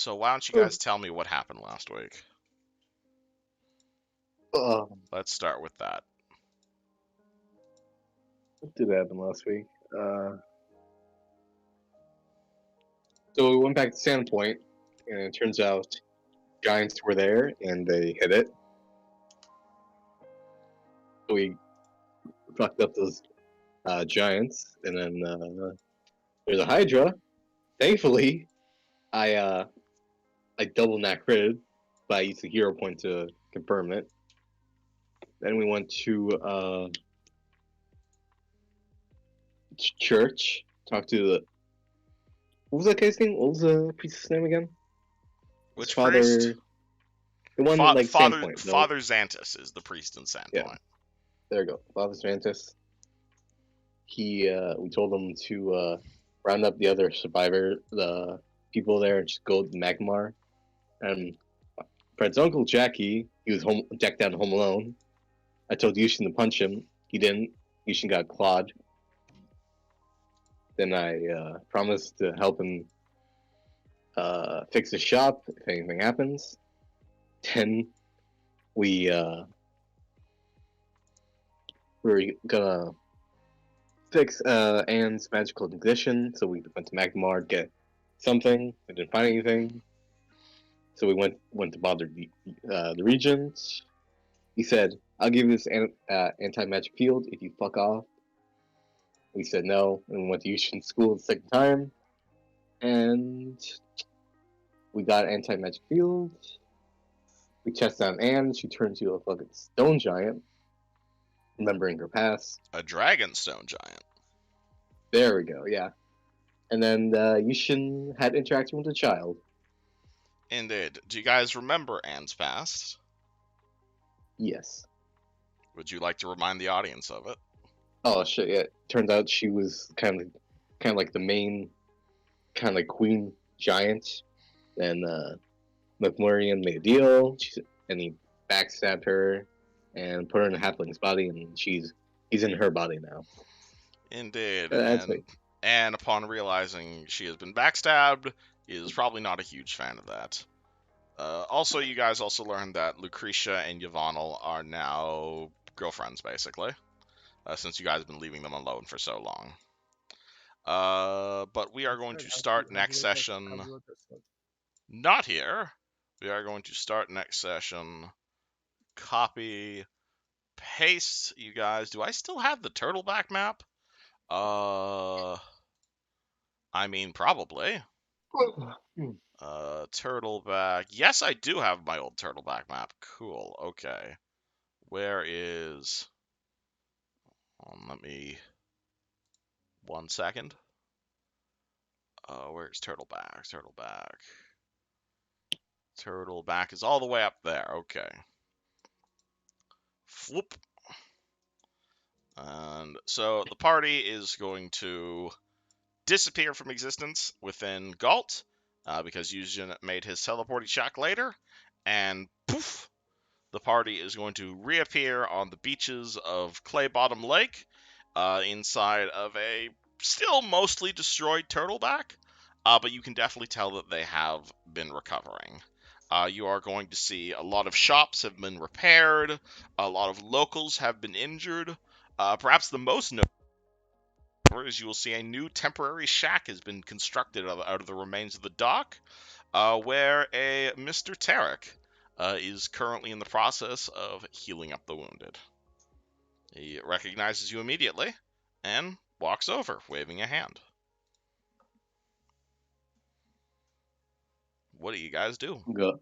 So why don't you guys tell me what happened last week? Let's start with that. What did happen last week? So we went back to Sandpoint, and it turns out giants were there, and they hit it. So we fucked up those giants, and then there's a Hydra. Thankfully, I double nat critted, but I used the hero point to confirm it. Then we went to church, talked to the... What was that guy's name? What was the priest's name again? Which father? priest? The one like Father Sandpoint. Father Xantus is the priest in Sandpoint. Yeah. There you go. Father Xantus. We told him to round up the other the people there, and just go to Magmar. And Fred's uncle Jackie, he was decked out Home Alone. I told Yushin to punch him. He didn't. Yushin got clawed. Then I promised to help him fix the shop if anything happens. Then we were gonna fix Anne's magical condition, so we went to Magmar to get something. We didn't find anything, so we went to bother the regent. He said, "I'll give you this anti-magic field if you fuck off." We said no, and we went to Yushin school the second time, and we got anti-magic field. We tested on Anne. She turned into a fucking stone giant, remembering her past. A dragonstone giant. There we go, yeah. And then Yushin had interaction with a child. Indeed. Do you guys remember Anne's past? Yes. Would you like to remind the audience of it? Oh shit! Yeah. Turns out she was kind of like the main, kind of like queen giant. Then McMurrian made a deal, and he backstabbed her and put her in a halfling's body, and he's in her body now. Indeed. And upon realizing she has been backstabbed, is probably not a huge fan of that. Also, you guys also learned that Lucretia and Yvonne are now girlfriends, basically, since you guys have been leaving them alone for so long. But we are going to start next session. Not here. We are going to start next session. Copy, paste, you guys. Do I still have the Turtleback map? I mean, probably. Turtleback. Yes, I do have my old Turtleback map. Cool. Okay. Where is... let me... 1 second. Where's Turtleback? Turtleback is all the way up there. Okay. Whoop. And so the party is going to disappear from existence within Galt, because Yushin made his teleporting shack later, and poof, the party is going to reappear on the beaches of Clay Bottom Lake, inside of a still mostly destroyed Turtleback, but you can definitely tell that they have been recovering. You are going to see a lot of shops have been repaired, a lot of locals have been injured. Perhaps the most notable is you will see a new temporary shack has been constructed out of the remains of the dock, where a Mr. Tarek is currently in the process of healing up the wounded. He recognizes you immediately and walks over, waving a hand. What do you guys do? Go.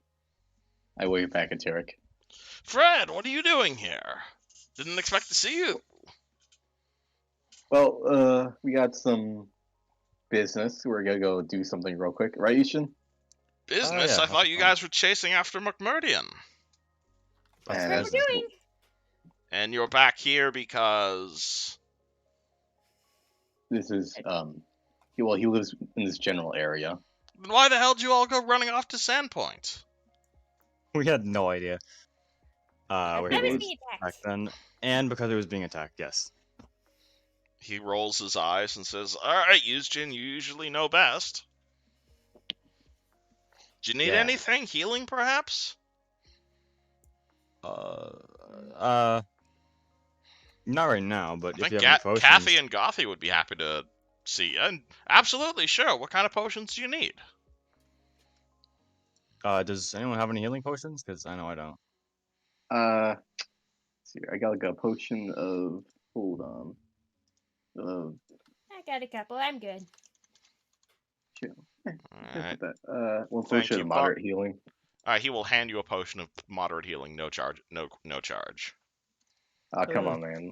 I wave back at Tarek. Fred, what are you doing here? Didn't expect to see you. Well, we got some business. We're gonna go do something real quick, right, Yushin? Business? Yeah, I thought you guys were chasing after McMurdian. That's what we're doing. And you're back here because... This is, he lives in this general area. Then why the hell did you all go running off to Sandpoint? We had no idea. Where I he was was being back attacked. then, and because he was being attacked. Yes. He rolls his eyes and says, "All right, Yushin, you usually know best." Do you need Yeah. anything? Healing, perhaps? Not right now, but I if you think have any Kathy potions, and Gothy would be happy to see you. And absolutely, sure. What kind of potions do you need? does anyone have any healing potions? Because I know I don't. Let's see, I got like a potion of. Hold on. Of I got a couple. I'm good. chill. Alright. One Thank potion you, of moderate healing. He will hand you a potion of moderate healing, no charge. No charge. Oh, come on, man.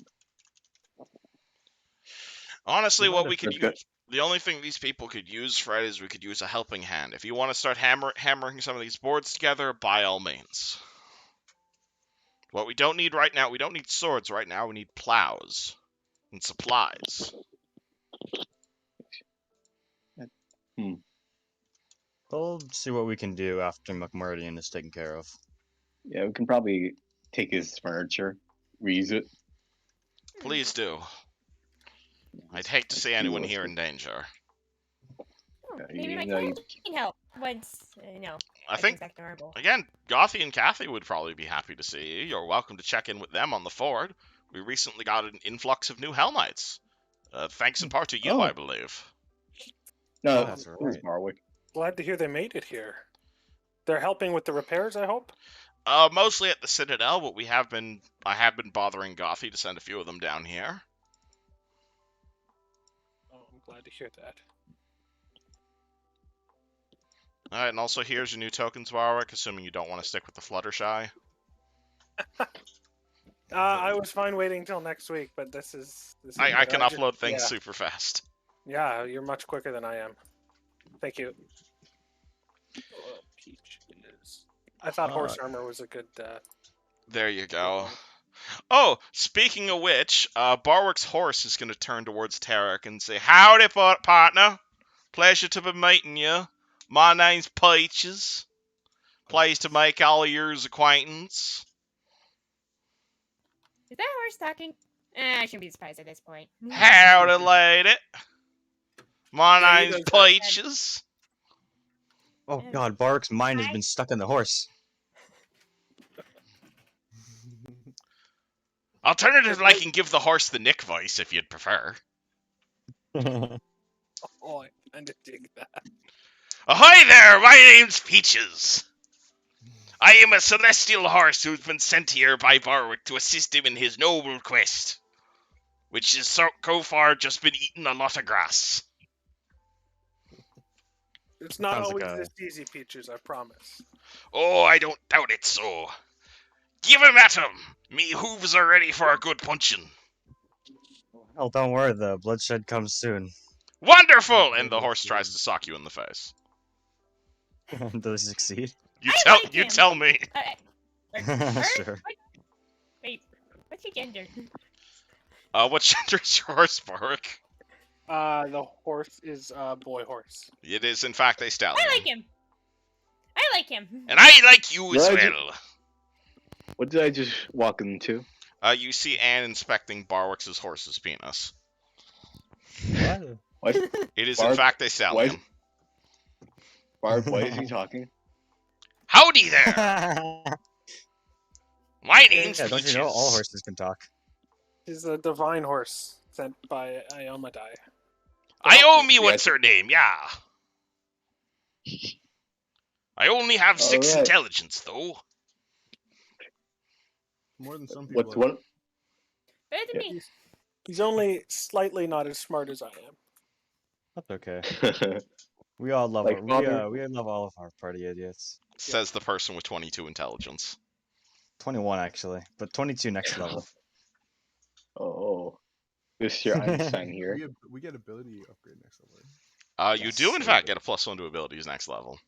Honestly, what we could That's good. use, the only thing these people could use, Fred, is we could use a helping hand. If you want to start hammering some of these boards together, by all means. What we don't need right now, we don't need swords right now, we need plows and supplies. We'll see what we can do after McMurdian is taken care of. Yeah, we can probably take his furniture, reuse it. Please do. I'd hate to see anyone here in danger. Oh, Yeah, maybe you my know, friends can help once, I think, everything's back to normal. again, Gothy and Kathy would probably be happy to see you. You're welcome to check in with them on the ford. We recently got an influx of new Hell Knights. Thanks in part to you, Oh. I believe. No, That's it was right. Barwick. Glad to hear they made it here. They're helping with the repairs, I hope? Mostly at the Citadel, but I have been bothering Gothy to send a few of them down here. Oh, I'm glad to hear that. Alright, and also here's your new tokens, Warwick, assuming you don't want to stick with the Fluttershy. I was fine waiting till next week, but this is I better. can upload things yeah. super fast. Yeah, you're much quicker than I am. Thank you. Oh, Peach is. I thought horse armor was a good. There you go. Oh, speaking of which, Barwick's horse is going to turn towards Tarek and say, "Howdy, partner. Pleasure to be meeting you. My name's Peaches. Pleased to make all of yours acquaintance." Is that horse talking? I shouldn't be surprised at this point. Howdy, lady. My Yeah, he name's does that. Peaches. Oh god, Bark's mind has been stuck in the horse. Alternatively, I can give the horse the Nick voice if you'd prefer. Oh, I kind of dig that. Ahoy there, my name's Peaches. I am a celestial horse who's been sent here by Barwick to assist him in his noble quest, which has so far just been eating a lot of grass. It's not Sounds like always a- this easy, Peaches, I promise. Oh, I don't doubt it so. Give him at him. Me hooves are ready for a good punching. Oh, don't worry, the bloodshed comes soon. Wonderful! And the horse tries to sock you in the face. Does he succeed? You I tell like you him. tell me. Sure. Wait, what's your gender? What gender is your horse, Barwick? The horse is boy horse. It is in fact a stallion. I like him. I like him. And I like you as Right. well. What did I just walk into? You see Anne inspecting Barwick's horse's penis. What? What? It is in Barb, fact a stallion. Barb, why is he talking? Howdy there! My name's Yeah, don't Peaches. you know all horses can talk? He's a divine horse sent by Iomadai. Iomi, what's Yes. her name? Yeah. I only have 6 Alright. intelligence, though. More than some people. What's one? Better than Yeah. me. He's only slightly not as smart as I am. That's okay. We all love Like our, father- we love all of our party idiots. Says the person with 22 intelligence. 21 actually, but 22 next level. Oh, this year Einstein here. We get ability upgrade next level. You Yes, do, in we fact, do. get a +1 to abilities next level.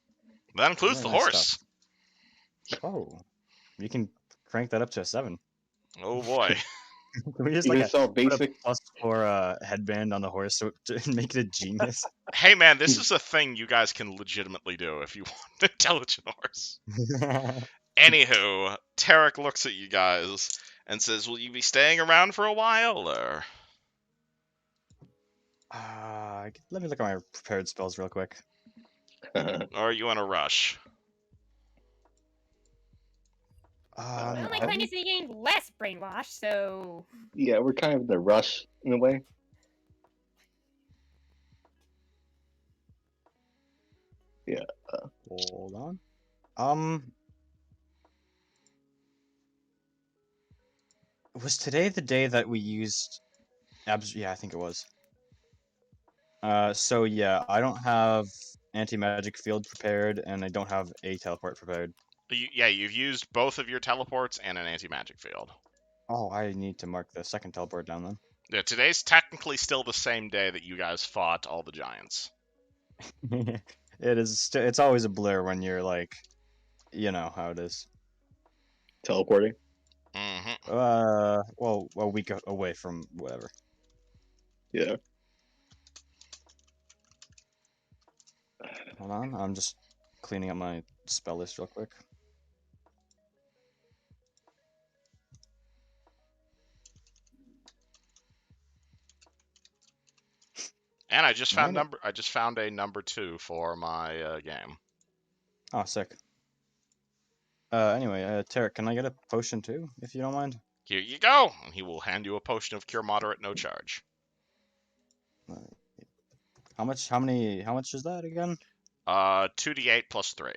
That includes Very the nice horse. Oh, you can crank that up to a 7. Oh boy. Can we just Even like so put a basic. +4 headband on the horse so to make it a genius? Hey man, this is a thing you guys can legitimately do if you want an intelligent horse. Anywho, Tarek looks at you guys and says, "Will you be staying around for a while, or?" Let me look at my prepared spells real quick. Or are you in a rush? Well, my have plan you- is to gain less brainwash, so Yeah, we're kind of in the rush in a way. Hold on. Was today the day that we used yeah, I think it was. So yeah, I don't have anti-magic field prepared, and I don't have a teleport prepared. Yeah, you've used both of your teleports and an anti-magic field. Oh, I need to mark the second teleport down then. Yeah, today's technically still the same day that you guys fought all the giants. It is. It's always a blur when you're like, you know how it is. Teleporting. Mm-hmm. Well, a week away from whatever. Yeah. Hold on, I'm just cleaning up my spell list real quick. And I just found Alright. I just found a number 2 for my game. Oh, sick. Anyway, Tarek, can I get a potion too, if you don't mind? Here you go. And he will hand you a potion of cure moderate, no charge. How much? How many? How much is that again? 2d8 plus 3.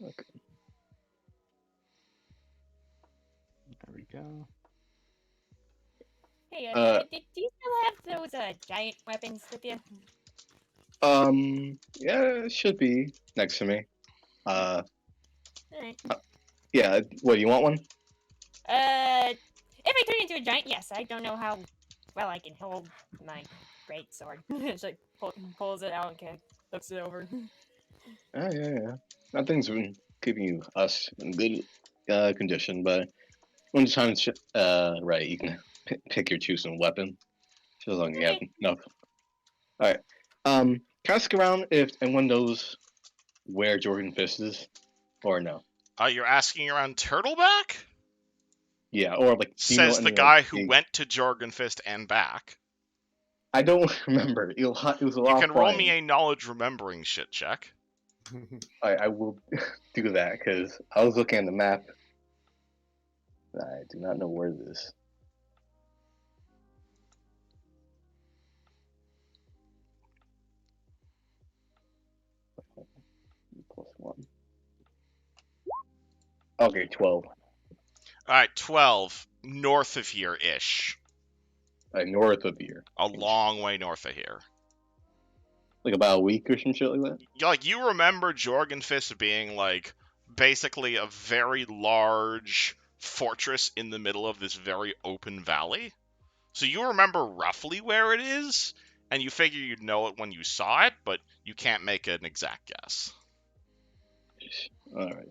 Okay. There we go. hey, Uh, do you still have those giant weapons with you? Yeah, it should be next to me. Alright. Yeah. What, you want one? If I turn into a giant, yes. I don't know how well I can hold my great sword. She like pulls it out and kind of looks it over. Yeah. Nothing's been keeping us in good condition, but when the time's right, you can pick your choosing weapon. So as long as you have Okay. enough. All right. Can I ask around if anyone knows where Jorgenfist is, or no? You're asking around Turtleback? Yeah, or like, do you know Says the any guy like, who went to Jorgenfist and back. I don't remember. It was a You lot can of roll flying. me a knowledge remembering shit check. I will do that because I was looking at the map. I do not know where this is. +1. Okay, 12. Alright, 12. North of here-ish. North of here. A long way north of here. Like about a week or some shit like that? Like, you remember Jorgenfist being, like, basically a very large fortress in the middle of this very open valley? So you remember roughly where it is, and you figure you'd know it when you saw it, but you can't make an exact guess. Alright.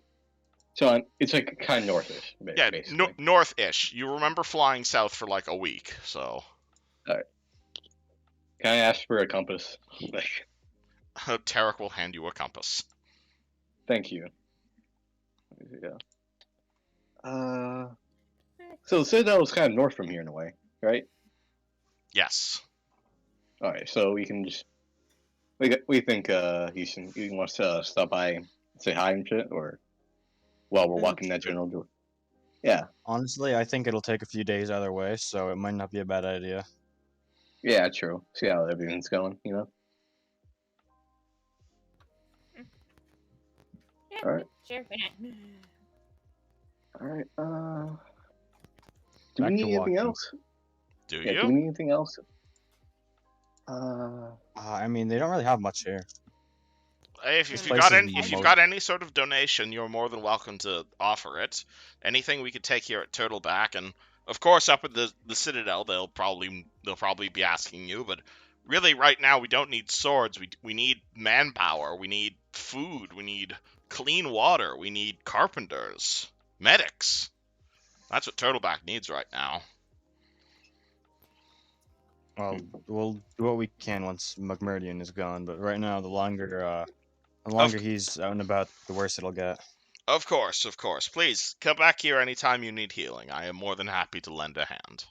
So it's like kind of northish, Yeah, basically. north-ish. You remember flying south for like a week, so... Can I ask for a compass? Like, Tarek will hand you a compass. thank you. There you go. So the Citadel is kind of north from here in a way, right? Yes. Alright, so we can just... We think he wants to stop by and say hi and shit, or while we're walking that general door. Yeah, Honestly, I think it'll take a few days either way, so it might not be a bad idea. yeah, true. See how everything's going, you know? Yeah, Alright. sure, why not? Alright, do we Back to need anything walking. else? Do Yeah, you? do we need anything else? I mean, they don't really have much here. If This you've place got is any, if you've most- got any sort of donation, you're more than welcome to offer it. Anything we could take here at Turtleback, and of course up at the Citadel, they'll probably be asking you. But really, right now, we don't need swords. We need manpower. We need food. We need clean water. We need carpenters, medics. That's what Turtleback needs right now. Well, we'll do what we can once McMurdian is gone, but right now, the longer he's out and about, the worse it'll get. Of course, of course. Please, come back here anytime you need healing. I am more than happy to lend a hand.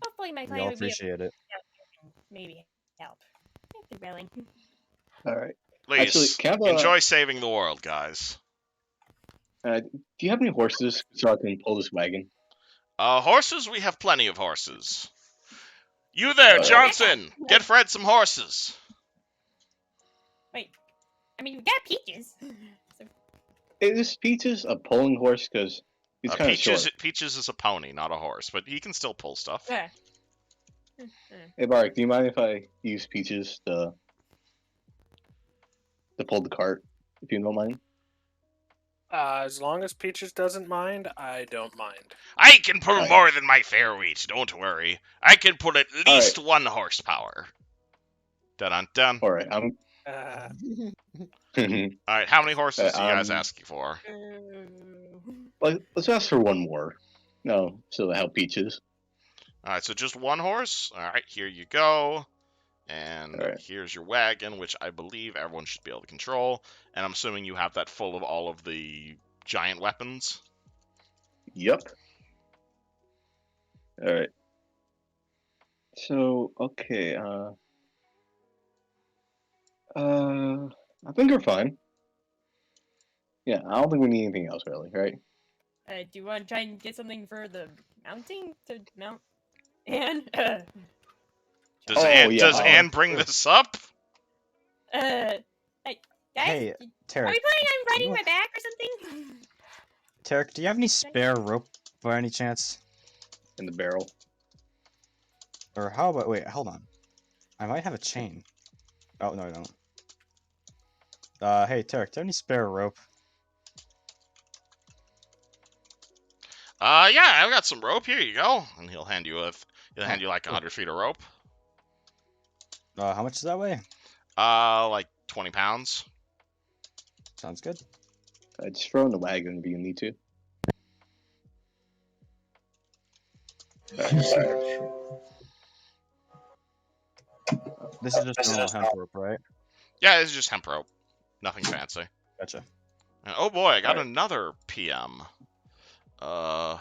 Hopefully my We plan all would be able appreciate it. to maybe help. Derailing. All right. Please, Actually, can I have enjoy saving the world, guys. do you have any horses so I can pull this wagon? Horses, we have plenty of horses. You there, Alright. Johnson! Get Fred some horses. Wait, I mean, we got Peaches. So, Is Peaches a pulling horse? Because he's kind of short. Peaches is a pony, not a horse, but he can still pull stuff. yeah. Hey, Bark, do you mind if I use Peaches to pull the cart, if you don't mind? As long as Peaches doesn't mind, I don't mind. I can pull Alright. more than my fair weight, don't worry. I can pull at least 1 horsepower. Dun dun. All right, I'm. Alright, how many horses are you guys asking for? Let's ask for 1 more. No, so to help Peaches. Alright, so just 1 horse? Alright, here you go. And Alright. here's your wagon, which I believe everyone should be able to control. And I'm assuming you have that full of all of the giant weapons. Yep. All right. So okay. I think we're fine. Yeah, I don't think we need anything else really, right? Do you want to try and get something for the mounting to mount? And Does Oh, yeah, Anne bring this up? hey, guys, Hey, are we Tarek. planning on riding you- my back or something? Tarek, do you have any spare rope by any chance? In the barrel. Or how about, wait, hold on. I might have a chain. Oh, no, I don't. Hey, Tarek, do you have any spare rope? Yeah, I've got some rope. Here you go. And he'll hand you like 100 feet of rope. How much does that weigh? Like 20 pounds. Sounds good. Just throw in the wagon if you need to. This is just normal hemp rope, right? Yeah, it's just hemp rope. Nothing fancy. Gotcha. And, oh boy, I got Alright. another PM. If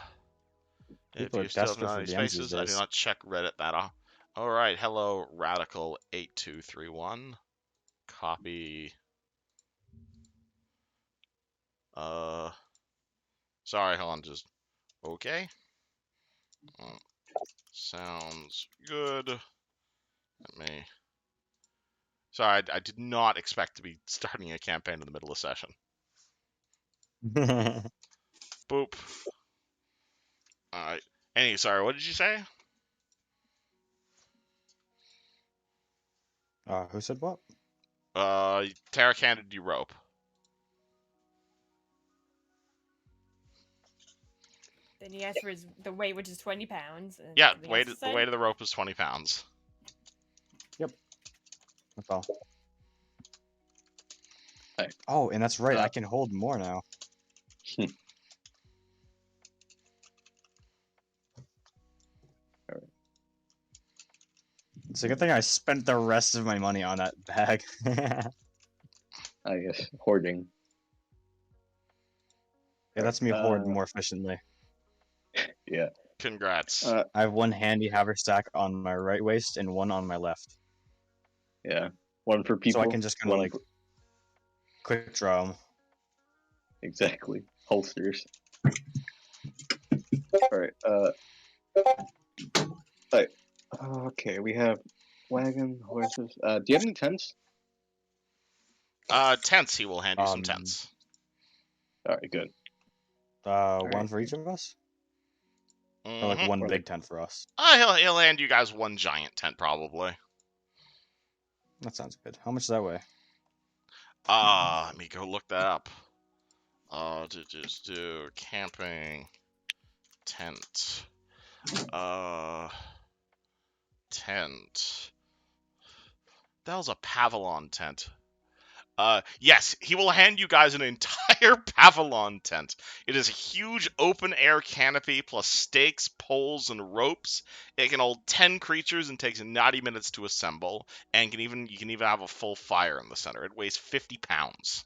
People are you still have desperate for not any DMs these spaces, I do days. not check Reddit that often. Alright, hello, Radical8231. Copy. Sorry, hold on, just... Okay. Sounds good. Let me... Sorry, I did not expect to be starting a campaign in the middle of session. Boop. Alright. Sorry, what did you say? Who said what? Tarek handed you rope. Then he asked for the weight, which is 20 pounds. And Yeah, something else to the say? weight of the rope is 20 pounds. That's all. Hey. Oh, and that's right, Uh, I can hold more now. It's a good thing I spent the rest of my money on that bag. I guess hoarding. It lets me hoard more efficiently. Yeah. Congrats. I have 1 handy haversack on my right waist and 1 on my left. Yeah. One for people. So I can just kind of one like for- quick draw 'em. Exactly. Holsters. Alright, Alright. Okay, we have wagon, horses. Do you have any tents? Tents, he will hand you some Um, tents. Alright, good. 1 for each of us? Or like Mhm. 1 Or big like- tent for us. He'll hand you guys 1 giant tent, probably. That sounds good. How much does that weigh? Let me go look that up. Just do camping tent. Tent. That was a Pavilion tent. Yes, he will hand you guys an entire Pavilion tent. It is a huge open-air canopy plus stakes, poles, and ropes. It can hold 10 creatures and takes 90 minutes to assemble, and you can even have a full fire in the center. It weighs 50 pounds.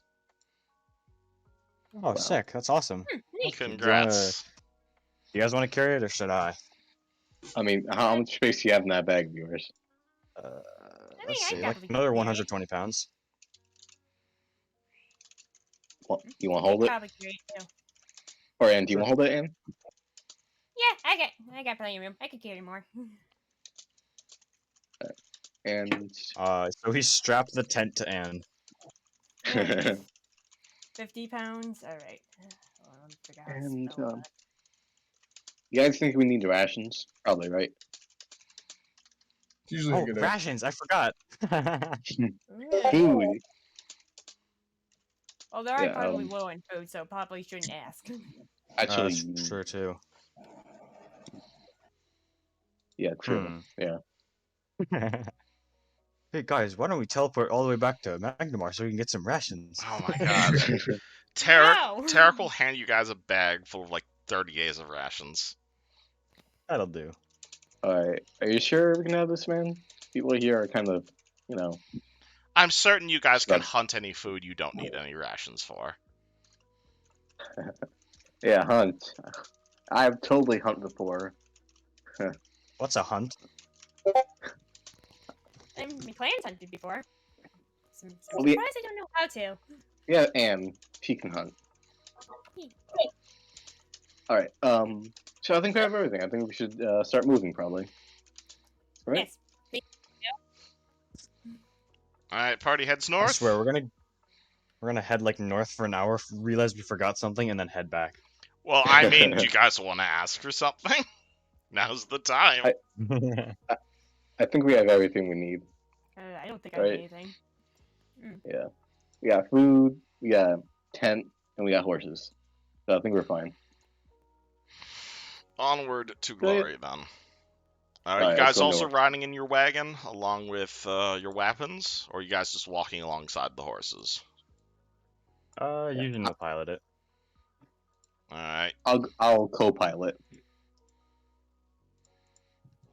Oh, Wow. sick. That's awesome. Neat. Congrats. Do you guys want to carry it or should I? I mean, how much space do you have in that bag of yours? let's I see, got like the another carry. 120 pounds. You want to I hold it? probably carry it too. Or Anne, do you want to hold it, Anne? Yeah, I got plenty of room. I could carry more. And So he strapped the tent to Anne. Nice. 50 pounds. All right. Hold on, figure out how to and spell that. you guys think we need rations? Probably, right? It's usually a Oh, good idea. rations! I forgot. Ooh. Food. Well, they're Yeah. probably low in food, so probably shouldn't ask. Actually, That's true too. yeah, true. Yeah. Hey guys, why don't we teleport all the way back to Magnemar so we can get some rations? Oh my god. No! Tarek will hand you guys a bag full of like 30 days of rations. That'll do. All right. Are you sure we can have this, man? People here are kind of, you know. I'm certain you guys can But- hunt any food you don't need any rations for. Yeah, hunt. I've totally hunted before. What's a hunt? My clan's hunted before. I'm Well, we- surprised I don't know how to. Yeah, Anne, she can hunt. All right. So I think we have everything. I think we should start moving, probably. Right? Yes. Alright, party heads I north. swear we're gonna head like north for an hour, realize we forgot something, and then head back. Well, I mean, do you guys want to ask for something? Now's the time. I think we have everything we need. I don't think I Right. need anything. Yeah. We got food, we got tent, and we got horses. So I think we're fine. Onward to Go ahead. glory, then. You Alright, guys let's go also north. riding in your wagon along with your weapons, or are you guys just walking alongside the horses? Eugene will pilot it. Alright. I'll co-pilot.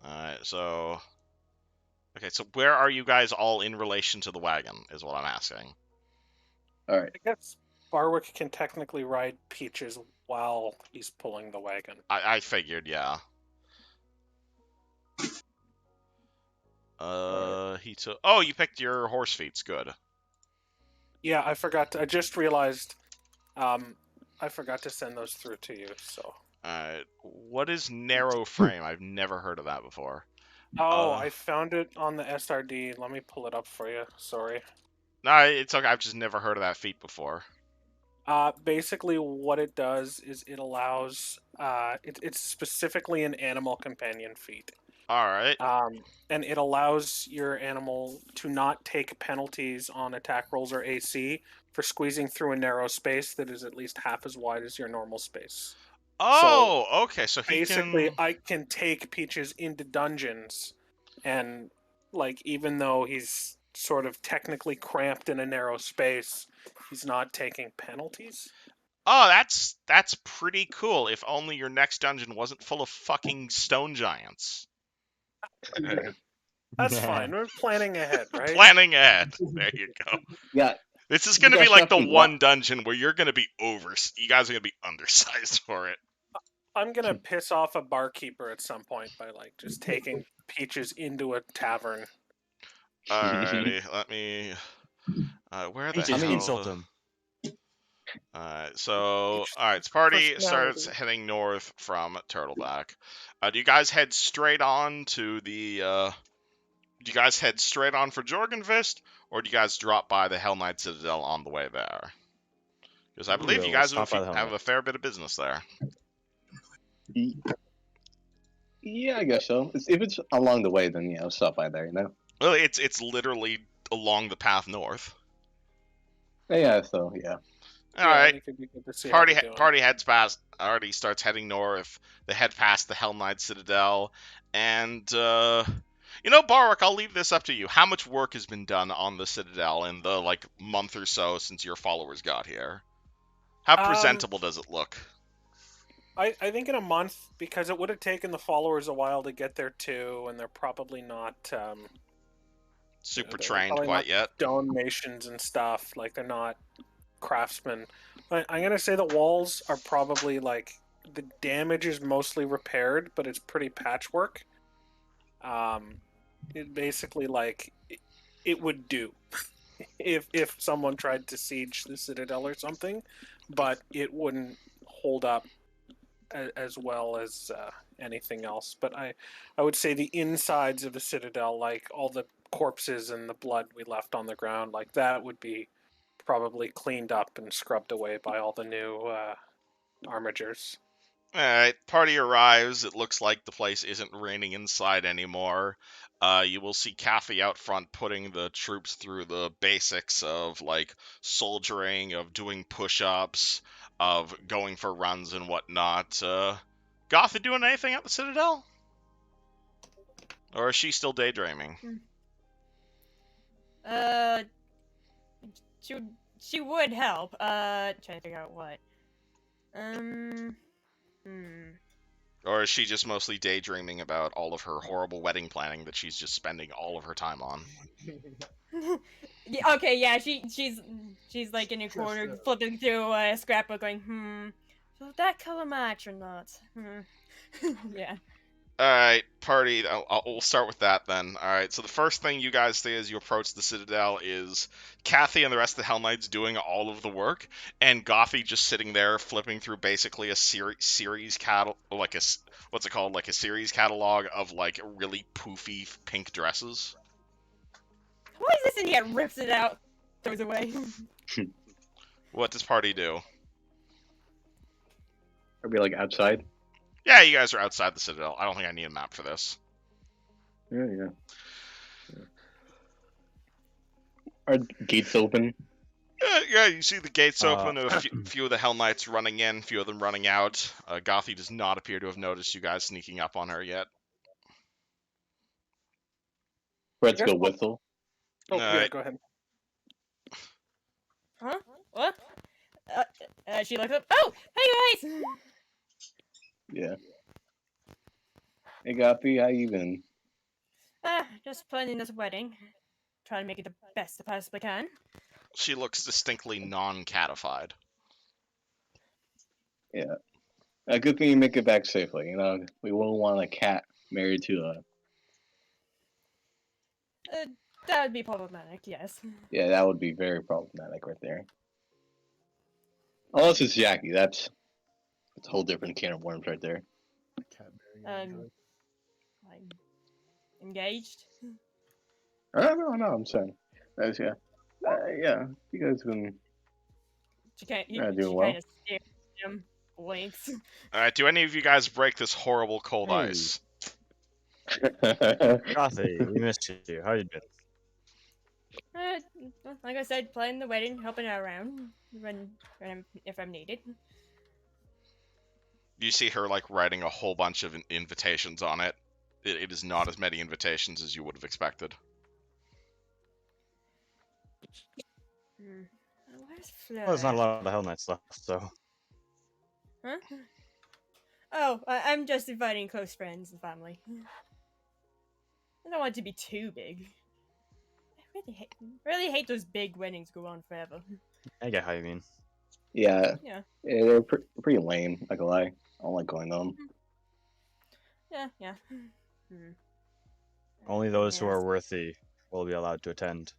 Alright, so... Okay, so where are you guys all in relation to the wagon, is what I'm asking. All right. I guess Barwick can technically ride Peaches while he's pulling the wagon. I figured, yeah. He took... Oh, you picked your horse feats, good. Yeah, I forgot. I just realized. I forgot to send those through to you. So. Alright, what is narrow frame? I've never heard of that before. Oh, I found it on the SRD. Let me pull it up for you. Sorry. No, it's okay, I've just never heard of that feat before. Basically, what it does is it allows. It's specifically an animal companion feat. Alright. And it allows your animal to not take penalties on attack rolls or AC for squeezing through a narrow space that is at least half as wide as your normal space. Oh, okay, so he Basically, can... I can take Peaches into dungeons, and like even though he's sort of technically cramped in a narrow space, he's not taking penalties. Oh, that's pretty cool. If only your next dungeon wasn't full of fucking stone giants. That's fine. We're planning ahead, right? Planning ahead. There you go. Yeah. This is You going to guys be like the definitely one dungeon where you're going to be you guys are going to be undersized for it. I'm gonna piss off a barkeeper at some point by like just taking Peaches into a tavern. Alrighty, let me... where the Peaches, hell... insult him. Alright, so... Alright, so party starts Personality. heading north from Turtleback. Do you guys head straight on to the... Do you guys head straight on for Jorgenfist, or do you guys drop by the Hell Knight Citadel on the way there? Because I believe you We'll guys stop by the Hell have a Knight. fair bit of business there. Yeah, I guess so. If it's along the way, then yeah, I'll stop by there. You know. Well, it's literally along the path north. Yeah. So yeah. All right. It could be good to see how they're doing. Party heads past. Already starts heading north. They head past the Hell Knight Citadel, and Barwick, I'll leave this up to you. How much work has been done on the Citadel in the month or so since your followers got here? How presentable does it look? I think in a month, because it would have taken the followers a while to get there too, and they're probably not Super they're trained probably quite not yet. stone masons and stuff. Like they're not craftsmen. But I'm gonna say the walls are probably the damage is mostly repaired, but it's pretty patchwork. It basically it would do if someone tried to siege the citadel or something, but it wouldn't hold up as well as anything else. But I would say the insides of the citadel, like all the corpses and the blood we left on the ground, like that would be probably cleaned up and scrubbed away by all the new armigers. Alright, party arrives. It looks like the place isn't raining inside anymore. You will see Kathy out front putting the troops through the basics of, like, soldiering, of doing push-ups, of going for runs and whatnot. Goth doing anything at the Citadel? Or is she still daydreaming? She would help. Trying to figure out what. Or is she just mostly daydreaming about all of her horrible wedding planning that she's just spending all of her time on? Yeah, okay, yeah, she's like in a corner flipping through a scrapbook going, will that color match or not? Yeah. Alright, party, we'll start with that then. Alright, so the first thing you guys see as you approach the Citadel is Kathy and the rest of the Hell Knights doing all of the work, and Gothy just sitting there flipping through basically a series catalog, like a, what's it called, like a series catalog of, like, really poofy pink dresses. Why is this in here? Rips it out, throws it away. What does party do? Are we like outside? Yeah, you guys are outside the Citadel. I don't think I need a map for this. Yeah. Are gates open? Yeah, you see the gates open, and a few of the Hell Knights running in, a few of them running out. Gothy does not appear to have noticed you guys sneaking up on her yet. Let's go whistle. Oh, yeah, go ahead. Huh? What? She looks up. Oh, hey guys! Yeah. Hey, Goppy, how you been? Just planning this wedding. Trying to make it the best I possibly can. She looks distinctly non-catified. Yeah. A good thing you make it back safely. You know, we wouldn't want a cat married to a. That would be problematic, yes. Yeah, that would be very problematic right there. Unless it's Jackie, that's a whole different can of worms right there. I'm engaged. No, I'm saying. That's, yeah. Yeah, you guys been. She can't. She doing well. kind of stares at him, blinks. Alright, do any of you guys break this horrible cold Hey. ice? Gothy, we missed you. How you been? Like I said, planning the wedding, helping out around if I'm needed. You see her, like, writing a whole bunch of invitations on it. It is not as many invitations as you would have expected. Where's Fleur? Well, there's not a lot of the Hell Knights left, so. Huh? Oh, I'm just inviting close friends and family. I don't want it to be too big. I really hate those big weddings go on forever. I get how you mean. Yeah. Yeah. They're pretty lame, not gonna lie. I don't like going to them. Yeah. Only those who are worthy will be allowed to attend.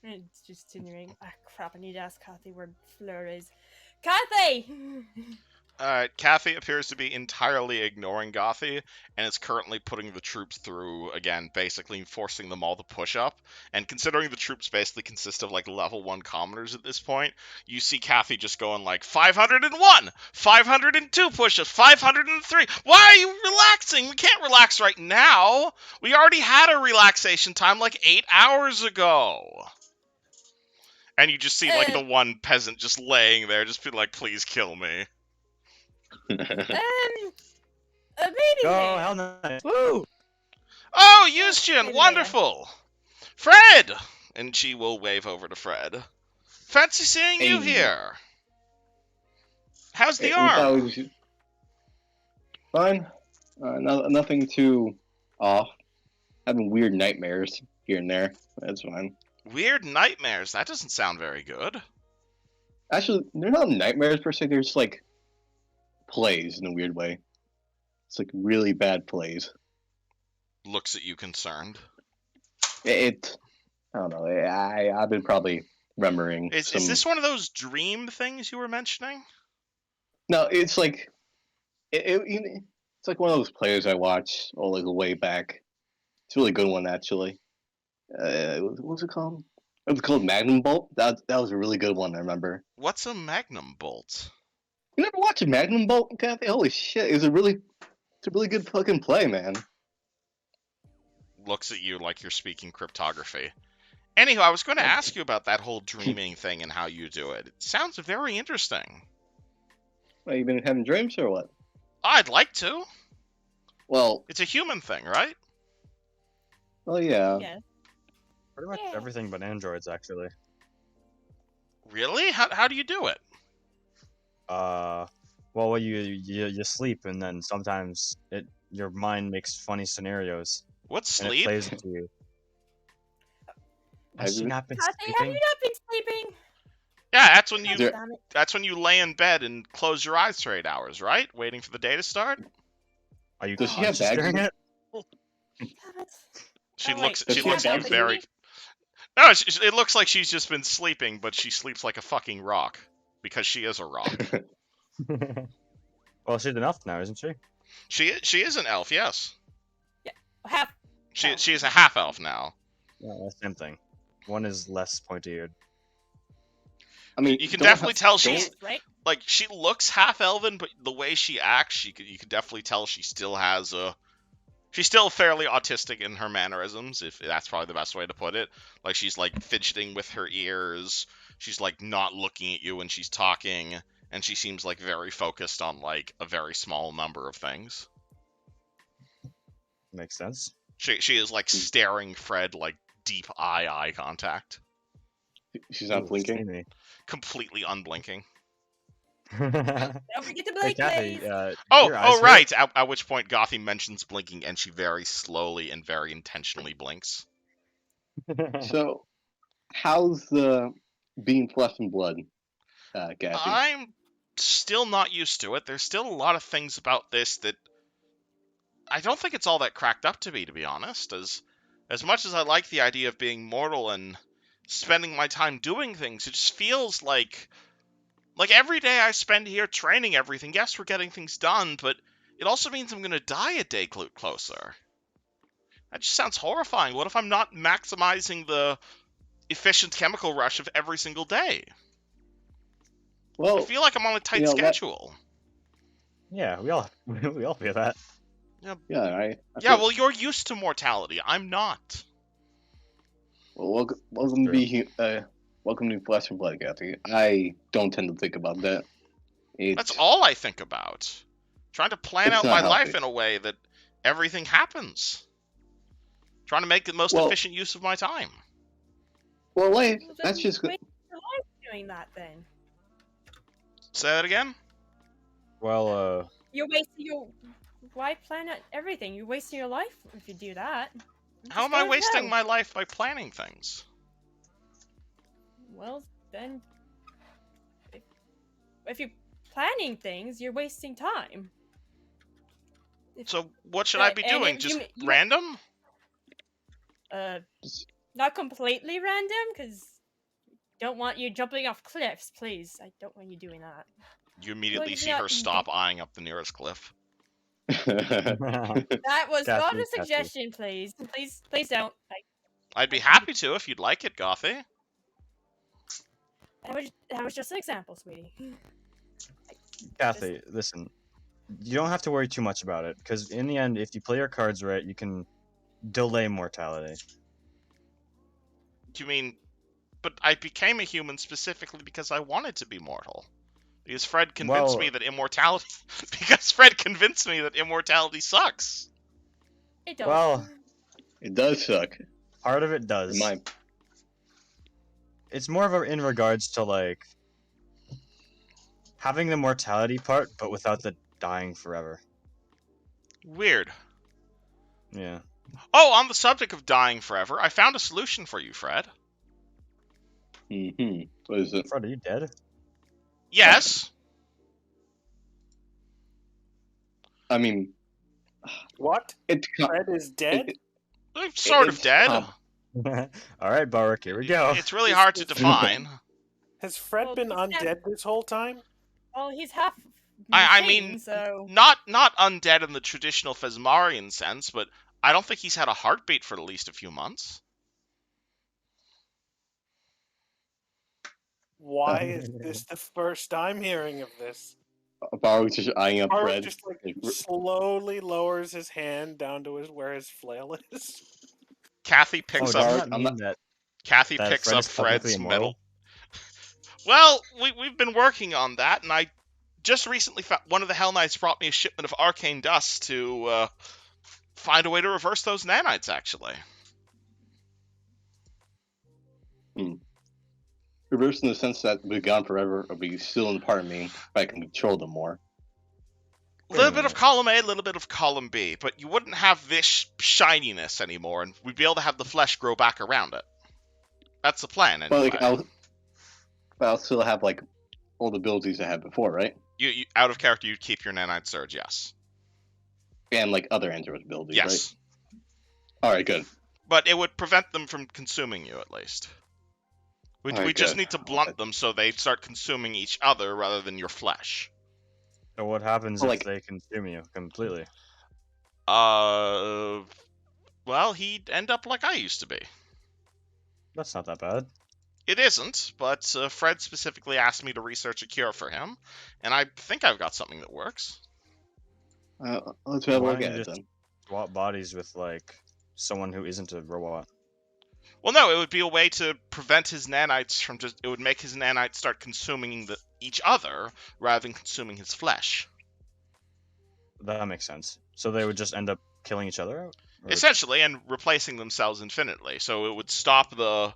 It's just continuing. Ah, crap, I need to ask Kathy where Fleur is. Kathy! Alright, Kathy appears to be entirely ignoring Gothy, and is currently putting the troops through, again, basically forcing them all to push up. And considering the troops basically consist of, like, level 1 commoners at this point, you see Kathy just going, like, 501! 502 push-ups! 503! Why are you relaxing? We can't relax right now! We already had a relaxation time, like, 8 hours ago! And you just see, like, the one peasant just laying there, just be like, please kill me. Maybe. Go, Hell Knights! Woo! Oh, Eustian, wonderful! Fred! And she will wave over to Fred. Fancy seeing you here. How's the arm? Fine. Nothing too off. Having weird nightmares here and there. That's fine. Weird nightmares? That doesn't sound very good. Actually, they're not nightmares per se. They're just like plays in a weird way. It's like really bad plays. Looks at you concerned. I don't know. I've been probably remembering Is this one of those dream things you were mentioning? No, it's like it's like one of those players I watched like way back. It's a really good one actually. What's it called? It was called Magnum Bolt. That was a really good one. I remember. What's a magnum bolt? You never watched a Magnum Bolt? God, holy shit! It's a really good fucking play, man. Looks at you like you're speaking cryptography. Anyhow, I was going to ask you about that whole dreaming thing and how you do it. It sounds very interesting. Well, you been having dreams or what? I'd like to. Well, It's a human thing, right? yeah. Yeah. Pretty much Yeah. everything but androids, actually. Really? How do you do it? Well, you sleep, and then sometimes your mind makes funny scenarios, What's and it sleep? plays it to you. Has she not been Kathy, have you sleeping? not been sleeping? Yeah, that's when God you There- damn it. that's when you lay in bed and close your eyes for 8 hours, right? Waiting for the day to start. Are you Does she have conscious bags during in- it? Damn it. She Oh, wait, looks does she she have looks bags in very. No, it looks like she's just been sleeping, but she sleeps like a fucking rock because she is a rock. Well, she's an elf now, isn't she? She is an elf, yes. Half. She is a half elf now. Yeah, same thing. One is less pointy-eared. I mean, You can don't definitely have- tell don't- she's Right? like she looks half elven, but the way she acts, you can definitely tell she still has a. She's still fairly autistic in her mannerisms, if that's probably the best way to put it. Like she's like fidgeting with her ears. She's like not looking at you when she's talking, and she seems like very focused on like a very small number of things. Makes sense. She is like staring Fred like deep eye contact, She's not Ooh, blinking. steamy. completely unblinking. Don't forget to Hey, blink, Kathy, please. Oh, your eyes hurt? right. At which point Gothy mentions blinking, and she very slowly and very intentionally blinks. So, how's the being flesh and blood, Kathy? I'm still not used to it. There's still a lot of things about this that I don't think it's all that cracked up to be honest. As much as I like the idea of being mortal and spending my time doing things, it just feels like every day I spend here training everything. Yes, we're getting things done, but it also means I'm going to die a day closer. That just sounds horrifying. What if I'm not maximizing the efficient chemical rush of every single day? I Well, feel like I'm on a tight that- schedule. Yeah, we all feel that. yeah, right. Yeah, well, you're used to mortality. I'm not. Well, welcome to welcome to Flesh and Blood, Kathy. I don't tend to think about that. That's all I think about. Trying to plan It's out not my life healthy. in a way that everything happens. Trying to make the most Well- efficient use of my time. Well, life. Well, That's then just waste your life doing that then. Say that again? Well, You're wasting your. Why plan out everything? You're wasting your life if you do that. How Just am I go wasting go. my life by planning things? Well, then. If you're planning things, you're wasting time. So what should I be And doing? if Just you- random? Not completely random, because don't want you jumping off cliffs, please. I don't want you doing that. You immediately Like, see yeah, her stop eyeing up the nearest cliff. That was not Kathy, a suggestion, please. Please don't. I'd be happy to if you'd like it, Gothy. That was just an example, sweetie. Kathy, listen. You don't have to worry too much about it, because in the end, if you play your cards right, you can delay mortality. You mean... But I became a human specifically because I wanted to be mortal. Because Fred convinced Well- me that immortality... because Fred convinced me that immortality sucks. It don't. Well, It does suck. part of it does. In my It's more of a in regards to like having the mortality part, but without the dying forever. Weird. Yeah. Oh, on the subject of dying forever, I found a solution for you, Fred. What is it? Fred, are you dead? Yes. I mean, What? it's Fred is dead? I'm sort of It's dead. All right, Barak, here we go. It's really hard to define. Has Fred Well, been he's undead this whole time? Well, he's half I machine, mean, so not undead in the traditional Phasmarian sense, but I don't think he's had a heartbeat for at least a few months. Why is this the first I'm hearing of this? Barwick's just eyeing up Baruch Fred. just slowly lowers his hand down to where his flail is. Kathy Oh, picks doesn't up. that mean that Kathy that picks Fred up is technically Fred's immortal? metal. Well, we've been working on that, and I just recently found one of the Hell Knights brought me a shipment of arcane dust to find a way to reverse those nanites. Actually, Reverse in the sense that we're gone forever, or we still in part of me, but I can control them more. a little bit of column A, a little bit of column B, but you wouldn't have this shininess anymore, and we'd be able to have the flesh grow back around it. That's the plan, anyway. But I'll still have like all the abilities I had before, right? You out of character, you'd keep your nanite surge, yes. And like other Android abilities, Yes. right? All right, good. But it would prevent them from consuming you, at least. We Alright, just good. need to blunt them so they start consuming each other rather than your flesh. So what happens Well, if like- they consume you completely? Well, he'd end up like I used to be. That's not that bad. It isn't, but Fred specifically asked me to research a cure for him, and I think I've got something that works. Let's have a Why look don't at you it just then. swap bodies with like someone who isn't a robot? Well, no, it would be a way to prevent his nanites from just... It would make his nanites start consuming each other rather than consuming his flesh. That makes sense. So they would just end up killing each other? Or- Essentially, and replacing themselves infinitely. So it would stop the...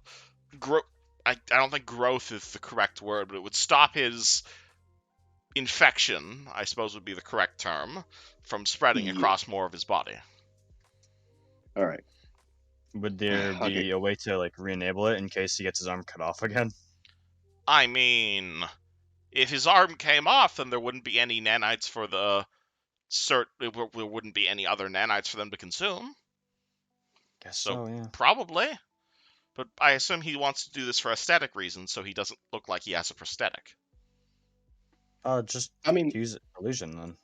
I don't think growth is the correct word, but it would stop his infection, I suppose would be the correct term, from spreading Yeah. across more of his body. All right. Would there be Okay. a way to like re-enable it in case he gets his arm cut off again? I mean, if his arm came off, then there wouldn't be any nanites for the... There wouldn't be any other nanites for them to consume. Guess So- so, yeah. Probably. But I assume he wants to do this for aesthetic reasons, so he doesn't look like he has a prosthetic. Just I mean, use illusion then.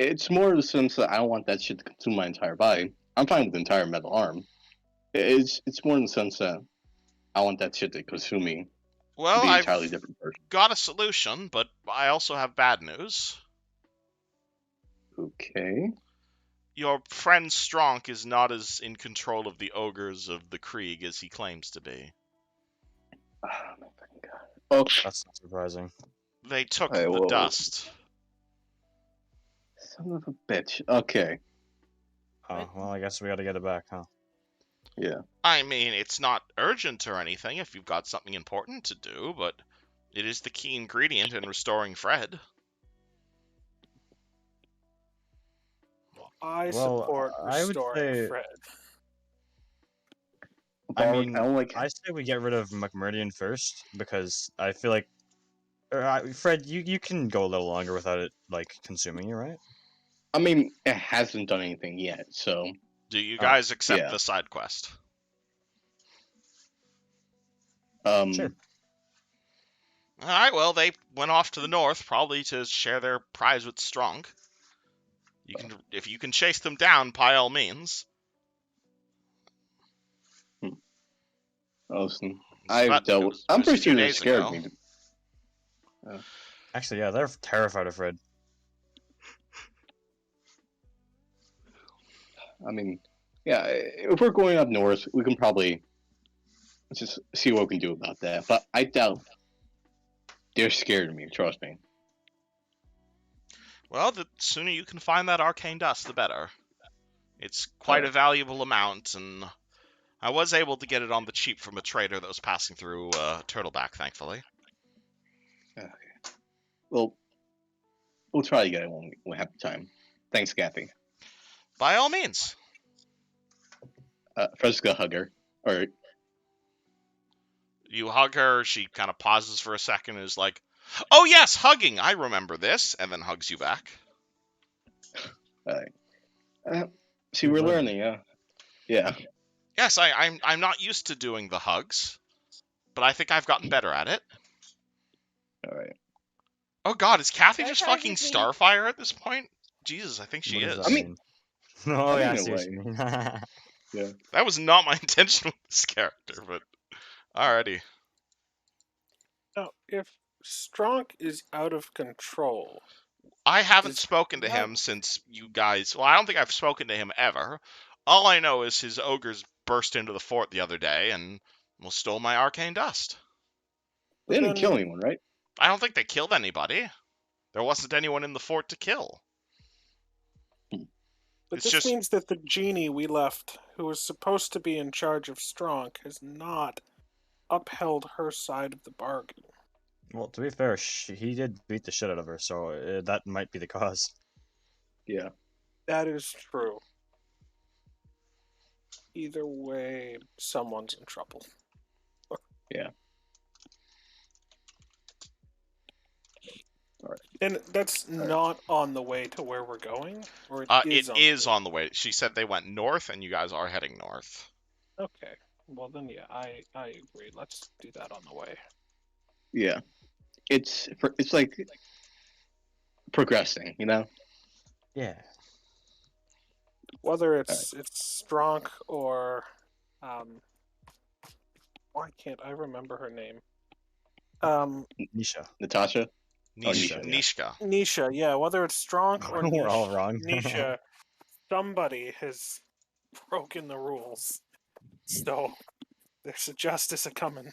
it's more in the sense that I don't want that shit to consume my entire body. I'm fine with the entire metal arm. It's more in the sense that I want that shit to consume me. Well, Be an I've entirely different person. got a solution, but I also have bad news. Okay. Your friend Stronk is not as in control of the ogres of the Krieg as he claims to be. Oh my fucking god. Oh, That's not surprising. They took Hey, the whoa. dust. son of a bitch. Okay. Oh, What? well, I guess we gotta get it back, huh? Yeah. I mean, it's not urgent or anything if you've got something important to do, but it is the key ingredient in restoring Fred. I Well, support I would restoring say- Fred. I Barwick, mean, I don't like. I say we get rid of McMurdian first because I feel like Fred, you can go a little longer without it like consuming you, right? I mean, it hasn't done anything yet, so. Do you guys accept yeah. the side quest? Sure. Alright, well, they went off to the north, probably to share their prize with Strong. If you can chase them down, by all means. Listen, It's I've about- dealt it with. was- I'm it was a pretty few sure they're days scared ago. of me. Actually, yeah, they're terrified of Fred. I mean, yeah, if we're going up north, we can probably just see what we can do about that. But I doubt they're scared of me. Trust me. Well, the sooner you can find that arcane dust, the better. It's quite a valuable amount, and I was able to get it on the cheap from a trader that was passing through Turtleback, thankfully. Well, we'll try to get it when we have time. Thanks, Kathy. By all means. Fred's gonna hug her. Or You hug her, she kind of pauses for a second and is like, "Oh yes, hugging, I remember this," and then hugs you back. see, we're Good. learning. Yeah. Yes, I'm not used to doing the hugs, but I think I've gotten better at it. All right. Oh God, is Kathy just Starfire fucking just mean- Starfire at this point? Jesus, I think she What does is. that I mean- mean? Oh, yeah, I in a see what way. you mean. Yeah. That was not my intention with this character, but alrighty. Now, if Stronk is out of control, I haven't Does- spoken to him since you guys. Well, I don't think I've spoken to him ever. All I know is his ogres burst into the fort the other day and stole my arcane dust. They didn't then- kill anyone, right? I don't think they killed anybody. There wasn't anyone in the fort to kill. but It's this just- means that the genie we left, who was supposed to be in charge of Stronk, has not upheld her side of the bargain. Well, to be fair, he did beat the shit out of her, so that might be the cause. Yeah. That is true. Either way, someone's in trouble. Yeah. Alright. And that's not on the way to where we're going? Or It is on is the way? on the way. She said they went north, and you guys are heading north. Okay. Well, then, yeah, I agree. Let's do that on the way. Yeah. It's like progressing, you know? Yeah. Whether it's Stronk or why can't I remember her name? Nisha. Natasha? Nisha. Nisha, yeah. Nishka. Nisha, yeah, whether it's Stronk or We're all wrong. Nisha, somebody has broken the rules. So there's a justice a coming.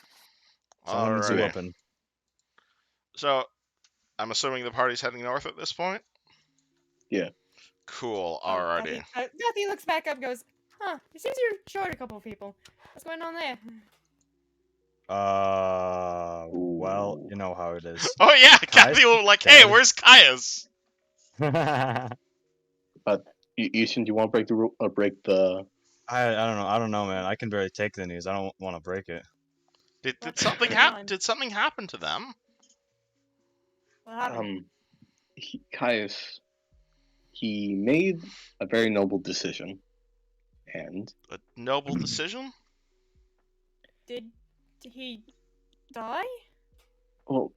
Someone needs to Alrighty. open. So, I'm assuming the party's heading north at this point? Yeah. Cool, Oh, alrighty. Kathy looks back up and goes, huh, it seems you're short a couple of people. What's going on there? Well, Ooh. you know how it is. Oh yeah, Caius Kathy will like, hey, dead. where's Caius? You shouldn't you want to break the I don't know, man. I can barely take the news. I don't want to break it. Did What's something going happen? on? Did something happen to them? What happened? Caius? He made a very noble decision, and A noble decision? Did he die? well,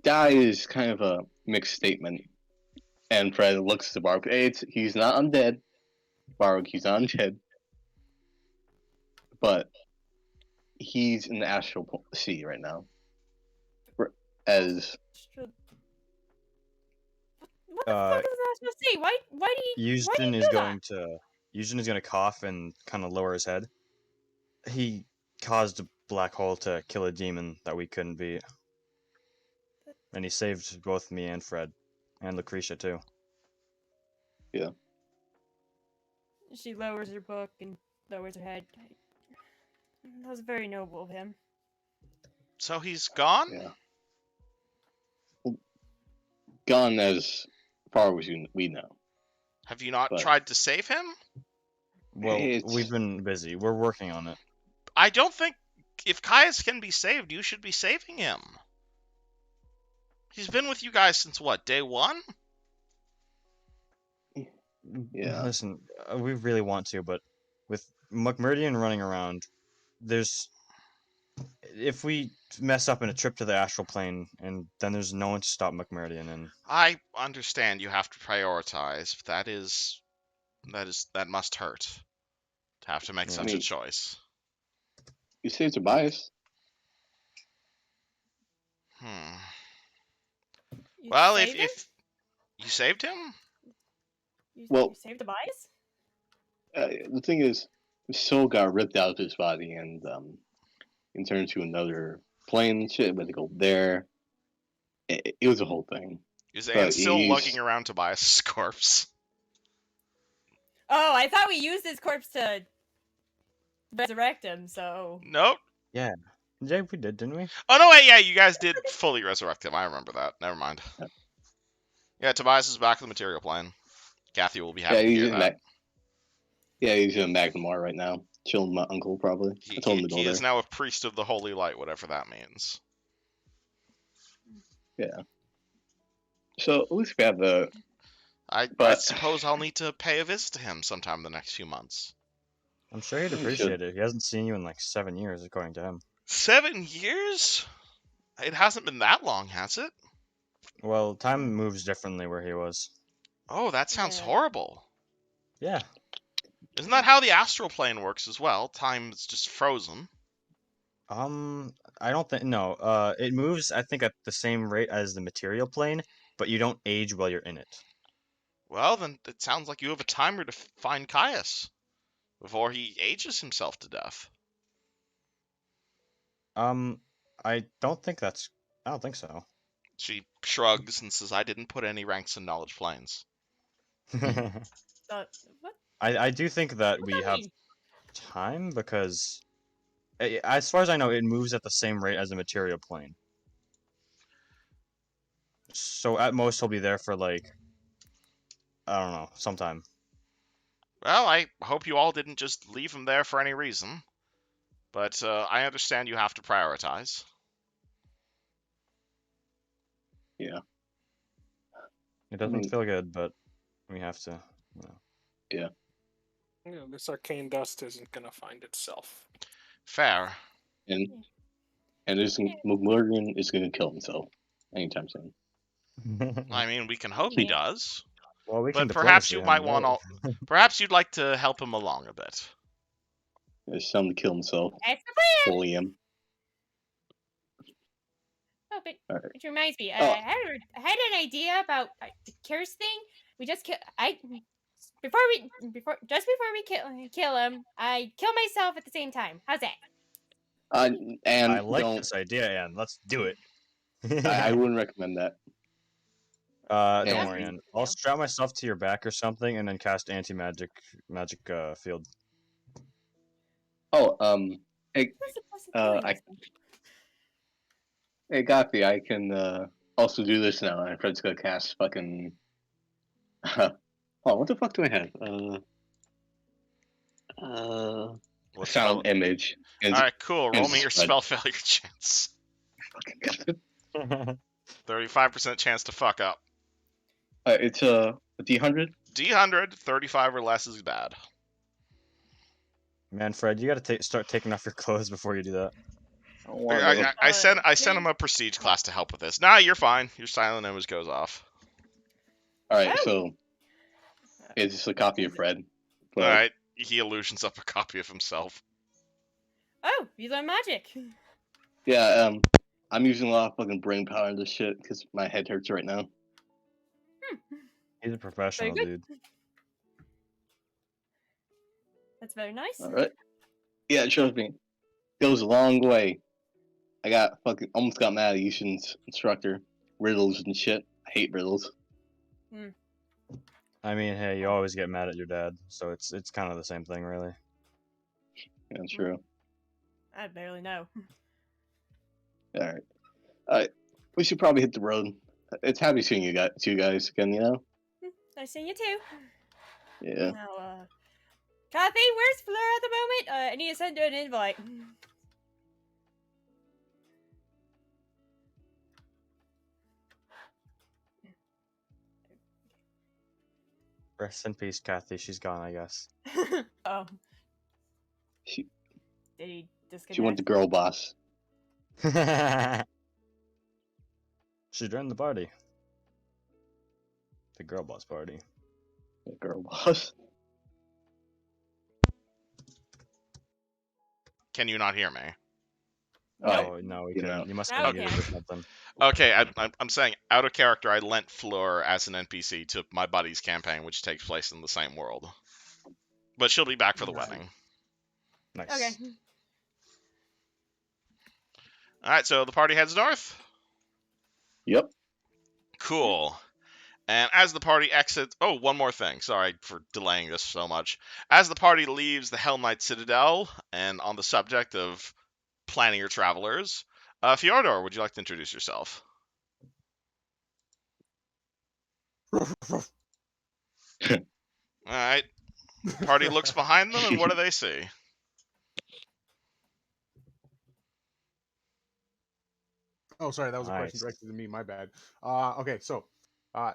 die is kind of a mixed statement. And Fred looks to Bark. He's not undead. Bark, he's not undead. But he's in the astral sea right now. As What the fuck is that supposed to say? Why do you Houston do is that? going to cough and kind of lower his head. He caused a black hole to kill a demon that we couldn't beat, and he saved both me and Fred, and Lucretia too. She lowers her book and lowers her head. That was very noble of him. So he's gone? yeah, well, gone as far as we know. Have you not But- tried to save him? Well, It's- we've been busy. We're working on it. I don't think if Caius can be saved, you should be saving him. He's been with you guys since what, day one? Yeah. Listen, we really want to, but with McMurdian running around, if we mess up in a trip to the astral plane, and then there's no one to stop McMurdian, and I understand you have to prioritize, but that must hurt to have to make Yeah. such I a mean- choice. You say it's a bias. You Well, saved him? if you saved him, Well- you saved the bias? The thing is, his soul got ripped out of his body and turned to another plane. Shit, went to go there. It was a whole thing. is But Anne still he's- lugging around Tobias' corpse? Oh, I thought we used his corpse to resurrect him, so... Nope. yeah, we did, didn't we? Oh no, wait, yeah, you guys did fully resurrect him. I remember that. Never mind. Yeah, Tobias is back in the material plane. Kathy will be happy to he's hear in that. he's in Magnamar right now, chilling with my uncle probably. I told him to go He there. is now a priest of the holy light, whatever that means. Yeah. So at least we have the. I But- suppose I'll need to pay a visit to him sometime in the next few months. I'm sure he'd You appreciate should. it. He hasn't seen you in like 7 years, according to him. 7 years? It hasn't been that long, has it? Well, time moves differently where he was. Oh, that sounds Yeah. horrible. Yeah. Isn't that how the astral plane works as well? Time is just frozen. I don't think no. It moves, I think, at the same rate as the material plane, but you don't age while you're in it. Well, then it sounds like you have a timer to find Caius before he ages himself to death. Um, I don't think so. She shrugs and says, I didn't put any ranks in knowledge planes. What? I do think that What we that have mean? time because, as far as I know, it moves at the same rate as the material plane. So at most, he'll be there for like, I don't know, sometime. Well, I hope you all didn't just leave him there for any reason. But I understand you have to prioritize. Yeah. It doesn't mean- feel good, but we have to. Yeah. This arcane dust isn't gonna find itself. Fair. And this McMurgan is gonna kill himself anytime soon. I mean, we can hope he does. Well, we can But perhaps diplomacy you him, might right? want to. Perhaps you'd like to help him along a bit. There's some to kill himself. That's the plan. Bully him. Oh, but Alright. which reminds me, Oh. I had an idea about the curse thing. We just before we kill him, I kill myself at the same time. How's that? And I like don't. this idea, Anne. Let's do it. I wouldn't recommend that. Don't Yeah. worry, Anne. I'll strap myself to your back or something, and then cast magic field. Oh, hey, What's the possibility? hey, Godfrey, I can also do this now. And Fred's gonna cast fucking. Oh, what the fuck do I have? What Sound spell? image. All right, cool. Roll and me your spread. spell failure chance. Fucking God. 35% chance to fuck up. It's a D100. D100, 35 or less is bad. Man, Fred, you gotta start taking off your clothes before you do that. I don't want to. I sent him a prestige class to help with this. Nah, you're fine. Your silent image goes off. All right, Oh. so it's just a copy of Fred. But, All right, he illusions up a copy of himself. Oh, you learn magic. Yeah, I'm using a lot of fucking brain power in this shit because my head hurts right now. He's a professional, good. dude. That's very nice. All right. Yeah, trust me, goes a long way. I got fucking almost got mad at Yushin's instructor, riddles and shit. I hate riddles. I mean, hey, you always get mad at your dad, so it's kind of the same thing, really. Yeah, true. I barely know. All right. We should probably hit the road. It's happy seeing you guys again. You know. Nice seeing you too. Yeah. Now, Kathy, where's Fleur at the moment? I need to send her an invite. Rest in peace, Kathy. She's gone, I guess. Oh, She did he disconnect? she went to girl boss. She joined the party. The girl boss party. Girl boss. Can you not hear me? Oh, no, we you couldn't. know. You must Now have we muted can. or something. Okay, I'm saying out of character, I lent Fleur as an NPC to my buddy's campaign, which takes place in the same world. But she'll be back for the wedding. Nice. Okay. All right, so the party heads north. Yep. Cool. And as the party exits... Oh, one more thing. Sorry for delaying this so much. As the party leaves the Hell Knight Citadel, and on the subject of planning your travelers, Fyodor, would you like to introduce yourself? Alright. Party looks behind them, and what do they see? Oh, sorry, that was a question Nice. directed to me. My bad. Okay, so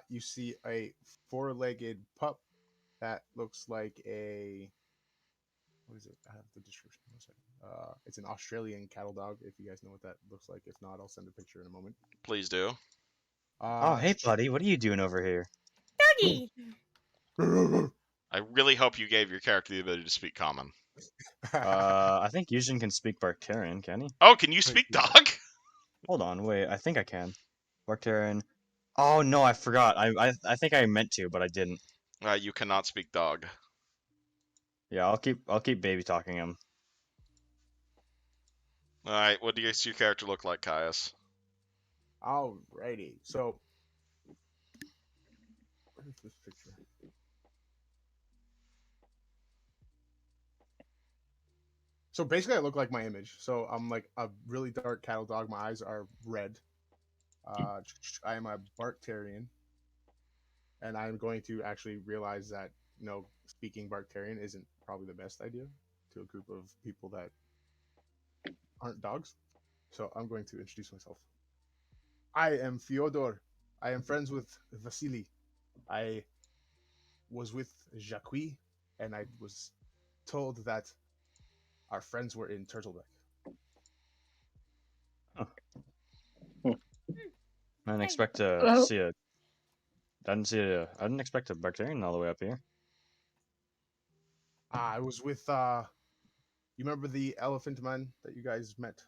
you see a four-legged pup that looks like a is it? I have the description. One second. It's an Australian cattle dog. If you guys know what that looks like, if not, I'll send a picture in a moment. Please do. Oh, hey, buddy, what are you doing over here? Doggy! I really hope you gave your character the ability to speak common. I think Yujin can speak Barktarian, can he? Oh, can you speak dog? Hold on, wait, I think I can. Barktarian. Oh no, I forgot. I think I meant to, but I didn't. You cannot speak dog. Yeah, I'll keep baby talking him. All right, what does your character look like, Caius? Alrighty. So, where's this picture? So basically, I look like my image. So I'm like a really dark cattle dog. My eyes are red. I am a Barktarian, and I'm going to actually realize that speaking Barktarian isn't probably the best idea to a group of people that aren't dogs. So I'm going to introduce myself. I am Fyodor. I am friends with Vasily. I was with Jacques, and I was told that our friends were in Turtleback. I didn't expect to see a. I didn't expect a Barktarian all the way up here. I was with you remember the elephant man that you guys met?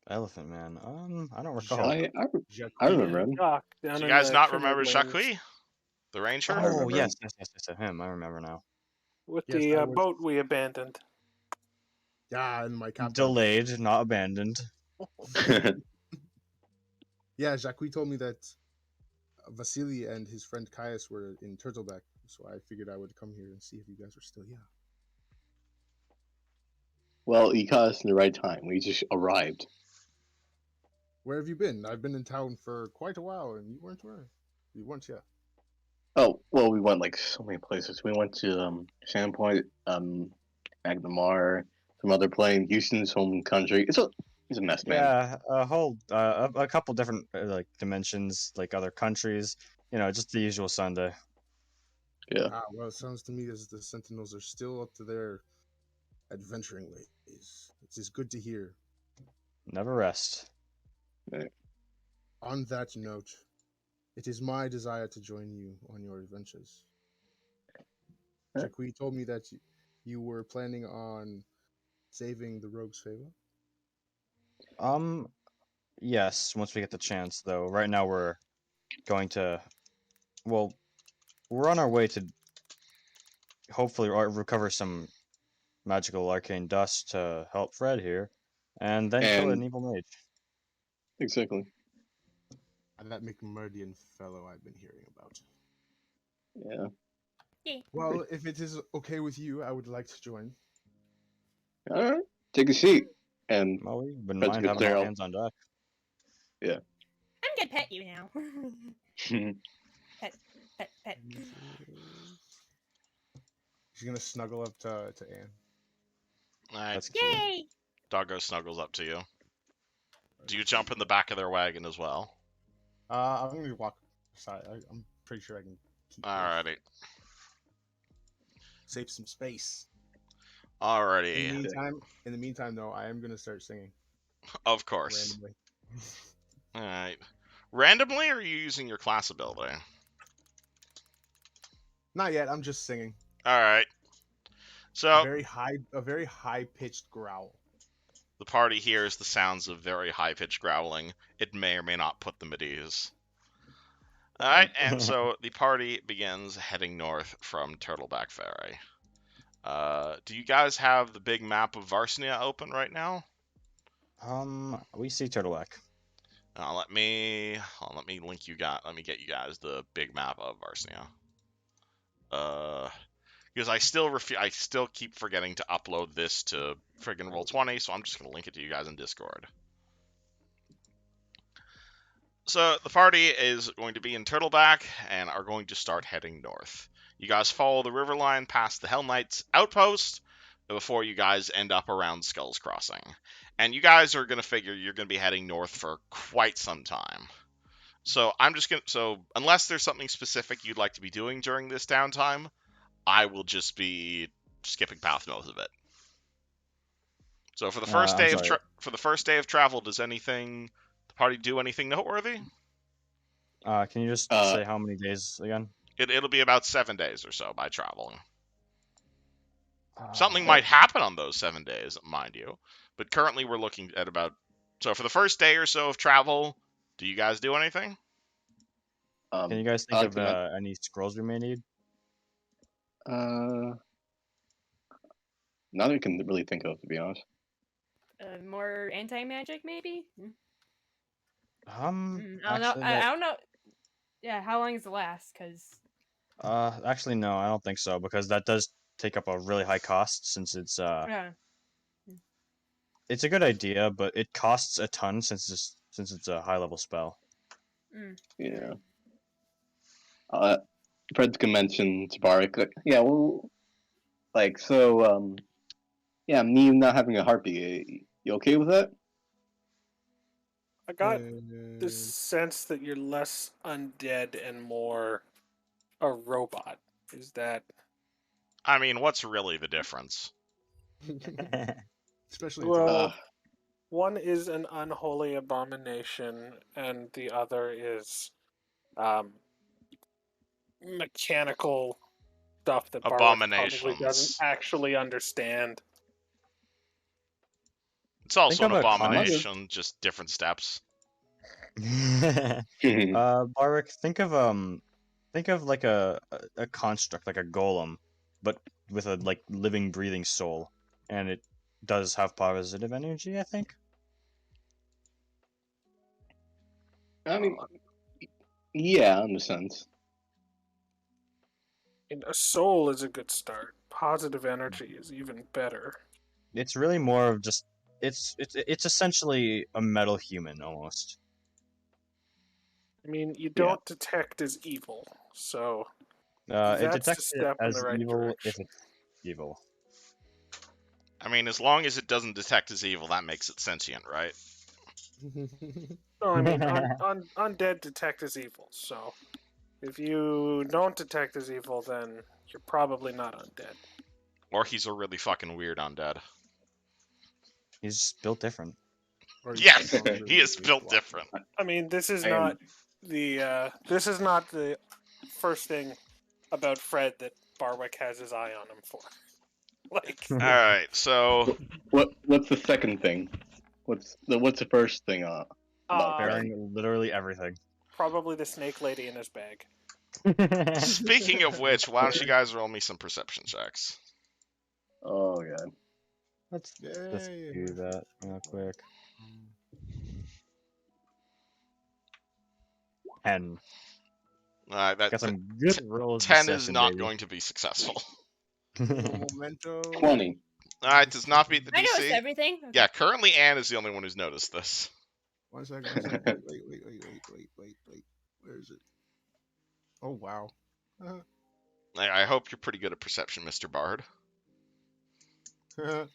Elephant Man. I don't recall. Jacques. I remember him. Doc, Do down you in guys the not Trinidad remember lands Jacques, the ranger? I Oh remember yes, him. I remember now. with Yes, the I was- boat we abandoned. Yeah, and my captain. Delayed, not abandoned. Yeah, Jacques told me that Vasily and his friend Caius were in Turtleback, so I figured I would come here and see if you guys were still here. Well, you caught us in the right time. We just arrived. Where have you been? I've been in town for quite a while, and you weren't where? You weren't here. Oh, well, we went like so many places. We went to Sandpoint, Magnamar, some other plane, Houston's home country. It's a mess, man. Yeah, a couple different like dimensions, like other countries. Just the usual Sunday. Yeah. Well, it sounds to me as the Sentinels are still up to their adventuring ways. It's good to hear. Never rest. On that note, it is my desire to join you on your adventures. Huh? Jacques told me that you were planning on saving the rogue's favor. Yes, once we get the chance, though. Right now we're going to, well, we're on our way to hopefully recover some magical arcane dust to help Fred here, and then kill an And evil mage. exactly. And that McMurdian fellow I've been hearing about. Yeah. Well, if it is okay with you, I would like to join. All right. Take a seat. And Well, we wouldn't Fred's mind gonna having clear all out. hands on deck. I'm gonna pet you now. Pet. She's gonna snuggle up to Anne. All right, That's cute. Yay! Doggo snuggles up to you. Do you jump in the back of their wagon as well? I'm gonna walk aside. I'm pretty sure I can keep. Alrighty. Save some space. Alrighty. In the meantime, though, I am gonna start singing Of course. randomly. Alright. Randomly, or are you using your class ability? Not yet. I'm just singing. Alright. A So, very high pitched growl. the party hears the sounds of very high-pitched growling. It may or may not put them at ease. Alright, and so the party begins heading north from Turtleback Ferry. Do you guys have the big map of Varsnia open right now? We see Turtleback. Let me link you guys. Let me get you guys the big map of Varsnia. Because I still keep forgetting to upload this to friggin' Roll20, so I'm just gonna link it to you guys in Discord. So the party is going to be in Turtleback and are going to start heading north. You guys follow the river line past the Hell Knights outpost before you guys end up around Skulls Crossing. And you guys are going to figure you're going to be heading north for quite some time. So unless there's something specific you'd like to be doing during this downtime, I will just be skipping past most of it. So for the I'm first day sorry. of travel, does the party do anything noteworthy? Can you just say how many days again? It'll be about 7 days or so by traveling. Uh, Something might happen on those 7 days, mind you. But currently we're looking at about... So for the first day or so of travel, do you guys do anything? Can you guys think of any scrolls we may need? None we can really think of, to be honest. More anti-magic, maybe? I don't Actually, know. I don't know. Yeah, how long does it last? Because... actually, no, I don't think so, because that does take up a really high cost, since it's Yeah. it's a good idea, but it costs a ton since it's a high level spell. Yeah. Fred's gonna mention Tabarik. Like, yeah, well, like, so, yeah, me not having a heartbeat. You okay with that? I got the sense that you're less undead and more a robot. Is that... I mean, what's really the difference? Especially Well, one is an unholy abomination, and the other is mechanical stuff that Barwick probably doesn't Abominations. actually understand. It's also an Think of a abomination, just different steps. Barwick, think of like a construct, like a golem, but with a like living, breathing soul, and it does have positive energy, I think. I mean, yeah, in a sense. And a soul is a good start. Positive energy is even better. It's really more of just it's essentially a metal human almost. I mean, you don't detect as evil, so It that's a detects it step in as the right evil direction. if it's evil. I mean, as long as it doesn't detect as evil, that makes it sentient, right? No, I mean, undead detect as evil, so if you don't detect as evil, then you're probably not undead. Or he's a really fucking weird undead. He's just built different. Yes, he is built different. I mean, this is I am- not the first thing about Fred that Barwick has his eye on him for. Like, All right, so What's the second thing? What's the first thing about Fred? Bearing literally everything. probably the snake lady in his bag. speaking of which, why don't you guys roll me some perception checks? Oh god. Let's do that real quick. 10. All right, Got some good rolls. 10 this is session, not baby. going to be successful. Memento. 20. All right, does not beat the I noticed DC. everything. Okay. Yeah, currently Anne is the only one who's noticed this. 1 second. Wait. Where is it? Oh wow. I hope you're pretty good at perception, Mr. Bard. I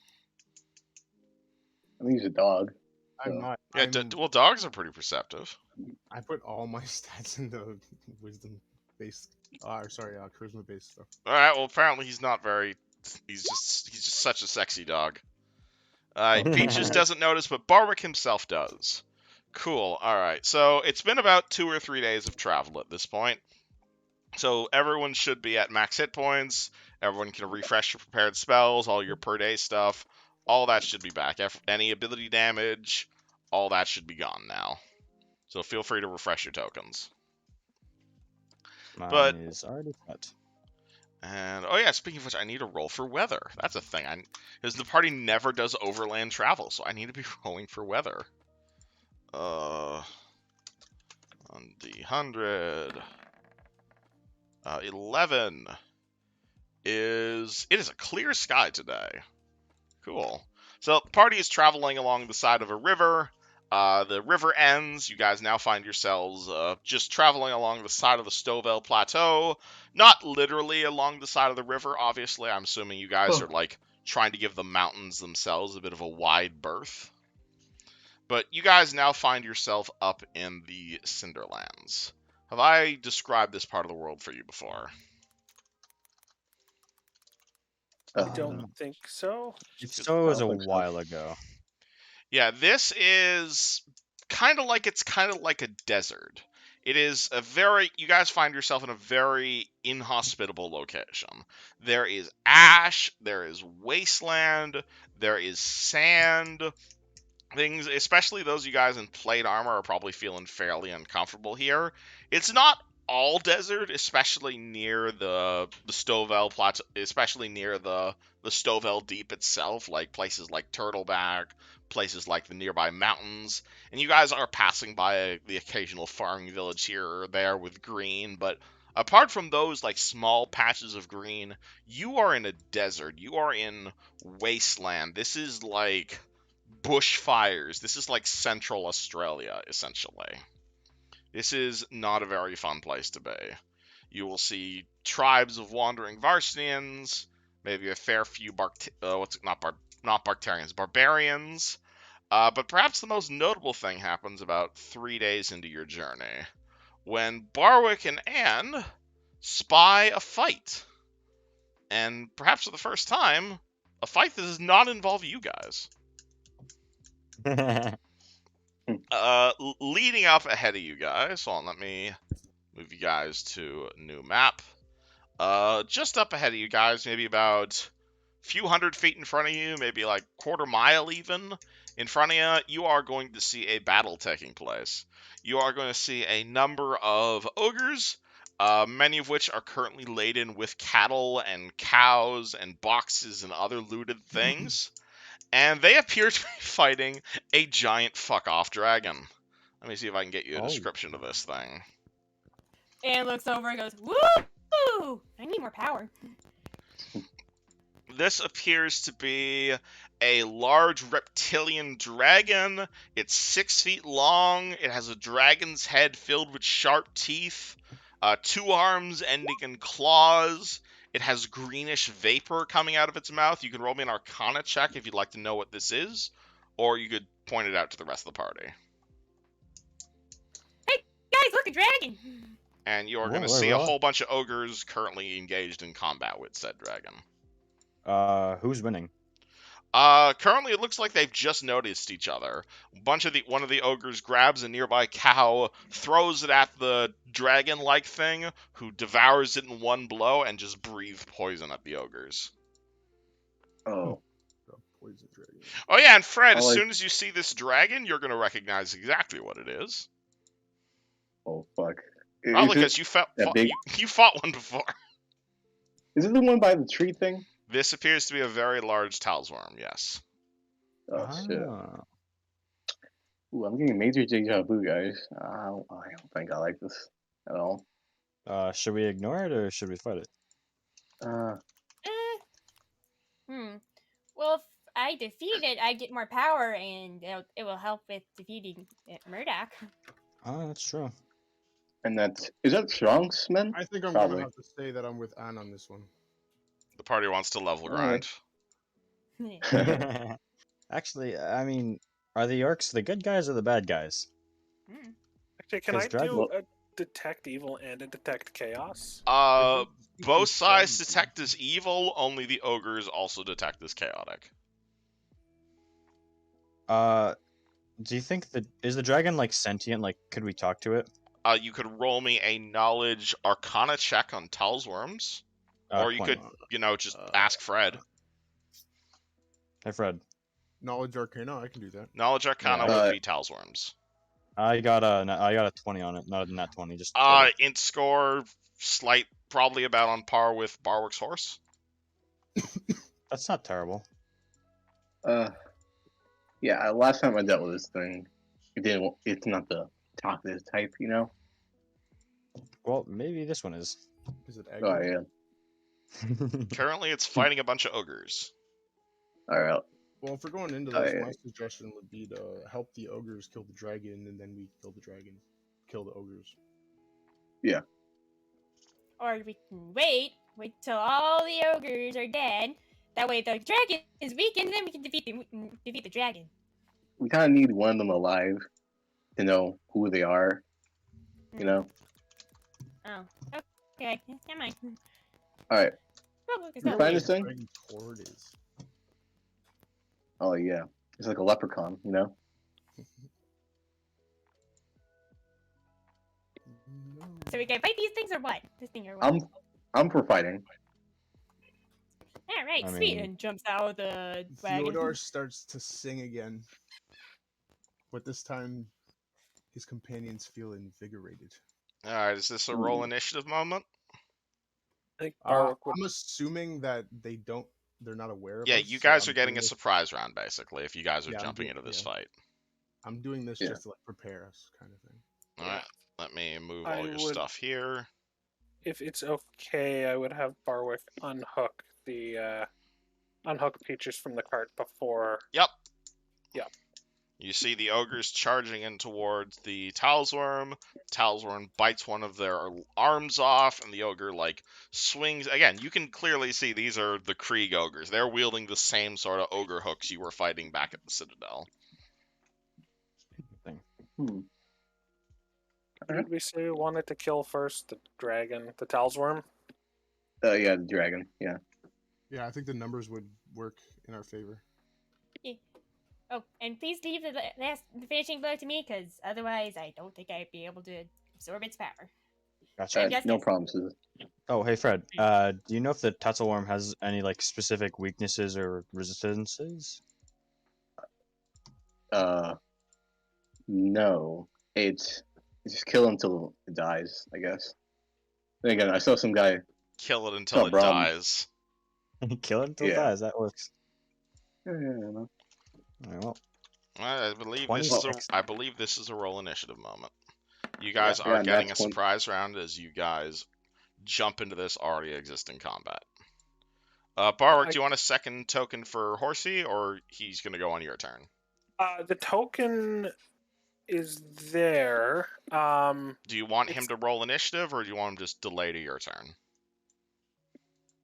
think he's a dog. I'm not. Yeah, well, dogs are pretty perceptive. I put all my stats into wisdom based. Charisma based stuff. All right, well, apparently he's not very. He's just such a sexy dog. Peaches doesn't notice, but Barwick himself does. Cool. All right. So it's been about 2 or 3 days of travel at this point. So everyone should be at max hit points. Everyone can refresh your prepared spells, all your per day stuff. All that should be back. Any ability damage, all that should be gone now. So feel free to refresh your tokens. Mine is already cut. And, oh yeah, speaking of which, I need a roll for weather. That's a thing. Because the party never does overland travel, so I need to be rolling for weather. On the 100. 11 is... It is a clear sky today. Cool. So the party is traveling along the side of a river. The river ends. You guys now find yourselves just traveling along the side of the Stovell Plateau. Not literally along the side of the river, obviously. I'm assuming you guys are like trying to give the mountains themselves a bit of a wide berth. But you guys now find yourself up in the Cinderlands. Have I described this part of the world for you before? I don't think so. If so, it was I a don't think so. while ago. Yeah, this is kind of like a desert. It is you guys find yourself in a very inhospitable location. There is ash, there is wasteland, there is sand. Things, especially those of you guys in plate armor, are probably feeling fairly uncomfortable here. It's not all desert, especially near the Stovell plateau, especially near the Stovell Deep itself, like places like Turtleback, places like the nearby mountains. And you guys are passing by the occasional farming village here or there with green, but apart from those like small patches of green, you are in a desert. You are in wasteland. This is like bushfires. This is like Central Australia, essentially. This is not a very fun place to be. You will see tribes of wandering Varsnians, maybe a fair few not Barctarians, barbarians. But perhaps the most notable thing happens about 3 days into your journey, when Barwick and Anne spy a fight. And perhaps for the first time, a fight that does not involve you guys. Leading up ahead of you guys, hold on, let me move you guys to a new map. Just up ahead of you guys, maybe about a few hundred feet in front of you, maybe like quarter mile even in front of you, you are going to see a battle taking place. You are going to see a number of ogres, many of which are currently laden with cattle and cows and boxes and other looted things. And they appear to be fighting a giant fuck-off dragon. Let me see if I can get you a description of this thing. And looks over and goes, woo! I need more power. This appears to be a large reptilian dragon. It's 6 feet long. It has a dragon's head filled with sharp teeth, 2 arms ending in claws. It has greenish vapor coming out of its mouth. You can roll me an Arcana check if you'd like to know what this is, or you could point it out to the rest of the party. Hey, guys, look, a dragon! And you're going to see a whole bunch of ogres currently engaged in combat with said dragon. Who's winning? Currently it looks like they've just noticed each other. One of the ogres grabs a nearby cow, throws it at the dragon-like thing, who devours it in one blow and just breathes poison at the ogres. Oh. Poison dragon. Oh yeah, and Fred, as soon as you see this dragon, you're gonna recognize exactly what it is. Oh fuck. Probably because you fought one before. Is it the one by the tree thing? This appears to be a very large talsworm, yes. Oh shit. Ooh, I'm getting major deja vu, guys. I don't think I like this at all. Should we ignore it or should we fight it? Well, if I defeat it, I get more power, and it will help with defeating Murdoch. Oh, that's true. And is that Strongsman? I think I'm Probably. gonna have to say that I'm with Anne on this one. The party wants to level grind. Actually, I mean, are the orcs the good guys or the bad guys? Actually, can I do a detect evil and a detect chaos? Both sides detect as evil, only the ogres also detect as chaotic. Do you think is the dragon like sentient? Like, could we talk to it? You could roll me a knowledge arcana check on Talsworms. Or you could, just ask Fred. Hey, Fred. Knowledge Arcana, I can do that. Knowledge Arcana would be Talsworms. I got a 20 on it, not a nat 20. Just int score, probably about on par with Barwick's horse. That's not terrible. Yeah. Last time I dealt with this thing, it's not the talkative type, Well, maybe this one is. Is it Oh yeah. Currently, it's fighting a bunch of ogres. All right. Well, if we're going into this, my suggestion would be to help the ogres kill the dragon, and then we kill the ogres. Yeah. Or we can wait till all the ogres are dead. That way the dragon is weak, and then we can defeat the dragon. We kind of need one of them alive to know who they are, Oh, okay. Come on. All right. Oh, look, it's You not find leaving. this thing? Dragon Horde is. Oh yeah, it's like a leprechaun, you know. So we can fight these things or what? This thing or what? I'm for fighting. All right, I sweet, mean- and jumps out of the wagon. Theodore starts to sing again, but this time his companions feel invigorated. All right, is this a roll initiative moment? I think Barwick would. I'm assuming that they're not aware of Yeah, us. you so guys I'm are getting doing a this- surprise round, basically, if you guys are Yeah, I'm jumping doing- into this yeah. fight. I'm doing this Yeah. just to like prepare us, kind of thing. All right, let me move I all your would- stuff here. If it's okay, I would have Barwick unhook Peaches from the cart before. Yep. Yep. You see the ogres charging in towards the Talsworm. Talsworm bites one of their arms off, and the ogre, like, swings. Again, you can clearly see these are the Krieg ogres. They're wielding the same sort of ogre hooks you were fighting back at the Citadel. Hmm. Who did we say we wanted to kill first? The dragon, the Talsworm? Yeah, the dragon. Yeah. Yeah, I think the numbers would work in our favor. Oh, and please leave the finishing blow to me, because otherwise I don't think I'd be able to absorb its power. Gotcha. Yes, No yes. promises. Oh, hey Fred. Do you know if the Tatzelworm has any like specific weaknesses or resistances? No. It's just kill until it dies, I guess. Then again, I saw some guy. Kill it until No it problem. dies. Kill it until it Yeah. dies. That works. Yeah, Alright, well, I believe 26. I believe this is a roll initiative moment. You guys Yeah, are and getting a that's one- surprise round as you guys jump into this already existing combat. Barwick, do you want a second token for Horsey, or he's going to go on your turn? The token is there. Do you want him It's- to roll initiative, or do you want him just delay to your turn?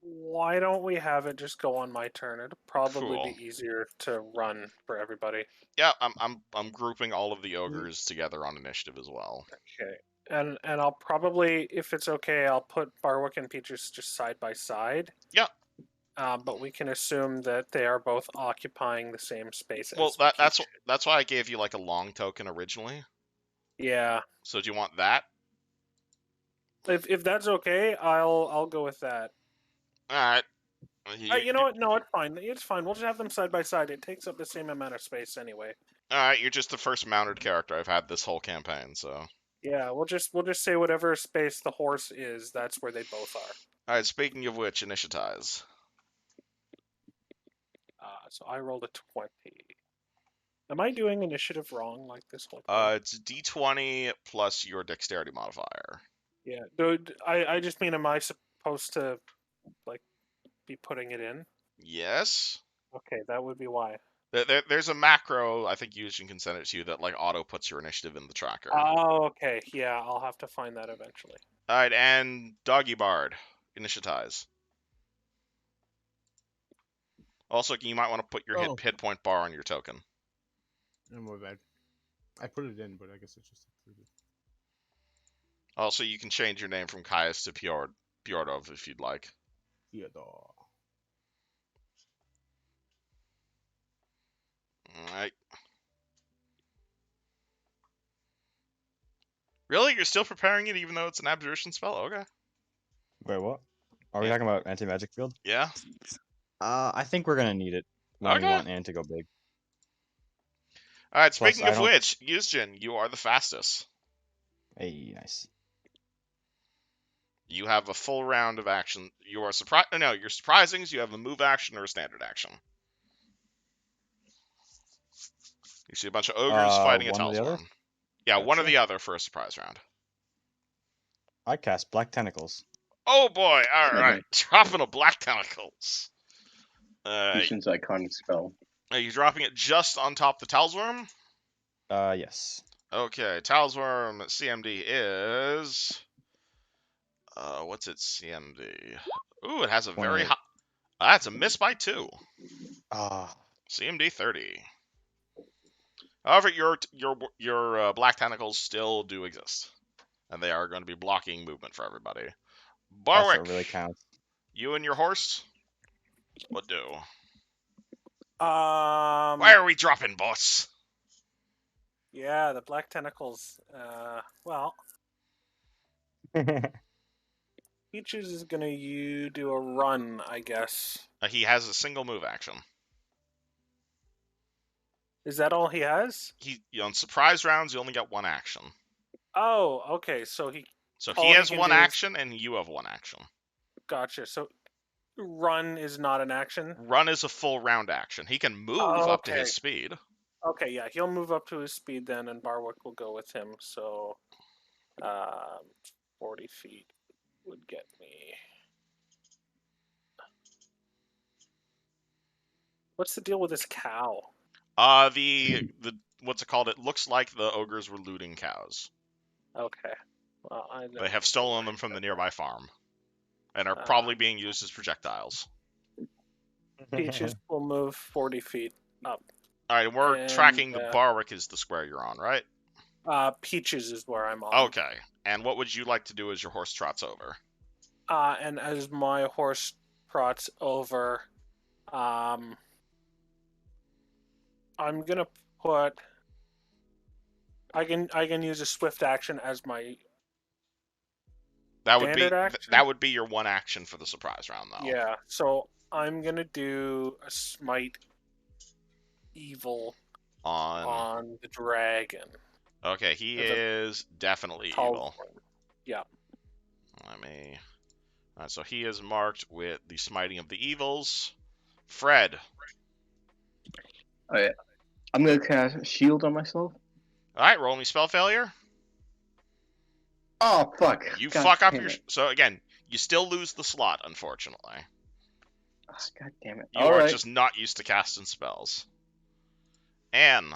Why don't we have it just go on my turn? It'd probably Cool. be easier to run for everybody. Yeah, I'm grouping all of the ogres together on initiative as well. Okay. And I'll probably, if it's okay, I'll put Barwick and Peaches just side by side. Yep. But we can assume that they are both occupying the same space. Well, as that's Peach. why I gave you like a long token originally. Yeah. So do you want that? If that's okay, I'll go with that. All right. You know what? No, it's fine. It's fine. We'll just have them side by side. It takes up the same amount of space anyway. All right, you're just the first mounted character I've had this whole campaign, so. Yeah, we'll just say whatever space the horse is, that's where they both are. All right. Speaking of which, initiatize. So I rolled a 20. Am I doing initiative wrong like this whole time? It's D20 plus your dexterity modifier. Yeah. Dude, I just mean, am I supposed to like be putting it in? Yes. Okay, that would be why. There's a macro, I think Eugene can send it to you, that like auto puts your initiative in the tracker. Oh, okay. Yeah, I'll have to find that eventually. All right, and Doggy Bard, initiatize. Also, you might want to put your Oh. hit point bar on your token. Oh, my bad. I put it in, but I guess it's just included. Also, you can change your name from Caius to Fjordov if you'd like. Theodore. All right. Really? You're still preparing it even though it's an abjuration spell? Okay. Wait, what? Are we talking about anti-magic field? Yeah. I think we're gonna need it when we Okay. want Anne to go big. All right, Plus, speaking I of don't- which, Yuzjin, you are the fastest. Hey, nice. You have a full round of action. You are surprised. No, you're surprising. You have a move action or a standard action. You see a bunch of ogres fighting a one or the other? Talsworm. Yeah, one or Gotcha. the other for a surprise round. I cast Black Tentacles. Oh boy! All Okay. right, dropping a black tentacles. Lucian's iconic spell. Are you dropping it just on top of the Talsworm? Yes. Okay, Talsworm CMD is. What's its CMD? Ooh, it has a very 28. high. That's a miss by 2. Ah, CMD 30. However, your black tentacles still do exist, and they are going to be blocking movement for everybody. that's Barwick, what really counts. You and your horse? What do? Why Why are we dropping, boss? Yeah, the black tentacles. Well, Peaches is gonna do a run, I guess. He has a single move action. Is that all he has? On surprise rounds, you only get one action. Oh, okay. So he So All he he has can one do is- action, and you have one action. gotcha. So run is not an action. Run is a full round action. He can move up to Okay. his speed. Okay, yeah, he'll move up to his speed then, and Barwick will go with him. So, 40 feet would get me. What's the deal with this cow? The what's it called? It looks like the ogres were looting cows. Okay. Well, I know. They have stolen them from the nearby farm, and are probably being used as projectiles. Peaches will move 40 feet up. All right, we're And, tracking the Barwick is the square you're on, right? Peaches is where I'm on. Okay. And what would you like to do as your horse trots over? And as my horse trots over, I'm gonna put. I can use a swift action as my That would be standard action? that would be your one action for the surprise round, though. Yeah. So I'm gonna do a smite evil on the dragon. Okay, he There's a is definitely tall evil. one. Yeah. Let me. All right, so he is marked with the smiting of the evils. Fred. Oh, yeah. I'm gonna cast shield on myself. All right, roll me spell failure. Oh fuck! You God fuck up damn your. it. So again, you still lose the slot, unfortunately. Oh, God damn it! You All are right. just not used to casting spells. Anne.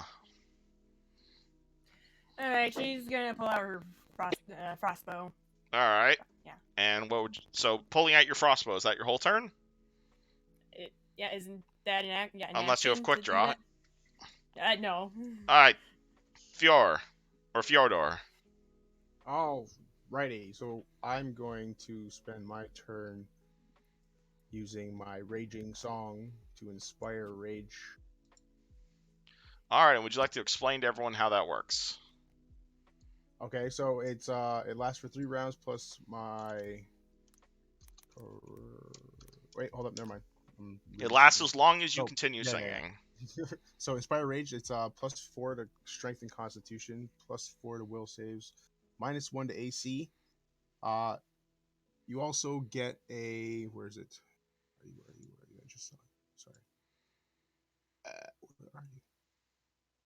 Alright, she's gonna pull out her frostbow. All right. Yeah. And what would so pulling out your frostbow, is that your whole turn? Yeah, isn't that an act? Yeah, an Unless you have action quick to do draw. that? No. All right. Fjordor. Alrighty, so I'm going to spend my turn using my raging song to inspire rage. All right, and would you like to explain to everyone how that works? Okay, so it's it lasts for 3 rounds plus my. Wait, hold up, never mind. It lasts as long as you Oh, continue yeah, singing. yeah. So inspire rage, it's +4 to strength and constitution, +4 to will saves, -1 to AC. You also get a where is it? Where are you? I just saw it. Sorry. Where are you?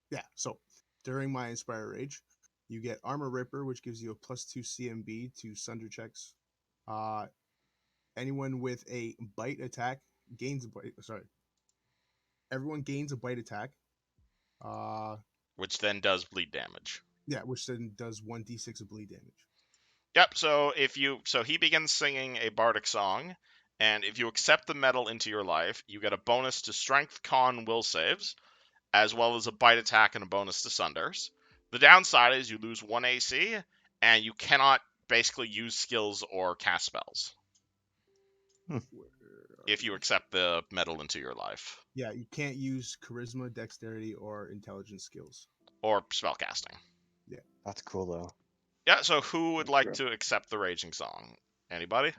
Yeah. So during my inspire rage, you get armor ripper, which gives you a +2 CMB to sunder checks. Anyone with a bite attack gains a bite. Sorry. Everyone gains a bite attack. Which then does bleed damage. Yeah, which then does 1d6 of bleed damage. Yep, so he begins singing a bardic song, and if you accept the medal into your life, you get a bonus to strength, con, will saves, as well as a bite attack and a bonus to sunders. The downside is you lose 1 AC, and you cannot basically use skills or cast spells if you accept the medal into your life. Yeah, you can't use charisma, dexterity, or intelligence skills. Or spellcasting. That's cool though. Yeah, so who would like to accept the raging song? Anybody?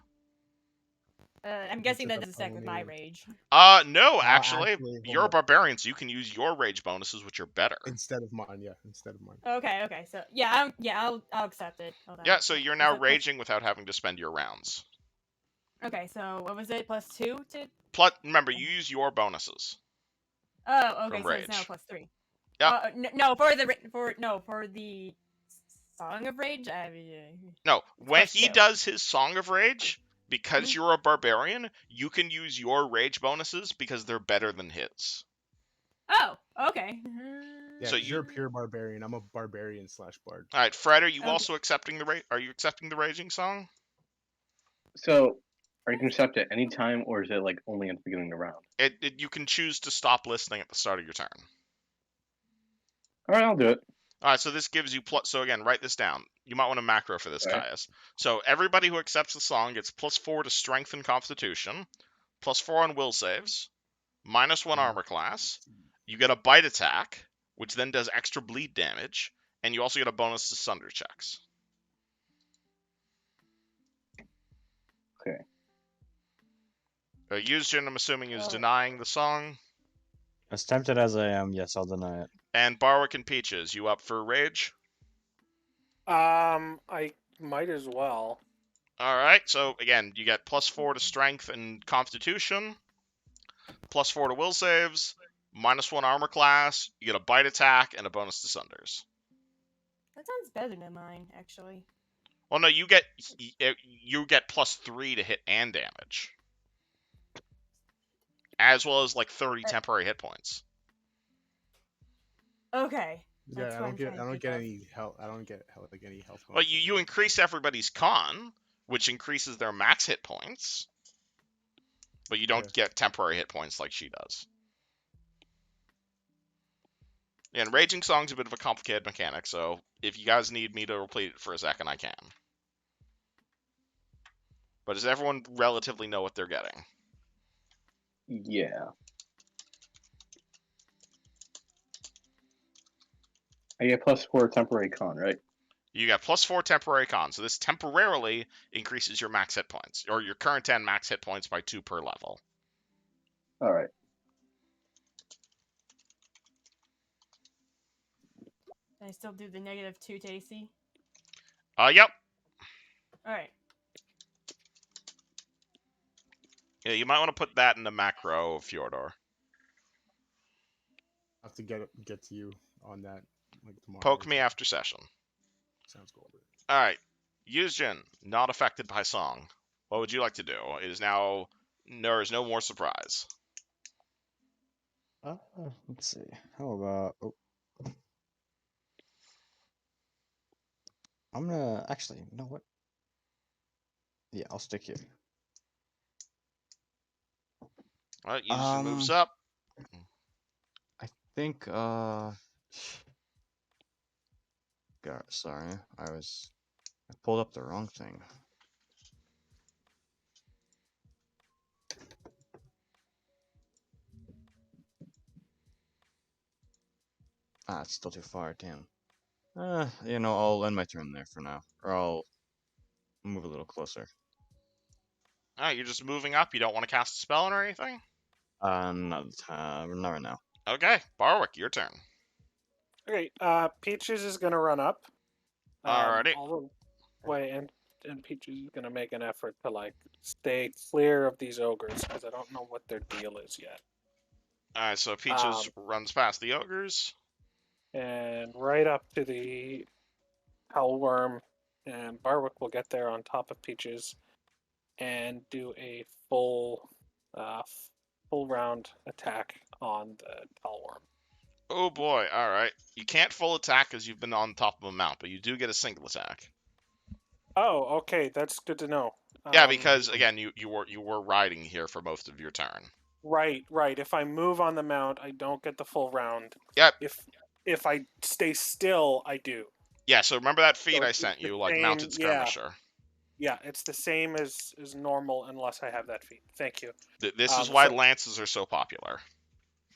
I'm guessing that took doesn't up stack with my only- rage. No, actually, actually, hold you're a up. barbarian, so you can use your rage bonuses, which are better. Instead of mine, yeah, instead of mine. Okay, so yeah, I'll accept it. Hold on. Yeah, so you're now Is it raging without having to spend your rounds. Okay, so what was it? +2 to? Plus, remember, you use your bonuses. Oh, okay, From so it's now rage. +3. Yep. No, for the Song of Rage. No, when Plus he 2. does his Song of Rage, because Mhm. you're a barbarian, you can use your rage bonuses because they're better than his. Oh, okay. Yeah, So 'cause you're a pure barbarian. I'm a barbarian / bard. All right, Fred, are you Okay. also accepting the Are you accepting the raging song? So, are you can accept it any time, or is it like only at the beginning of the round? You can choose to stop listening at the start of your turn. All right, I'll do it. All right, so this gives you plus. So again, write this down. You might want to macro for this, Okay. Caius. So everybody who accepts the song gets +4 to Strength and Constitution, +4 on Will saves, -1 armor class. You get a bite attack, which then does extra bleed damage, and you also get a bonus to Sunder checks. Okay. Yuzjin, I'm assuming, is denying the song. As tempted as I am, yes, I'll deny it. And Barwick and Peaches, you up for rage? I might as well. All right. So again, you get +4 to Strength and Constitution, +4 to Will saves, -1 armor class. You get a bite attack and a bonus to Sunders. That sounds better than mine, actually. Well, no, you get +3 to hit and damage, as well as like 30 temporary hit points. Okay. Yeah, That's I what don't I'm get. trying I to don't think get of. any health. I don't get like any health. But you increase everybody's con, which increases their max hit points, but you don't get temporary hit points like she does. Yeah, and Raging Song's a bit of a complicated mechanic, so if you guys need me to replete it for a second, I can. But does everyone relatively know what they're getting? Yeah. I get +4 temporary con, right? You got +4 temporary con, so this temporarily increases your max hit points, or your current 10 max hit points by 2 per level. All right. Can I still do the -2 to AC? Yep. Alright. Yeah, you might want to put that in the macro, Fjordor. I have to get to you on that like tomorrow. Poke me after session. Sounds golden. All right. Yuzjin, not affected by song. What would you like to do? It is now... There is no more surprise. Let's see. How about... Oh. I'm gonna... Actually, you know what? Yeah, I'll stick here. All right, Yuzjin moves up. I think, God, sorry. I pulled up the wrong thing. It's still too far, damn. I'll end my turn there for now. Or I'll move a little closer. All right, you're just moving up. You don't want to cast a spell or anything? Not right now. Okay, Barwick, your turn. Okay, Peaches is gonna run up. Alrighty. All the way, and Peaches is gonna make an effort to like stay clear of these ogres because I don't know what their deal is yet. All right, so Peaches runs past the ogres. And right up to the Hellworm, and Barwick will get there on top of Peaches and do a full round attack on the Hellworm. Oh boy, all right. You can't full attack because you've been on top of a mount, but you do get a single attack. Oh, okay, that's good to know. Yeah, because again, you were riding here for most of your turn. Right. If I move on the mount, I don't get the full round. Yep. If I stay still, I do. Yeah. So remember that feat So I it's sent the you, like same- mounted skirmisher. Yeah, it's the same as normal unless I have that feat. Thank you. This is why lances are so popular.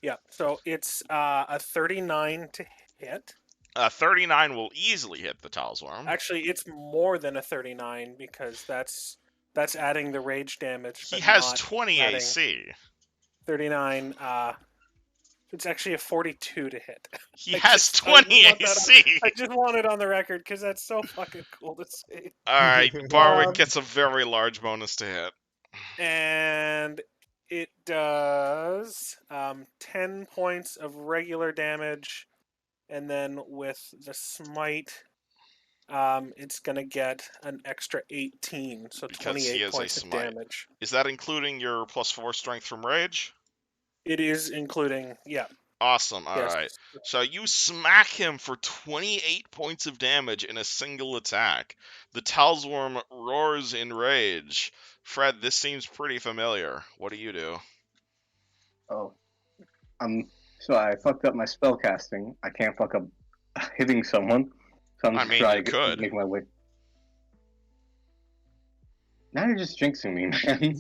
Yeah, so it's a 39 to hit. 39 will easily hit the Talsworm. Actually, it's more than a 39 because that's adding the rage damage. He but has not 20 adding AC. 39. It's actually a 42 to hit. He has 20 AC. I just want it on the record because that's so fucking cool to see. All right, Barwick gets a very large bonus to hit. And it does 10 points of regular damage, and then with the smite, it's gonna get an extra 18, so Because he 28 has points a of smite. damage. Is that including your +4 strength from rage? It is including, yeah. Awesome. All Yes. right. So you smack him for 28 points of damage in a single attack. The Talsworm roars in rage. Fred, this seems pretty familiar. What do you do? Oh. So I fucked up my spell casting. I can't fuck up hitting someone. So I'm I just mean, trying you to could. make my way. Now you're just jinxing me, man.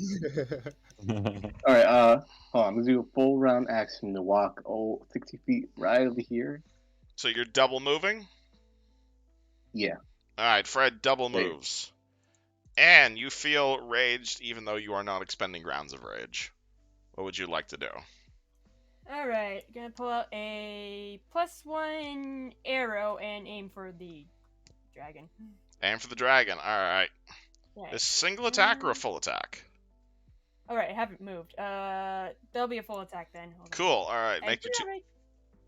Alright, hold on. Let's do a full round action to walk 60 feet right over here. So you're double moving? Yeah. Alright, Fred double Wait. moves. And you feel raged even though you are not expending grounds of rage. What would you like to do? Alright, gonna pull out a +1 arrow and aim for the dragon. Aim for the dragon. Alright. Right. This single attack or a full attack? Alright, I haven't moved. There'll be a full attack then. Hold on. Cool. Alright, I make your did two. that right.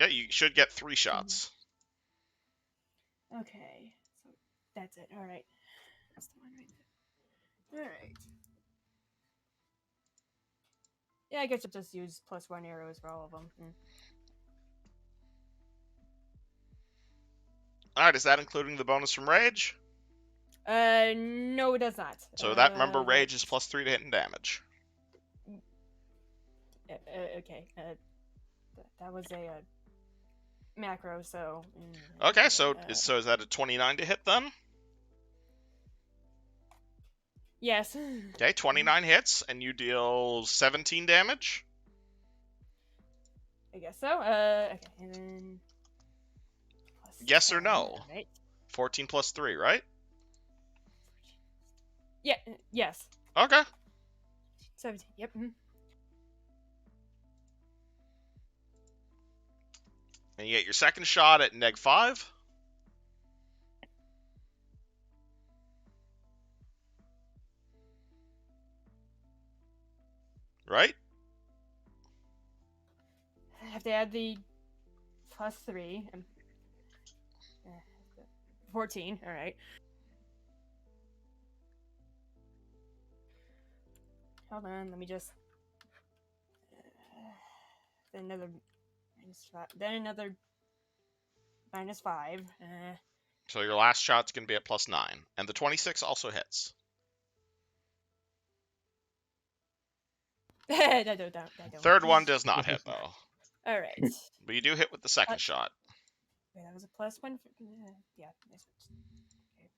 Yeah, you should get 3 shots. Okay, so that's it. Alright. That's the one right there. Alright. Yeah, I guess I'll just use +1 arrows for all of them. Alright, is that including the bonus from rage? No, it does not. So that, remember, rage is +3 to hit and damage. Okay. That was a macro, so. Okay, so is that a 29 to hit then? Yes. Okay, 29 hits, and you deal 17 damage. I guess so. Okay, and then. Yes or no? Right. 14 plus 3, right? Yeah. Yes. Okay. 17. Yep. And you get your second shot at -5. Right? I have to add the +3. 14. All right. Hold on. Let me just. Then another -5. Then another -5. So your last shot's going to be at +9. And the 26 also hits. Don't. Third one does not hit, though. All right. But you do hit with the second shot. Wait, that was a +1. Yeah. Nice. Okay.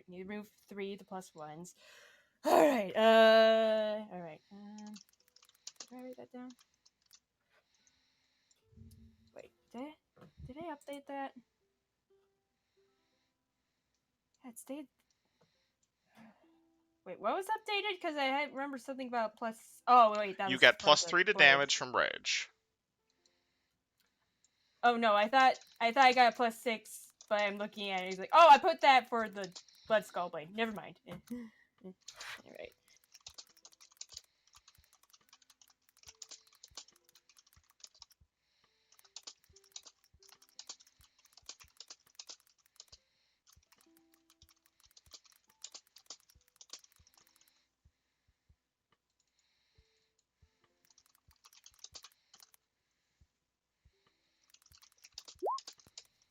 Need to remove 3 the +1s. All right. All right. Did I write that down? Wait. Did I update that? It stayed. Wait, what was updated? Because I remember something about plus. Oh wait, that You was get for the +3 to blade. damage from rage. Oh no, I thought I got a +6, but I'm looking at it. He's like, oh, I put that for the blood skull blade. Never mind. All right.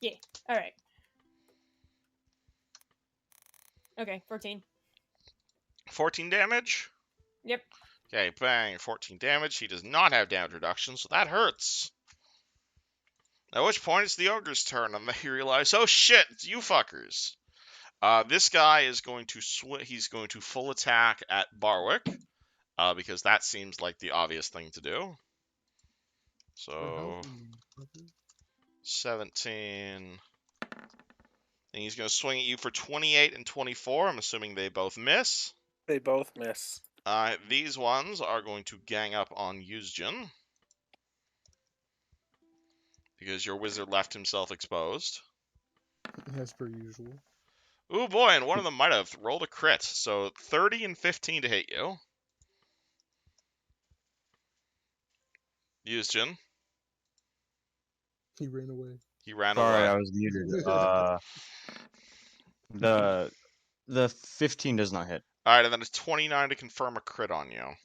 Yeah. All right. Okay, 14. 14 damage? Yep. Okay, bang, 14 damage. He does not have damage reduction, so that hurts. At which point it's the ogre's turn, and they realize, oh shit, it's you fuckers. This guy is going to he's going to full attack at Barwick, because that seems like the obvious thing to do. So 17. And he's going to swing at you for 28 and 24. I'm assuming they both miss. They both miss. These ones are going to gang up on Yuzjin, because your wizard left himself exposed. As per usual. Ooh boy, and one of them might have rolled a crit. So 30 and 15 to hit you. Yuzjin. He ran away. He ran Sorry, away. I was muted. The 15 does not hit. Alright, and then it's 29 to confirm a crit on you.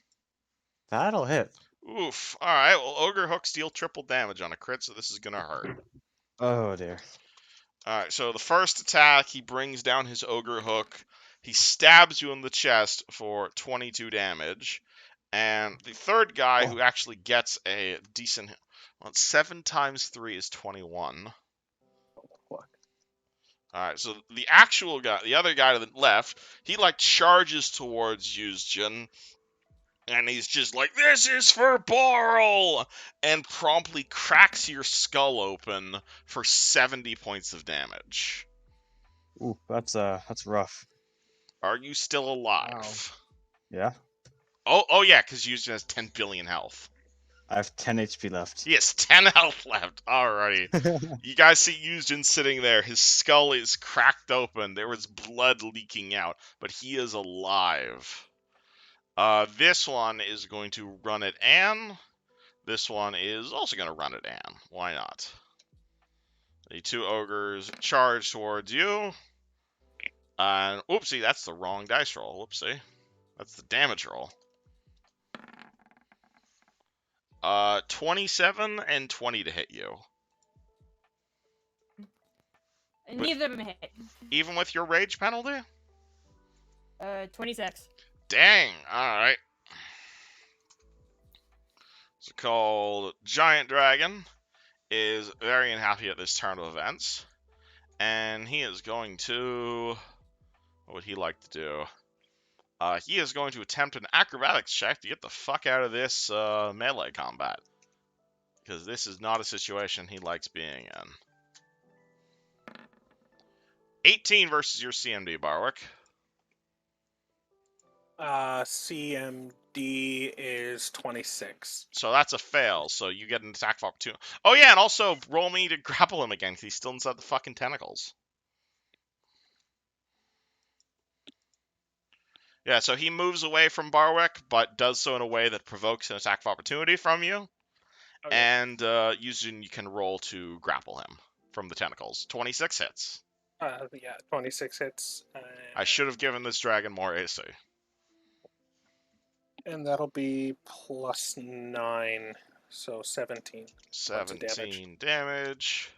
That'll hit. Oof. Alright, well, Ogre Hooks deal triple damage on a crit, so this is gonna hurt. Oh dear. Alright, so the first attack, he brings down his Ogre Hook. He stabs you in the chest for 22 damage. And the third guy, who actually gets a decent... Well, 7 times 3 is 21. Fuck. All right, so the actual guy, the other guy to the left, he like charges towards Yuzjin, and he's just like, "This is for Borl!" and promptly cracks your skull open for 70 points of damage. Ooh, that's rough. Are you still alive? Yeah, Oh yeah, because Yuzjin has 10 billion health. I have 10 HP left. He has 10 health left. Alrighty. You guys see Yuzjin sitting there. His skull is cracked open. There was blood leaking out, but he is alive. This one is going to run at Anne. This one is also going to run at Anne. Why not? The two ogres charge towards you. And oopsie, that's the wrong dice roll. Whoopsie. That's the damage roll. 27 and 20 to hit you. Neither of them hit. Even with your rage penalty? 26. Dang, alright. It's called Giant Dragon. Is very unhappy at this turn of events. And he is going to... What would he like to do? He is going to attempt an acrobatics check to get the fuck out of this melee combat. Because this is not a situation he likes being in. 18 versus your CMD, Barwick. CMD is 26. So that's a fail, so you get an attack of opportunity. Oh yeah, and also roll me to grapple him again, because he's still inside the fucking tentacles. Yeah, so he moves away from Barwick, but does so in a way that provokes an attack of opportunity from you. Okay. And you can roll to grapple him from the tentacles. 26 hits. Yeah, 26 hits. I should have given this dragon more AC. And that'll be plus 9, so 17. 17 damage.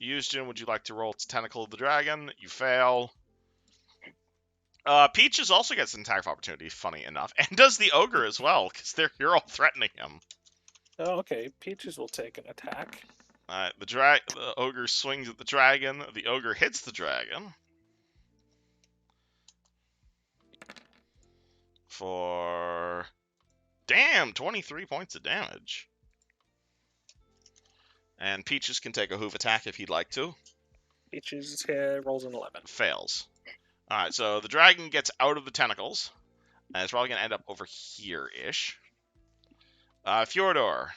Yuzjin, would you like to roll its Tentacle of the Dragon? You fail. Peaches also gets an attack of opportunity, funny enough. And does the Ogre as well, because you're all threatening him. Oh, okay. Peaches will take an attack. Alright, the Ogre swings at the dragon. The Ogre hits the dragon. For... Damn, 23 points of damage. And Peaches can take a hoof attack if he'd like to. Peaches rolls an 11. Fails. Alright, so the dragon gets out of the tentacles. And it's probably going to end up over here-ish. Fjordor.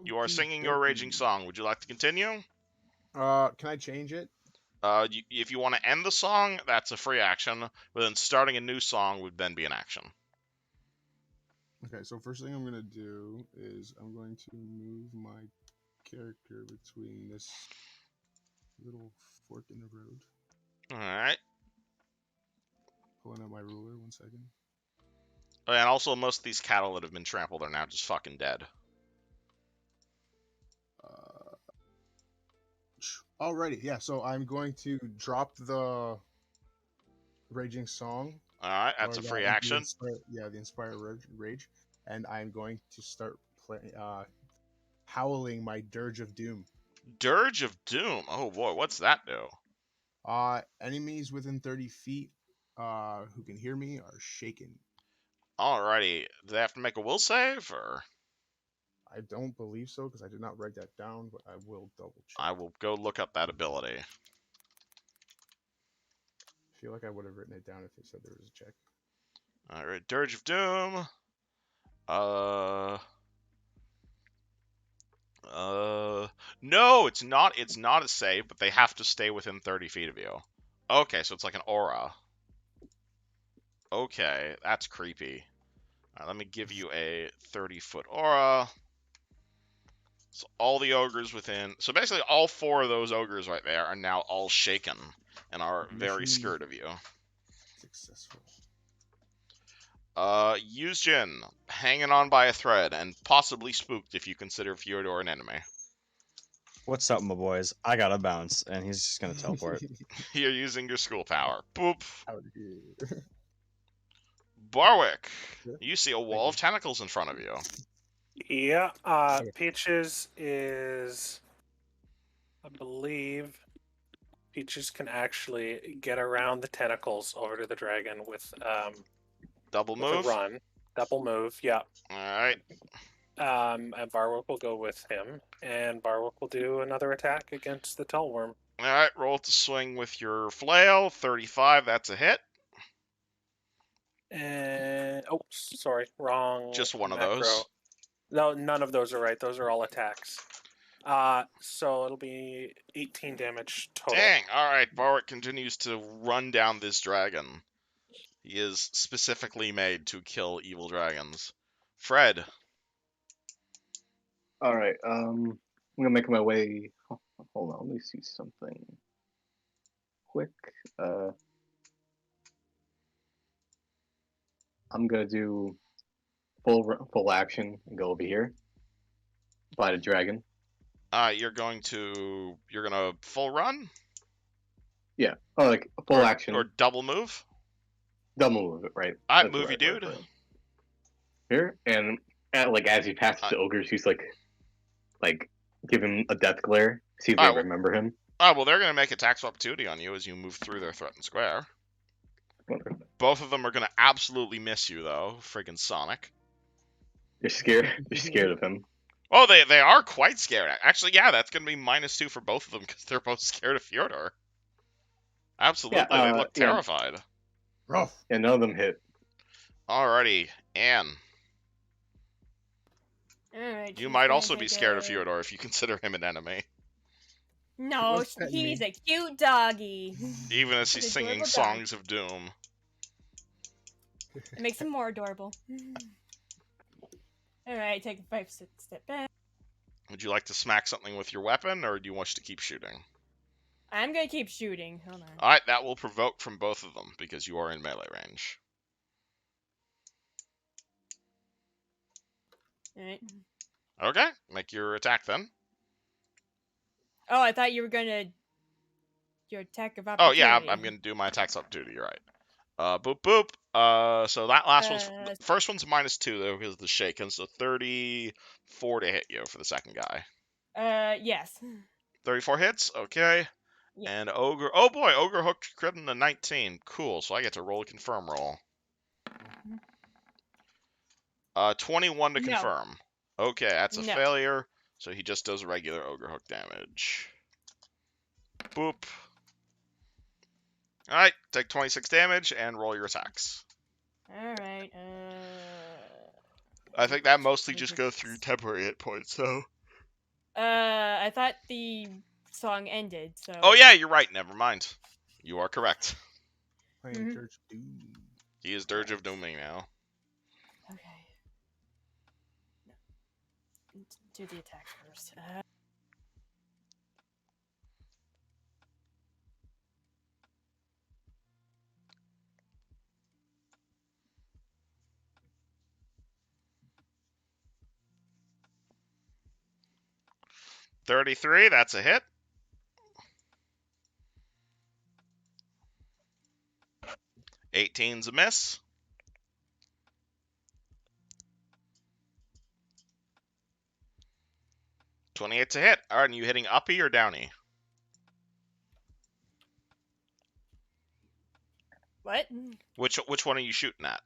You are singing your raging song. Would you like to continue? Can I change it? If you want to end the song, that's a free action. But then starting a new song would then be an action. Okay, so first thing I'm going to do is I'm going to move my character between this little fork in the road. Alright. Pulling out my ruler, 1 second. Oh, and also, most of these cattle that have been trampled are now just fucking dead. Alrighty, yeah, so I'm going to drop the Raging Song. Alright, that's a free action. The Inspire Rage. And I'm going to start howling my Dirge of Doom. Dirge of Doom? Oh boy, what's that do? Enemies within 30 feet who can hear me are shaken. Alrighty, do they have to make a will save, or...? I don't believe so, because I did not write that down, but I will double check. I will go look up that ability. I feel like I would have written it down if it said there was a check. Alright, Dirge of Doom. No, it's not a save, but they have to stay within 30 feet of you. Okay, so it's like an aura. Okay, that's creepy. Alright, let me give you a 30-foot aura. So all the ogres within... So basically all 4 of those ogres right there are now all shaken and are very scared of you. Successful. Yuzjin, hanging on by a thread and possibly spooked if you consider Fjordor an enemy. What's up, my boys? I gotta bounce, and he's just gonna teleport. You're using your school power. Boop. Out here. Barwick, Yeah. you see a wall of tentacles in front of you. Yeah, Peaches is I believe Peaches can actually get around the tentacles over to the dragon with Double with a move. run. Double move, yeah. All right. And Barwick will go with him, and Barwick will do another attack against the Tellworm. All right. Roll to swing with your flail. 35. That's a hit. And sorry, wrong. Just one of macro. those. No, none of those are right. Those are all attacks. So it'll be 18 damage total. Dang. All right. Barwick continues to run down this dragon. He is specifically made to kill evil dragons. Fred. All right. I'm gonna make my way. Hold on. Let me see something quick. I'm gonna do full action and go over here by the dragon. You're gonna full run? Yeah. Oh, like full action Or double move? double move it, right? Alright, That's the move you, right word dude. for it. Here, and as he passes the ogres, he's like give him a death glare, see if they remember him. Well, they're gonna make attacks of opportunity on you as you move through their threatened square. Wonderful. Both of them are gonna absolutely miss you, though. Friggin' Sonic. They're scared. They're scared of him. Oh, they are quite scared. Actually, yeah, that's gonna be -2 for both of them because they're both scared of Fjordor. Absolutely, they look terrified. Rough. And none of them hit. Alrighty, Anne. Alright. You might also be scared of Fjordor if you consider him an enemy. No, What's that he's mean? a cute doggy. Even as he's An singing adorable dog. songs of doom. It makes him more adorable. Alright, take a 5-step back. Would you like to smack something with your weapon, or do you want to keep shooting? I'm gonna keep shooting. Hold on. Alright, that will provoke from both of them, because you are in melee range. Alright. Okay, make your attack then. Oh, I thought you were gonna... Your attack of Oh opportunity. yeah, I'm gonna do my attacks up duty, you're right. Boop boop. So that last one's... The first one's -2 though, because of the shaken, so 34 to hit you for the second guy. Yes. 34 hits, okay. Yeah. And Ogre... Oh boy, Ogre hooked crit in the 19. Cool, so I get to roll a confirm roll. 21 to No. confirm. Okay, that's a No. failure. So he just does regular Ogre Hook damage. Boop. Alright, take 26 damage and roll your attacks. Alright, I think that mostly just goes through temporary hit points, though. I thought the song ended, so... Oh yeah, you're right, never mind. You are correct. Playing Dirge of Doom. He is Dirge of Dooming now. Okay. No. Do the attack first. 33, that's a hit. '18's a miss. 28's a hit. Alright, and you hitting uppy or downy? What? Which one are you shooting at?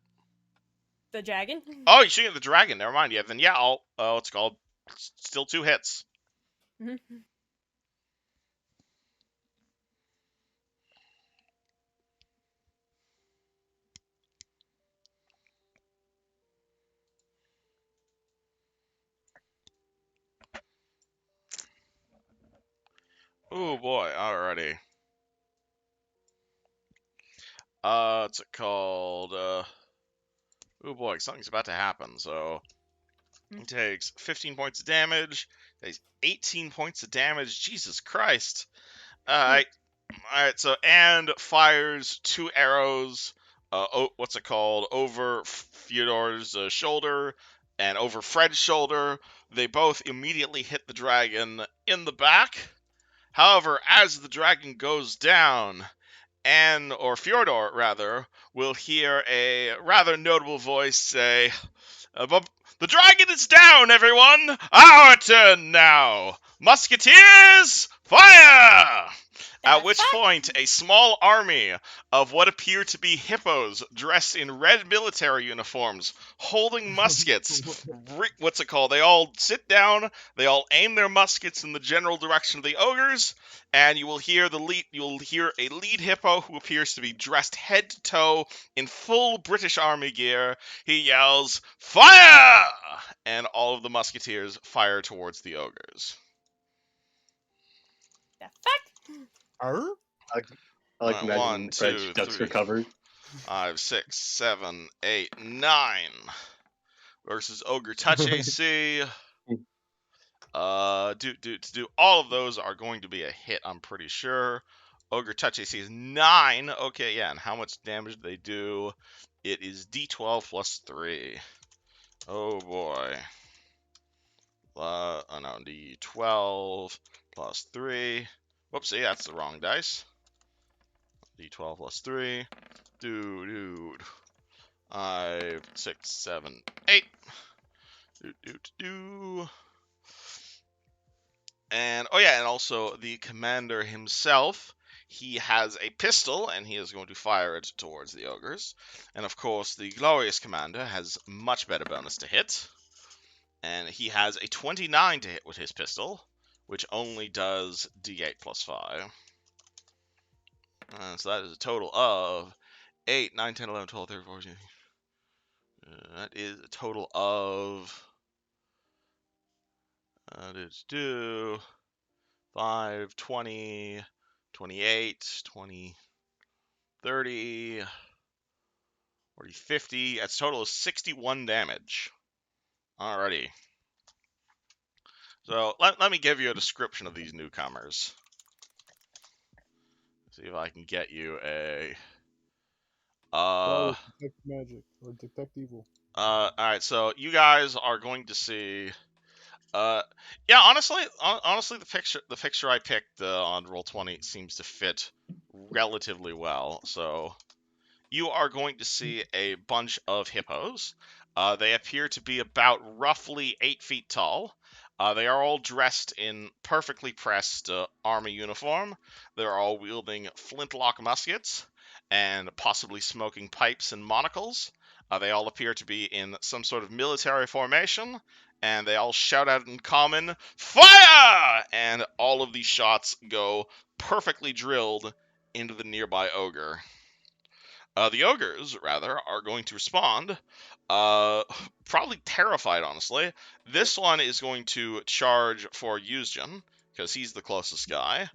The dragon? Oh, you're shooting at the dragon. Never mind. Yeah, then yeah, it's called still 2 hits. Oh boy, alrighty. What's it called? Oh boy, something's about to happen. So he takes 15 points of damage. Takes 18 points of damage. Jesus Christ! Alright, so and fires 2 arrows. What's it called? Over Fyodor's shoulder and over Fred's shoulder. They both immediately hit the dragon in the back. However, as the dragon goes down, Anne, or Fjordor rather, will hear a rather notable voice say, "The dragon is down, everyone! Our turn now! Musketeers, Fire! At The which fuck? point, a small army of what appear to be hippos dressed in red military uniforms, holding muskets. What's it called? They all sit down, they all aim their muskets in the general direction of the ogres, and you'll hear a lead hippo who appears to be dressed head to toe in full British Army gear. He yells, "Fire!" And all of the musketeers fire towards the ogres. The fuck? Arr? I like Alright, 1, imagining Fred's 2, ducks 3, recovered. 5, 6, 7, 8, 9 versus Ogre Touch AC. To do all of those are going to be a hit, I'm pretty sure. Ogre Touch AC is 9. Okay, yeah, and how much damage do they do? It is D12 plus 3. Oh boy. Oh no, D12 plus 3. Whoopsie, that's the wrong dice. D12 plus 3. Dude. 5, 6, 7, 8. And oh yeah, and also the commander himself, he has a pistol and he is going to fire it towards the ogres. And of course, the glorious commander has much better bonus to hit, and he has a 29 to hit with his pistol, which only does D8 plus 5. So that is a total of 8, 9, 10, 11, 12, 13, 14. That is a total of. Let's do 5, 20, 28, 20, 30, 40, 50. That's a total of 61 damage. Alrighty. So let me give you a description of these newcomers. See if I can get you a. Detect magic or detect evil. Alright, so you guys are going to see. Yeah, honestly, the picture I picked on Roll20 seems to fit relatively well. So you are going to see a bunch of hippos. They appear to be about roughly 8 feet tall. They are all dressed in perfectly pressed army uniform. They're all wielding flintlock muskets and possibly smoking pipes and monocles. They all appear to be in some sort of military formation, and they all shout out in common, "Fire!" And all of these shots go perfectly drilled into the nearby ogre. The ogres, rather, are going to respond. Probably terrified, honestly. This one is going to charge for Yuzjin, because he's the closest guy.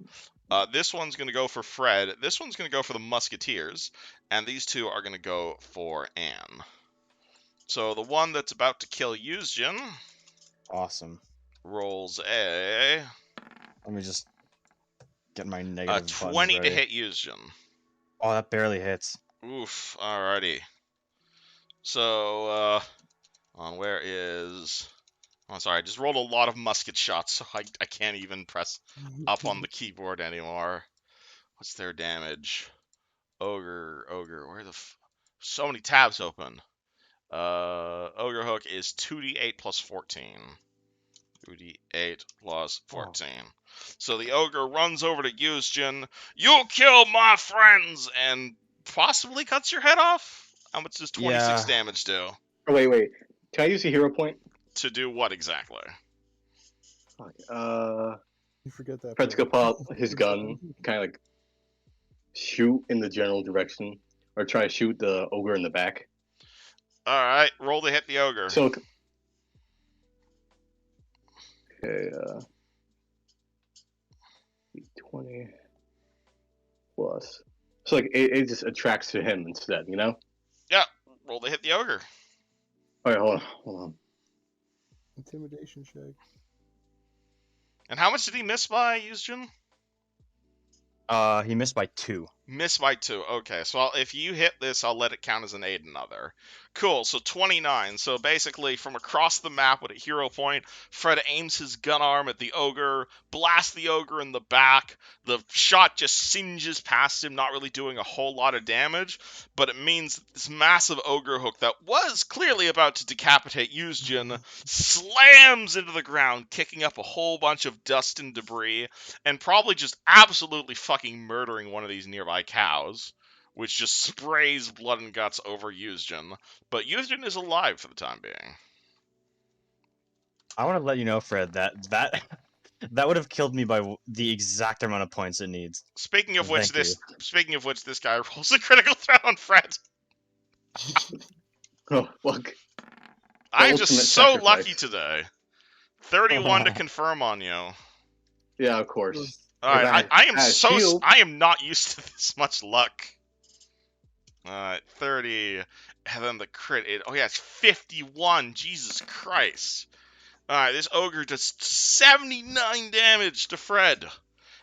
This one's going to go for Fred. This one's going to go for the Musketeers. And these two are going to go for Anne. So the one that's about to kill Yuzjin Awesome. rolls a Let me just get my negative 20 buttons to ready. hit Yuzjin. Oh, that barely hits. Oof, alrighty. So, where is... Oh, sorry, I just rolled a lot of musket shots, so I can't even press up on the keyboard anymore. What's their damage? Ogre, where the so many tabs open. Ogre Hook is 2d8 plus 14. 2d8 plus 14. Oh. So the ogre runs over to Yuzjin. "You killed my friends!" and possibly cuts your head off? How much does 26 damage do? Oh, wait. Can I use a hero point? To do what exactly? You forget that. Fred's gonna pull out his gun, kind of like shoot in the general direction, or try to shoot the ogre in the back. Alright, roll to hit the ogre. So, okay, 20 plus. So, like, it just attracts to him instead, you know? Yeah, roll to hit the ogre. Alright, hold on. Intimidation check. And how much did he miss by, Yuzjin? He missed by 2. Miss by 2. Okay, so if you hit this, I'll let it count as an aid another. Cool, so 29. So basically, from across the map at a hero point, Fred aims his gun arm at the ogre, blasts the ogre in the back. The shot just singes past him, not really doing a whole lot of damage, but it means that this massive ogre hook that was clearly about to decapitate Yuzjin slams into the ground, kicking up a whole bunch of dust and debris, and probably just absolutely fucking murdering one of these nearby cows, which just sprays blood and guts over Yuzjin. But Yuzjin is alive for the time being. I want to let you know, Fred, that that would have killed me by the exact amount of points it needs. Speaking of which, Thank this guy rolls a critical threat on Fred. Oh, fuck. I'm just ultimate so sacrifice. lucky today. 31 to confirm on you. Yeah, of course. All right, I am shield. I am not used to this much luck. 30, and then the crit. Oh yeah, it's 51. Jesus Christ! All right, this ogre does 79 damage to Fred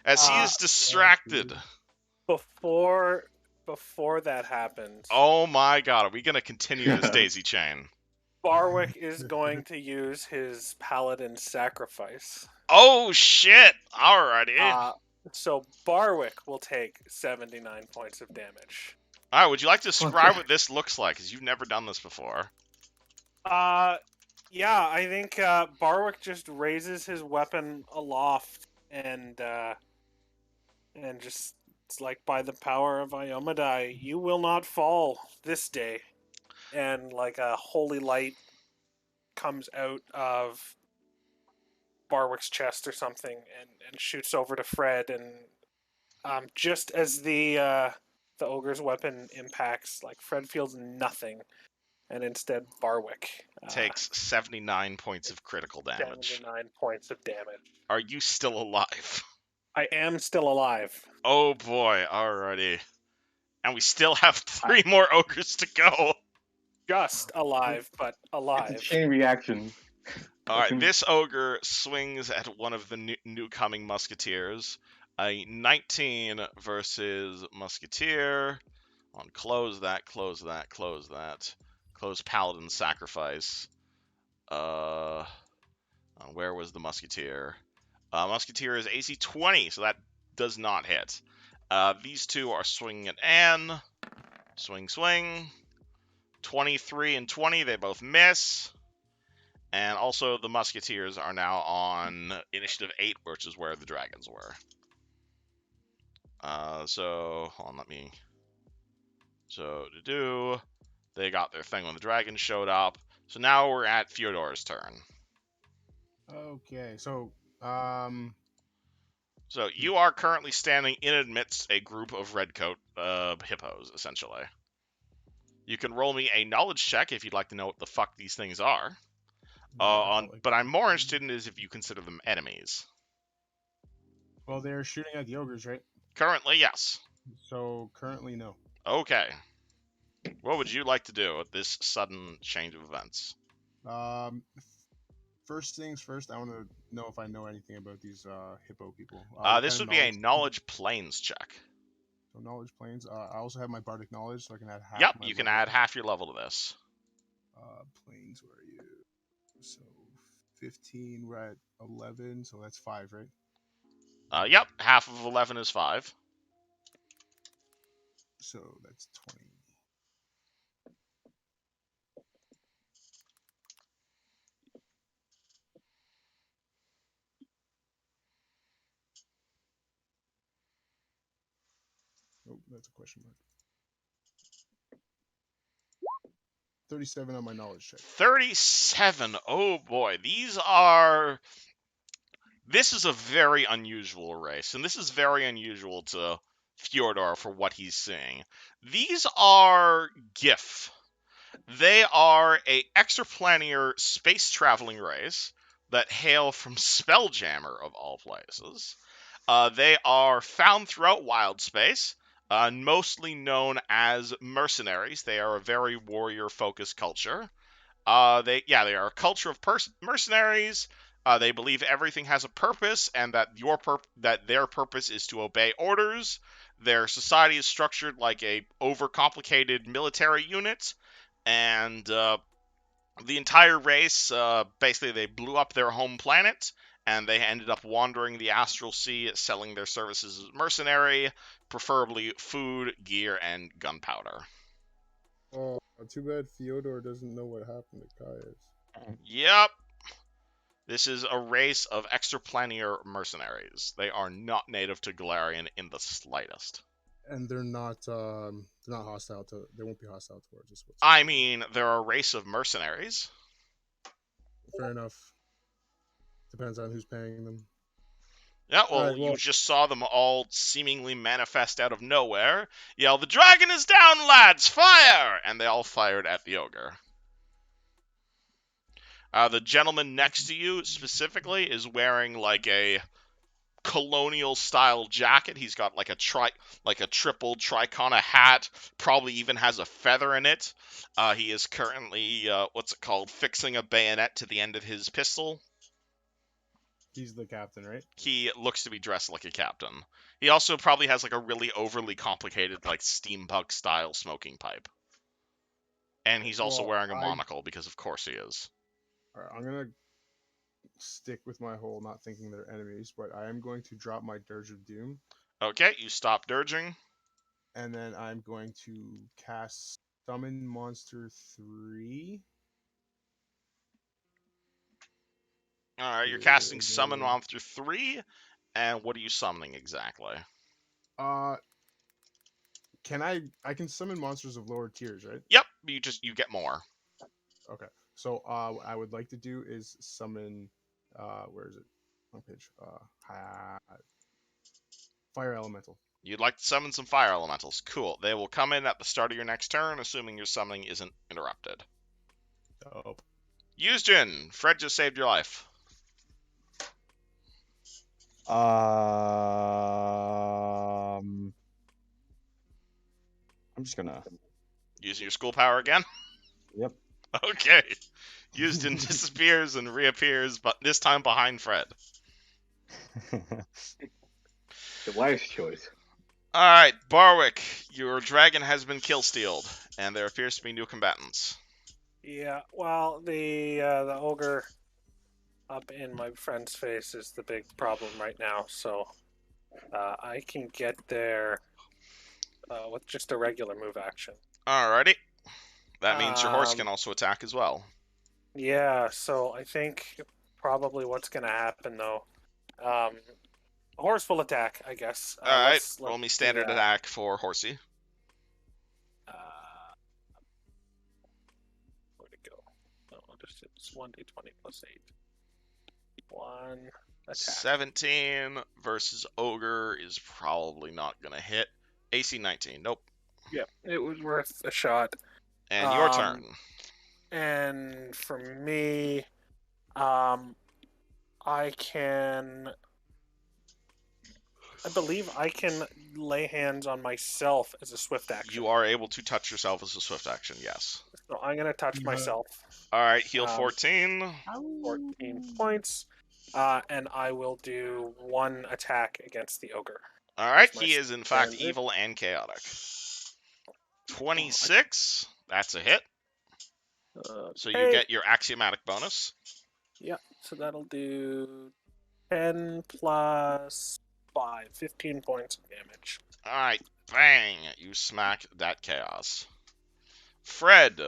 as he is distracted. Before that happens, Oh my God, are we gonna continue this daisy chain? Barwick is going to use his paladin sacrifice. Oh shit! Alrighty. So Barwick will take 79 points of damage. All right, would you like to describe what this looks like? Because you've never done this before. Yeah, I think Barwick just raises his weapon aloft and just, it's like, by the power of Iomadai, you will not fall this day. And like a holy light comes out of Barwick's chest or something and shoots over to Fred, and just as the ogre's weapon impacts, like, Fred feels nothing, and instead Barwick Takes 79 points of critical damage. 79 points of damage. Are you still alive? I am still alive. Oh boy, alrighty. And we still have 3 more ogres to go. Just alive, but It's a alive. chain reaction. Alright, this ogre swings at one of the new coming musketeers. A 19 versus musketeer. On close that. Close paladin sacrifice. Where was the musketeer? Musketeer is AC 20, so that does not hit. These two are swinging at Anne. Swing. 23 and 20, they both miss. And also the musketeers are now on initiative 8, which is where the dragons were. They got their thing when the dragons showed up. So now we're at Fyodor's turn. Okay, so So you are currently standing in amidst a group of redcoat hippos, essentially. You can roll me a knowledge check if you'd like to know what the fuck these things are. But I'm more interested in is if you consider them enemies. Well, they're shooting at the ogres, right? Currently, yes. So currently, no. Okay. What would you like to do with this sudden change of events? First things first, I want to know if I know anything about these hippo people. This would be a knowledge planes check. So knowledge planes. I also have my bardic knowledge, so I can add half. Yep, my you can level. add half your level to this. Planes, where are you? So 15, we're at 11, so that's 5, right? Yep, half of 11 is 5. So that's 20. Oh, that's a question mark. 37 on my knowledge check. 37. Oh boy, this is a very unusual race, and this is very unusual to Fyodor for what he's seeing. These are GIF. They are a extraplanar space traveling race that hail from Spelljammer of all places. They are found throughout wild space, mostly known as mercenaries. They are a very warrior-focused culture. They are a culture of mercenaries. They believe everything has a purpose, and that their purpose is to obey orders. Their society is structured like a overcomplicated military unit, and the entire race, basically, they blew up their home planet, and they ended up wandering the astral sea, selling their services as mercenary, preferably food, gear, and gunpowder. Oh, too bad Fyodor doesn't know what happened to Caius. Yep. This is a race of extraplanar mercenaries. They are not native to Galarian in the slightest. And they're not hostile to. They won't be hostile towards us. I mean, they're a race of mercenaries. Fair enough. Depends on who's paying them. Yeah, well, Alright, well- you just saw them all seemingly manifest out of nowhere, yell, "The dragon is down, lads! Fire!" And they all fired at the ogre. The gentleman next to you, specifically, is wearing, like, a colonial-style jacket. He's got, like, a triple tricona hat, probably even has a feather in it. He is currently, fixing a bayonet to the end of his pistol. He's the captain, right? He looks to be dressed like a captain. He also probably has like a really overly complicated like steampunk style smoking pipe. And he's also wearing a monocle because of course he is. Alright, I'm gonna stick with my whole not thinking they're enemies, but I am going to drop my Dirge of Doom. Okay, you stop dirging. And then I'm going to cast Summon Monster 3. Alright, you're casting Summon Monster 3, and what are you summoning exactly? Can I can summon monsters of lower tiers, right? Yep, you get more. Okay. So what I would like to do is summon where is it? On page. Fire Elemental. You'd like to summon some fire elementals. Cool. They will come in at the start of your next turn, assuming your summoning isn't interrupted. Oh. Yusjin, Fred just saved your life. I'm just gonna. Using your school power again? Yep. Okay. Yusjin disappears and reappears, but this time behind Fred. The wise choice. Alright, Barwick, your dragon has been kill-stealed, and there appears to be new combatants. Yeah, well, the ogre up in my friend's face is the big problem right now, so I can get there with just a regular move action. Alrighty. That means your horse can also attack as well. Yeah, so I think probably what's going to happen, though, a horse will attack, I guess. Alright, roll me standard attack for Horsey. Where'd it go? No, it's 1d20 plus 8. 1 attack. 17 versus Ogre is probably not going to hit. AC 19, nope. Yeah, it was worth a shot. And your turn. And for me, I believe I can lay hands on myself as a swift action. You are able to touch yourself as a swift action, yes. So I'm going to touch myself. Alright, heal 14. 14 points. And I will do 1 attack against the ogre. Alright, he is in fact standard. evil and chaotic. 26, that's a hit. So you get your axiomatic bonus. Yeah, so that'll do 10 plus 5, 15 points of damage. Alright, bang! You smack that chaos. Fred,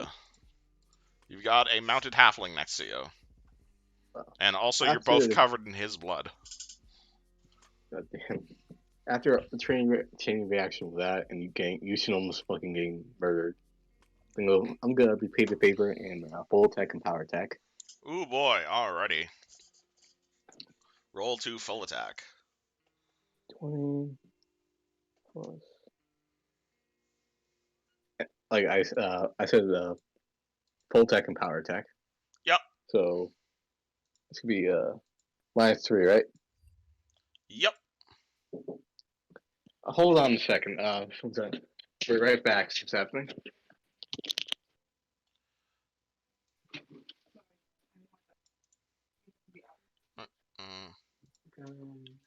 you've got a mounted halfling next to you. And also you're both covered in his blood. God damn. After a chain reaction with that, and you should almost fucking getting murdered. I'm gonna be paper to paper and full attack and power attack. Ooh boy, alrighty. Roll to full attack. 20 plus. Like I said, full attack and power attack. Yep. So this could be -3, right? Yep. Hold on a second. We're right back. What's happening?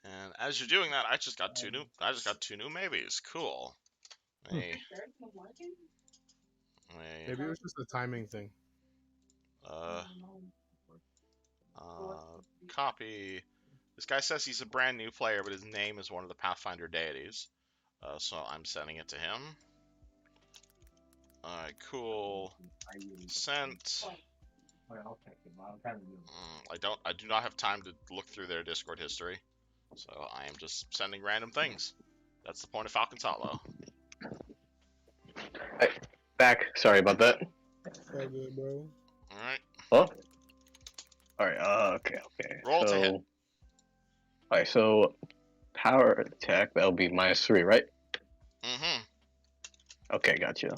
And as you're doing that, I just got two new maybes. Cool. Hey. Maybe it was just a timing thing. Copy. This guy says he's a brand new player, but his name is one of the Pathfinder deities. So I'm sending it to him. Alright, cool. Sent. I do not have time to look through their Discord history, so I am just sending random things. That's the point of Falcon's Hollow. Back. Sorry about that. So good, bro. Alright. Huh? Alright, okay. Roll to hit. Alright, so power attack, that'll be -3, right? Mm-hmm. Okay, gotcha.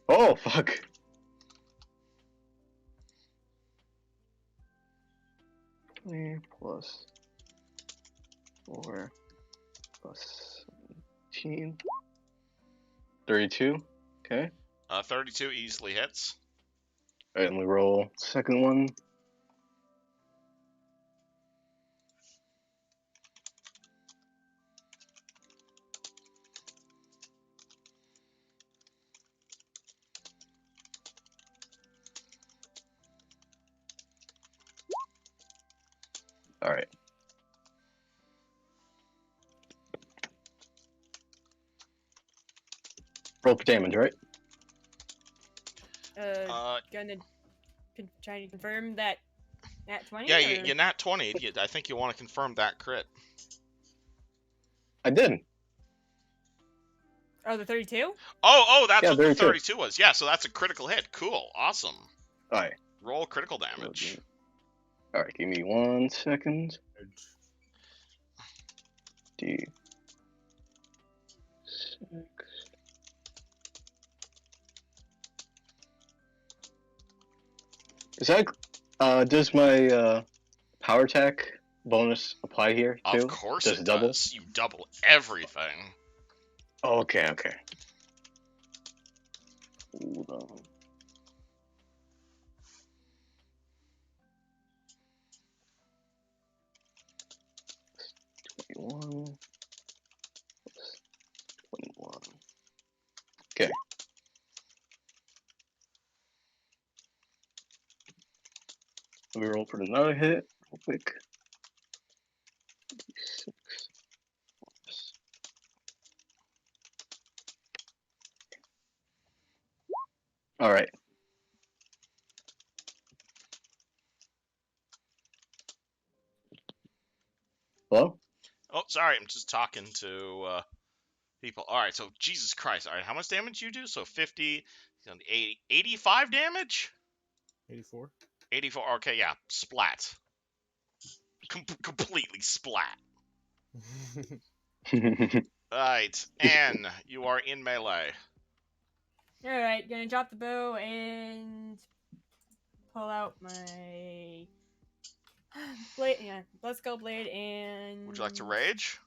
Oh, fuck. Plus 4 plus 17. 32. Okay. 32 easily hits. Alright, and we roll second one. Alright. Roll for damage, right? Gonna try to confirm that nat 20? Yeah, or... you nat 20. I think you want to confirm that crit. I did. Oh, the 32? Oh, that's Yeah, what the 32. 32 was. Yeah, so that's a critical hit. Cool. Awesome. Alright. Roll critical damage. Alright, give me 1 second. D6. Is that does my power attack bonus apply here too? Of course does it double? does. You double everything. Oh, okay. Hold on. +21. +21. Okay. Let me roll for another hit real quick. 6. All right. Hello? Oh, sorry. I'm just talking to people. All right. So Jesus Christ. All right. How much damage you do? So 50, 80, 85 damage. 84. 84. Okay. Yeah. Splat. Completely splat. Alright, Anne, you are in melee. Alright, gonna drop the bow and pull out my blade. Yeah, let's go blade and. Would you like to rage?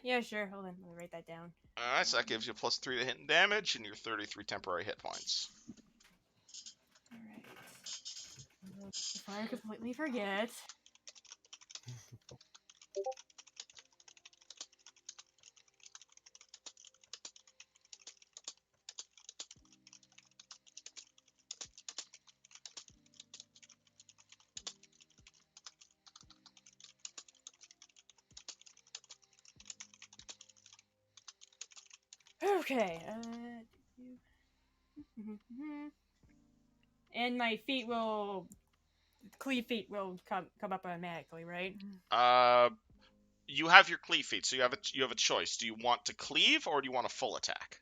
Yeah, sure. Hold on, let me write that down. Alright, so that gives you +3 to hit and damage and your 33 temporary hit points. Alright. Before I completely forget. Okay. And my feet will. Cleave feet will come up automatically, right? You have your cleave feat, so you have a choice. Do you want to cleave or do you want a full attack?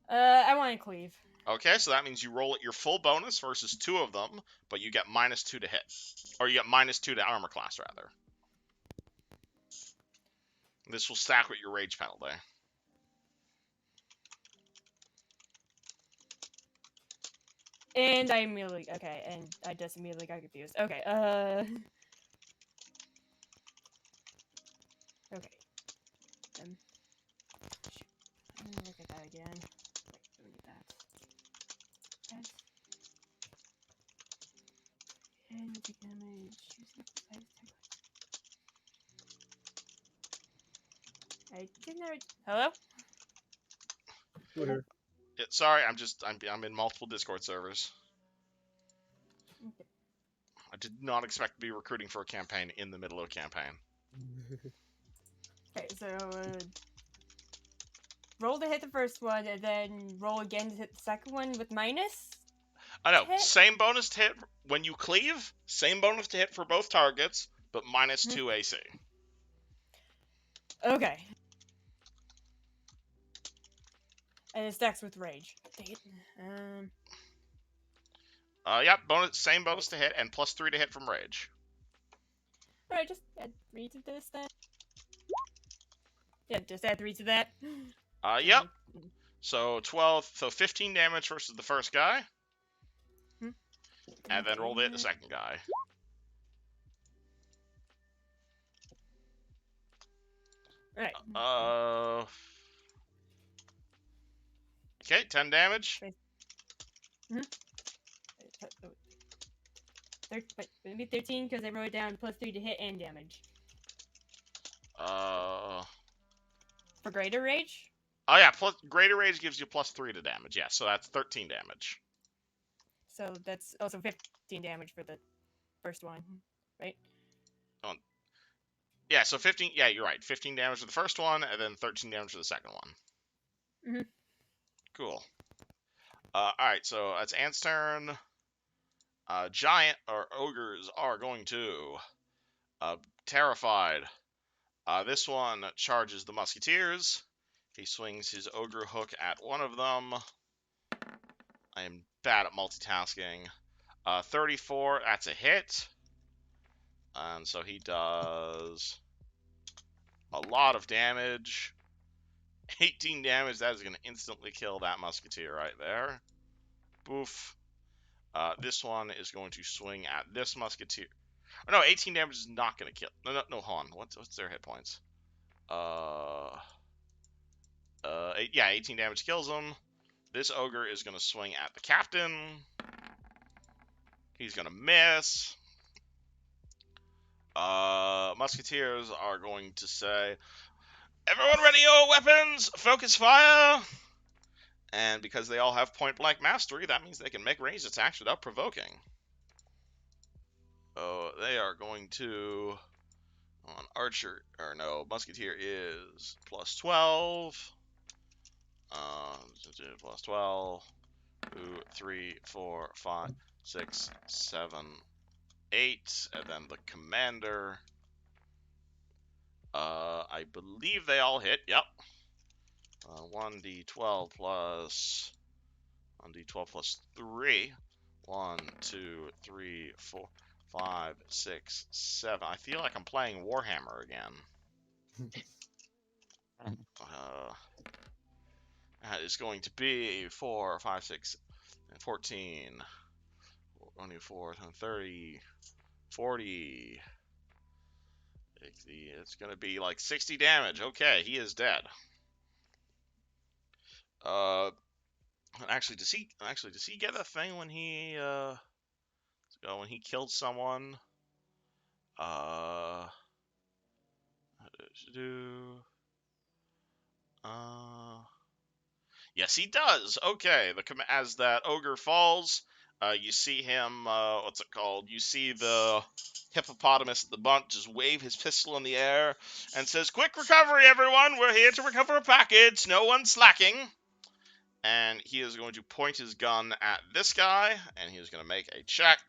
I want to cleave. Okay, so that means you roll at your full bonus versus 2 of them, but you get -2 to hit. Or you get -2 to armor class, rather. This will stack with your rage penalty. And I immediately and I just immediately got confused. Okay, okay. Shoot. Let me look at that again. Wait, let me get that. Yes. And take damage. I didn't. Hello? Go here. Yeah, sorry, I'm in multiple Discord servers. Okay. I did not expect to be recruiting for a campaign in the middle of a campaign. Okay, so roll to hit the first one, and then roll again to hit the second one with minus. I know, Hit? same bonus to hit when you cleave, same bonus to hit for both targets, but minus 2 AC. Okay. And it stacks with rage. Dang it. Yep, same bonus to hit, and plus 3 to hit from rage. Alright, just add 3 to this then. Yeah, just add 3 to that. Yep. So 12, so 15 damage versus the first guy, and then roll to hit the second guy. Alright. Okay, 10 damage. Wait, maybe 13 because I wrote it down plus 3 to hit and damage. For greater rage? Oh yeah, plus greater rage gives you plus 3 to damage. Yeah, so that's 13 damage. So that's also 15 damage for the first one, right? Yeah, so 15. Yeah, you're right. 15 damage for the first one, and then 13 damage for the second one. Cool. Alright, so that's Ant's turn. Giant or ogres are going to terrified. This one charges the musketeers. He swings his ogre hook at one of them. I am bad at multitasking. 34, that's a hit. And so he does a lot of damage. 18 damage, that is going to instantly kill that musketeer right there. Boof. This one is going to swing at this musketeer. Oh, no, 18 damage is not going to kill. No, hold on. What's their hit points? Yeah, 18 damage kills him. This ogre is going to swing at the captain. He's going to miss. Musketeers are going to say, everyone ready your weapons, focus fire! And because they all have point-blank mastery, that means they can make ranged attacks without provoking. Oh, they are going to... On archer, or no, musketeer is plus 12. Plus 12. 2, 3, 4, 5, 6, 7, 8. And then the commander. I believe they all hit. Yep. 1d12 plus 3. 1, 2, 3, 4, 5, 6, 7. I feel like I'm playing Warhammer again. That is going to be 4, 5, 6, 14, 24, 30, 40. It's going to be like 60 damage. Okay, he is dead. Actually, does he get a thing when he killed someone? Yes, he does. Okay, as that ogre falls, you see him. What's it called? You see the hippopotamus at the bunt just wave his pistol in the air and says, "Quick recovery, everyone! We're here to recover a package. No one's slacking." And he is going to point his gun at this guy, and he is going to make a check.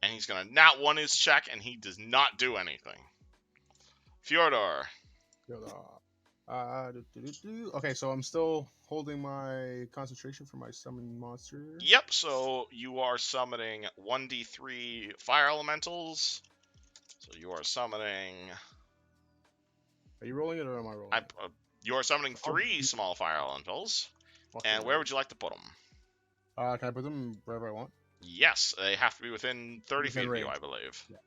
And he's going to nat 1 his check, and he does not do anything. Fjordor. Okay, so I'm still holding my concentration for my summon monster. Yep, so you are summoning 1d3 fire elementals. So you are summoning... Are you rolling it or am I rolling? You are summoning 3 small fire elementals. And where would you like to put them? Can I put them wherever I want? Yes, they have to be within 30 feet of you, I believe. Yeah.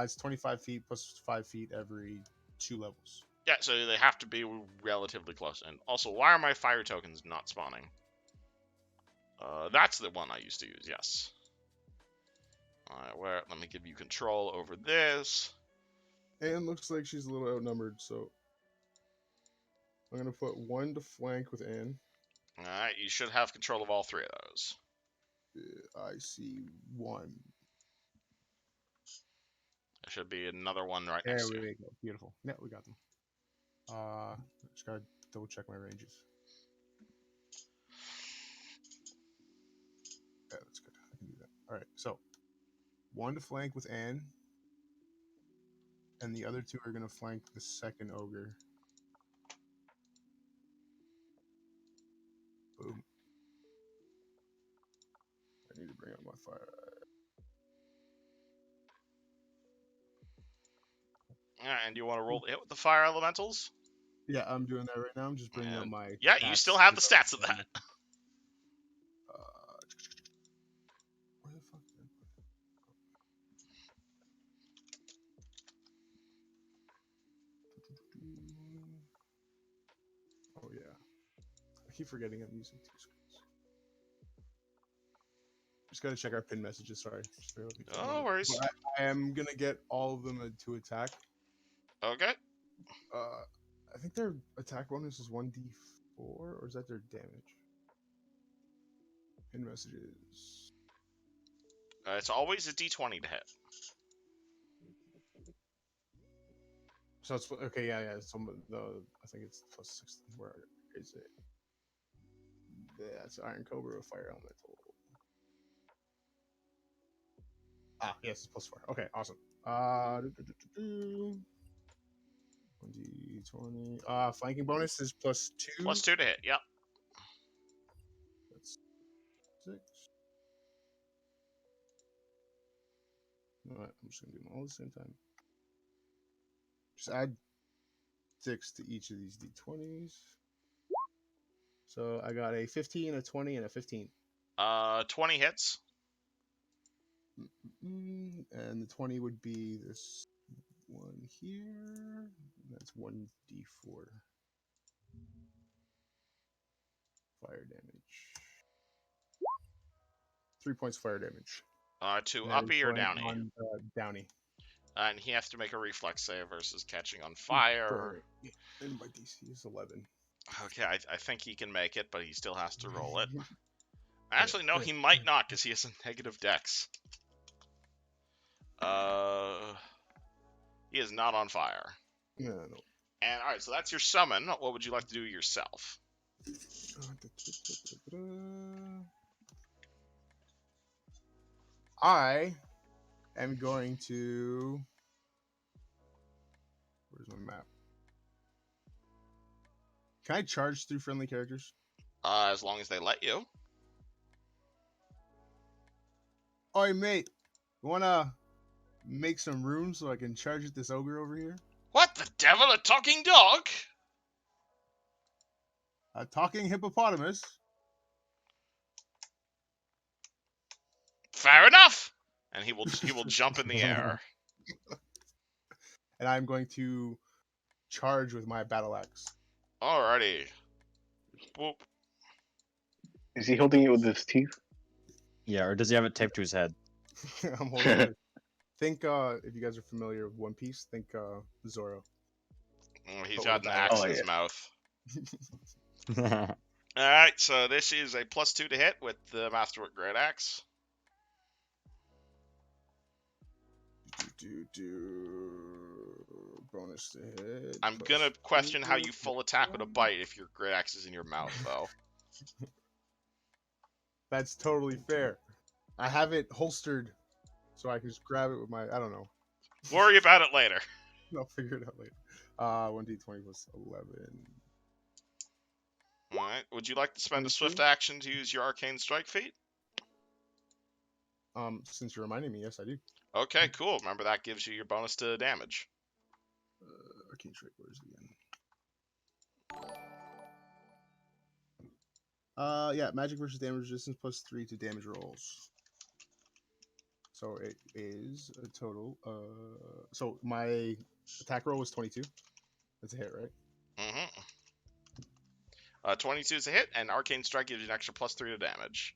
It's 25 feet plus 5 feet every 2 levels. Yeah, so they have to be relatively close. And also, why are my fire tokens not spawning? That's the one I used to use, yes. Alright, let me give you control over this. Anne looks like she's a little outnumbered, so I'm gonna put 1 to flank with Anne. Alright, you should have control of all 3 of those. I see 1. There should be another one right There next to you. we go. Beautiful. Yeah, we got them. Just gotta double check my ranges. Yeah, that's good. I can do that. All right, so 1 to flank with Anne, and the other 2 are gonna flank the second ogre. Boom. I need to bring up my fire. Alright, and you want to roll the hit with the fire elementals? Yeah, I'm doing that right now. I'm just bringing up my. Yeah, you still have the stats of that. Where the fuck did I put it? Oh yeah. I keep forgetting I'm using 2 screens. Just gotta check our pin messages. Sorry. Just bear with me for a No minute. worries. But I am gonna get all of them to attack. Okay. I think their attack bonus is 1d4, or is that their damage? Pin messages. It's always a d20 to hit. So it's okay. Yeah. I think it's +6. Where is it? That's Iron Cobra with Fire Elemental. Yes, it's +4. Okay, awesome. 1d20. Flanking bonus is +2. +2 to hit, yep. That's 6. Alright, I'm just gonna do them all at the same time. Just add 6 to each of these d20s. So I got a 15, a 20, and a 15. 20 hits. And the 20 would be this one here. That's 1d4 fire damage. 3 points fire damage. To And that Uppy is or going Downy? on, Downy. And he has to make a reflex save versus catching on fire. And my DC is 11. Okay, I think he can make it, but he still has to roll it. Actually, no, he might not, because he has a negative dex. He is not on fire. Yeah, no. And, alright, so that's your summon. What would you like to do yourself? I am going to. Where's my map? Can I charge through friendly characters? As long as they let you. Oi, mate. You wanna make some room so I can charge at this ogre over here? What the devil? A talking dog? A talking hippopotamus. Fair enough. And he will jump in the air. And I'm going to charge with my battle axe. Alrighty. Boop. Is he holding it with his teeth? Yeah, or does he have it taped to his head? I'm holding it. Think, if you guys are familiar with One Piece, think Zoro. He's But got with an that- axe Oh, in his yeah. mouth. That's Alright, so this is a +2 to hit with the Masterwork Great Axe. Bonus to hit. I'm gonna question how you full attack with a bite if your Great Axe is in your mouth, though. That's totally fair. I have it holstered, so I can just grab it with my. I don't know. Worry about it later. I'll figure it out later. 1d20 plus 11. Alright, would you like to spend a swift action to use your Arcane Strike feat? Since you're reminding me, yes, I do. Okay, cool. Remember, that gives you your bonus to damage. Arcane Strike, where's it again? Yeah, magic versus damage resistance +3 to damage rolls. So it is a total. So my attack roll was 22. That's a hit, right? Mm-hmm. 22 is a hit, and Arcane Strike gives you an extra +3 to damage.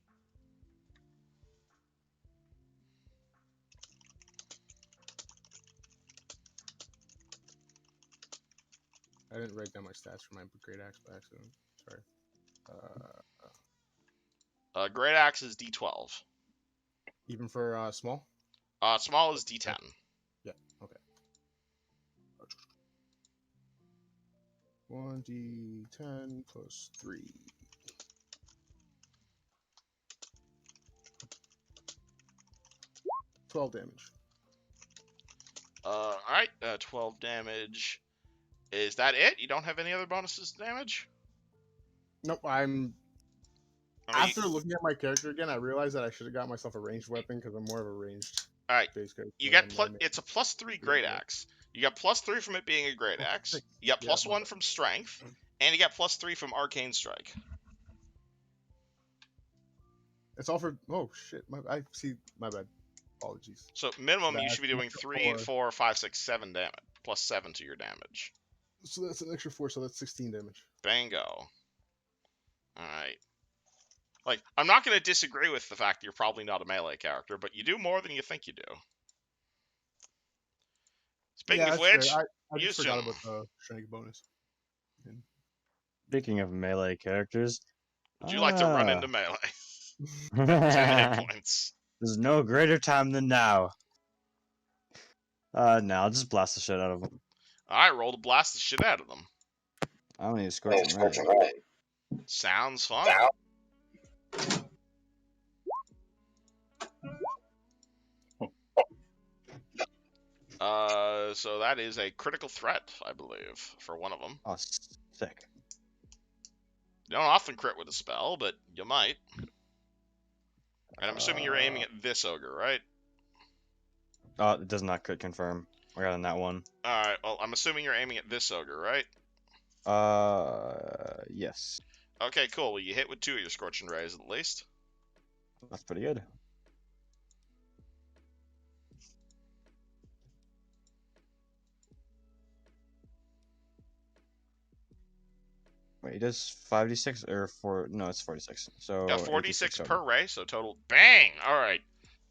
didn't write down my stats for my great axe by accident. Sorry. Great axe is D12. Even for small? Small is D10. Yeah. Okay. 1d10 plus 3. $12 damage. All right. 12 damage. Is that it? You don't have any other bonuses to damage? Nope. I mean, After looking at my character again, I realized that I should have got myself a ranged weapon because I'm more of a ranged all right. base character. You get than it's a +3 great axe. You got +3 from it being a great axe. You got Yeah, +1 from strength, and you got +3 from arcane strike. It's all for. Oh shit! I see. My bad. Apologies. So minimum, you That's should be doing an extra 3, 4. 4, 5, 6, 7 damage, +7 to your damage. So that's an extra 4. So that's 16 damage. Bingo. All right. Like, I'm not going to disagree with the fact that you're probably not a melee character, but you do more than you think you do. Speaking of that's which, fair. I just use forgot him. about the strength bonus. Speaking of melee characters, Would you like to run into melee? 10 hit There's points. no greater time than now. No, I'll just blast the shit out of them. Alright, roll to blast the shit out of them. I don't need to scorch them right. Sounds fun. So that is a critical threat, I believe, for one of them. Oh, sick. You don't often crit with a spell, but you might. And I'm assuming you're aiming at this ogre, right? It does not crit confirm. I got on that one. Alright, well, I'm assuming you're aiming at this ogre, right? Yes. Okay, cool. Well, you hit with 2 of your Scorching Rays at least. That's pretty good. Wait, he does 5d6 or 4? No, it's 46. So Yeah, 86 46 total. per ray, so total. Bang! Alright.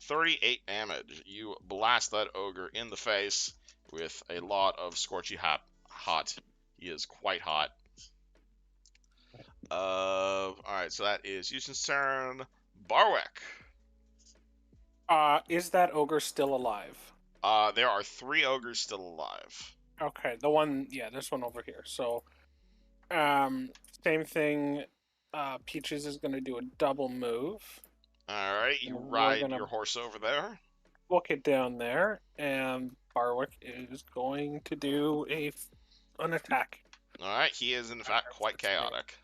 38 damage. You blast that ogre in the face with a lot of scorchy hot. He is quite hot. Alright, so that is Houston's turn. Barwick. Is that ogre still alive? There are 3 ogres still alive. Okay, the one, yeah, this one over here. So, same thing. Peaches is going to do a double move. Alright, you We're ride gonna- your horse over there. Book it down there, and Barwick is going to do an attack. Alright, he is in fact quite chaotic.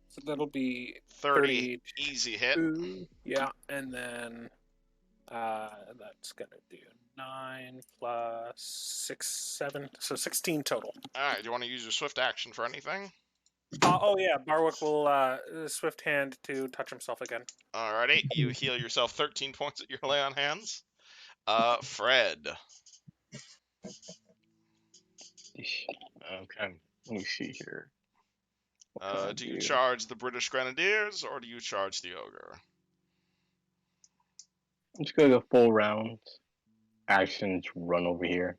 So that'll be 30 easy hit. 32. Yeah, and then that's going to do 9 plus 6, 7, so 16 total. Alright, do you want to use your swift action for anything? Oh yeah, Barwick will swift hand to touch himself again. Alrighty, you heal yourself 13 points at your lay on hands. Fred. Okay, let me see here. Do you charge the British Grenadiers or do you charge the ogre? I'm just gonna go full round. Actions run over here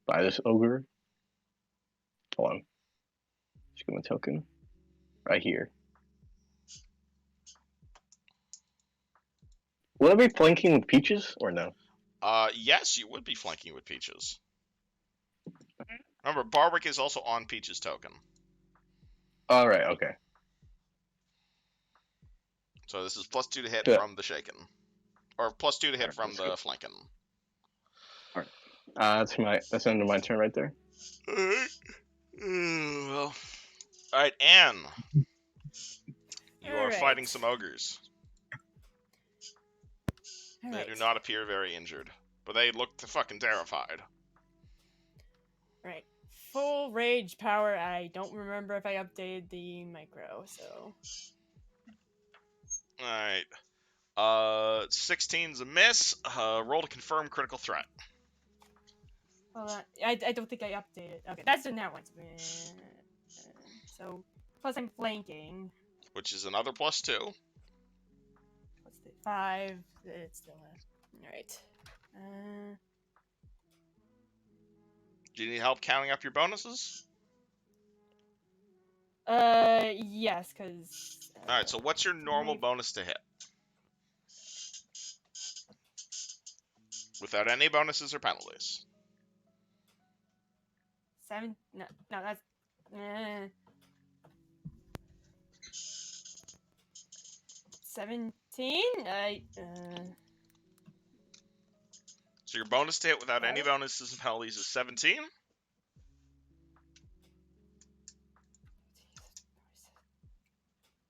by this ogre. Hold on. Just give him a token. Right here. Will I be flanking with Peaches or no? Yes, you would be flanking with Peaches. Remember, Barwick is also on Peach's token. Alright, okay. So this is +2 to hit Yeah. from the shaken. Or +2 to hit Alright, from that's the good. flanking. That's the end of my turn right there. Alright. Well. Alright, Anne. You are Alright. fighting some ogres. They Alright. do not appear very injured. But they look fucking terrified. Right. Full rage power. I don't remember if I updated the micro, so. Alright. 16's a miss. Roll to confirm critical threat. Hold on. I don't think I updated. Okay, that's the now one. So, plus I'm flanking. Which is another +2. What's the 5? It's still a. Alright. Do you need help counting up your bonuses? Yes, because. Alright, so what's your normal bonus to hit? Without any bonuses or penalties. 7. No, that's. 17? So your bonus to hit without any What? bonuses and penalties is 17.